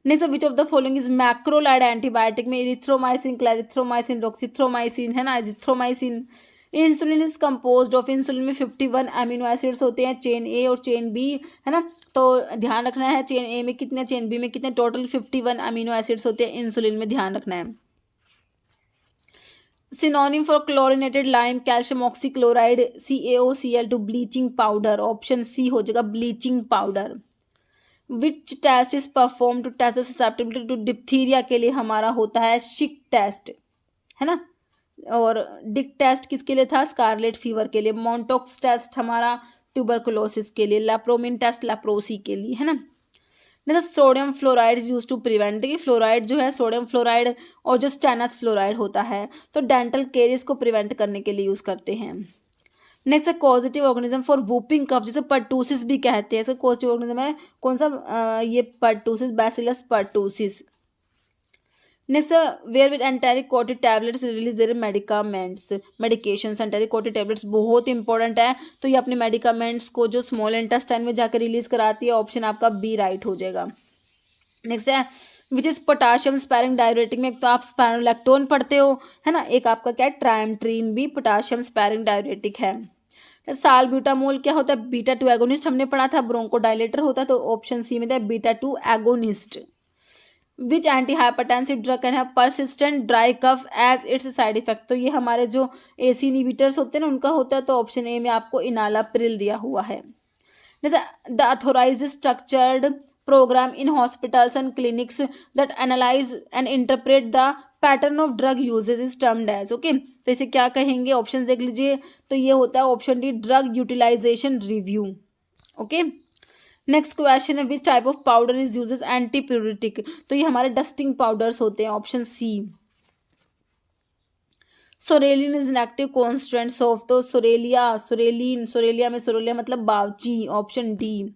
Next which of the following is macrolide antibiotic में इरिथ्रोमाइसिन, क्लैरिथ्रोमाइसिन, रोक्सिथ्रोमाइसिन, है ना, azithromycin. Insulin is composed of, insulin में 51 अमीनो एसिड्स होते हैं, चेन ए और चेन बी, है ना, तो ध्यान रखना है चेन ए में कितने, चेन बी में कितने, टोटल 51 अमीनो एसिड्स होते हैं इंसुलिन में, ध्यान रखना है। Synonym for chlorinated lime calcium oxychloride CaOCl2 bleaching powder, option C हो जाएगा bleaching powder. Which test is perform to test the susceptibility to diphtheria, के लिए हमारा होता है शिक टेस्ट, है ना, और डिक टेस्ट किसके लिए था, स्कारलेट फीवर के लिए। मॉन्टोक्स टेस्ट हमारा ट्यूबरकुलोसिस के लिए। लेप्रोमिन टेस्ट लेप्रोसी के लिए, है ना। जैसे sodium fluoride use to prevent, देखिए फ्लोराइड जो है सोडियम फ्लोराइड और जो स्टेनस फ्लोराइड होता है तो डेंटल केरियस को प्रिवेंट करने के लिए यूज करते हैं। नेक्स्ट है positive organism for whooping cough, जिसे पर्टूसिस भी कहते हैं, इसका पॉजिटिव ऑर्गेनिज्म है कौन सा, ये pertussis, bacillus pertussis. Next, where with enteric coated tablets release their medications. Enteric coated tablets बहुत इंपॉर्टेंट है, तो ये अपने मेडिकामेंट्स को जो स्मॉल इंटेस्टाइन में जाकर रिलीज कराती है। ऑप्शन आपका बी राइट हो जाएगा। नेक्स्ट है which is potassium sparing diuretic में, एक तो आप स्पाइरोलैक्टोन पढ़ते हो, है ना, एक आपका क्या है ट्राइमेट्रिन भी पोटाशियम स्पैरिंग डाययूरेटिक है। सालब्यूटामोल क्या होता है, बीटा 2 एगोनिस्ट हमने पढ़ा था, ब्रोंकोडायलेटर होता है, तो ऑप्शन सी में था beta 2 agonist. Which anti hypertensive drug can have persistent dry cough as its side effect, तो ये हमारे जो एसी इनहिबिटर्स होते हैं ना उनका होता है, तो ऑप्शन ए में आपको इनालाप्रिल दिया हुआ है। The authorised structured program in hospitals and clinics that analyze and interpret the pattern of drug uses is termed as, okay, तो इसे क्या कहेंगे, ऑप्शन देख लीजिए, तो ये होता है option D drug utilization review. Okay, next question है which type of powder is uses antipruritic, तो ये हमारे डस्टिंग पाउडर्स होते हैं, option C. Psoralen is an active constituent of, तो सोरेलिया में सोरेलिया मतलब बावची, ऑप्शन डी।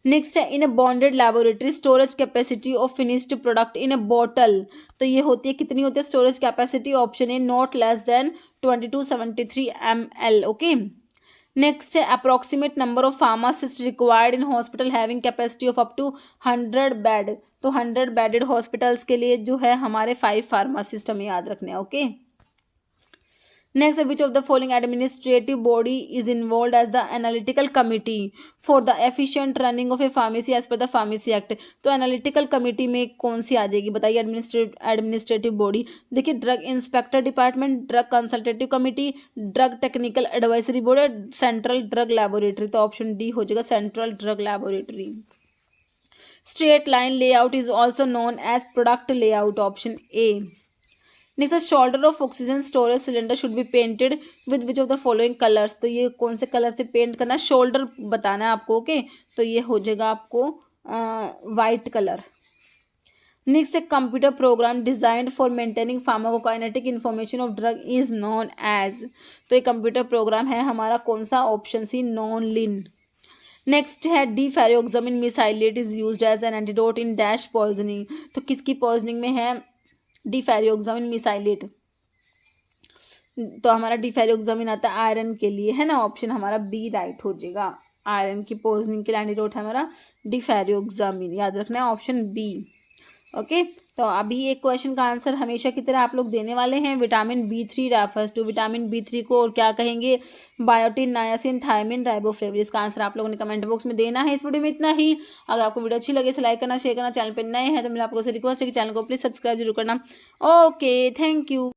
नेक्स्ट है in a bonded laboratory storage capacity of finished product in a bottle, तो ये होती है कितनी होती है storage capacity, option A not less than 2273 ml। Okay, next है approximate number of pharmacist required in hospital having capacity of up to 100 bed, तो 100 bedded hospitals के लिए जो है हमारे 5 फार्मासिस्ट हमें याद रखने हैं। Okay, next, which of the following administrative body is involve as the analytical committee for the efficient running of a pharmacy as per the pharmacy act, तो एनालिटिकल कमिटी में कौन सी आ जाएगी बताइए एडमिनिस्ट्रेटिव बॉडी। देखिए, drug inspector department, drug consultative committee, drug technical advisory board, central drug laboratory, तो option D हो जाएगा central drug laboratory. Straight line layout is also known as product layout, option A. Next, shoulder of oxygen storage cylinder should be painted with which of the following colours, तो ये कौन से colour से paint करना है, shoulder बताना है आपको। ओके, तो ये हो जाएगा आपको white colour. Next, computer program designed for maintaining pharmacokinetic information of drug is known as, तो ये कंप्यूटर प्रोग्राम है हमारा कौन सा, option C NONLIN. Next है deferoxamine mesylate is used as an antidote in dash poisoning, तो किसकी poisoning में है डीफेरियोक्सामिन मिसाइलेट, तो हमारा डीफेरियोक्सामिन आता है आयरन के लिए, है ना, ऑप्शन हमारा बी राइट हो जाएगा। आयरन की पॉइजनिंग के लिए एंटीडोट है हमारा डीफेरियोक्सामिन, याद रखना है ऑप्शन बी। ओके, तो अभी एक क्वेश्चन का आंसर हमेशा की तरह आप लोग देने वाले हैं। Vitamin B3 refers to, vitamin B3 को और क्या कहेंगे, बायोटिन, नायासिन, थायमिन, राइबोफ्लेविन, इसका आंसर आप लोगों ने कमेंट बॉक्स में देना है। इस वीडियो में इतना ही। अगर आपको वीडियो अच्छी लगे तो लाइक करना, शेयर करना, चैनल पर नए हैं तो मेरा आपको रिक्वेस्ट है कि चैनल को प्लीज सब्सक्राइब जरूर करना। Okay, thank you.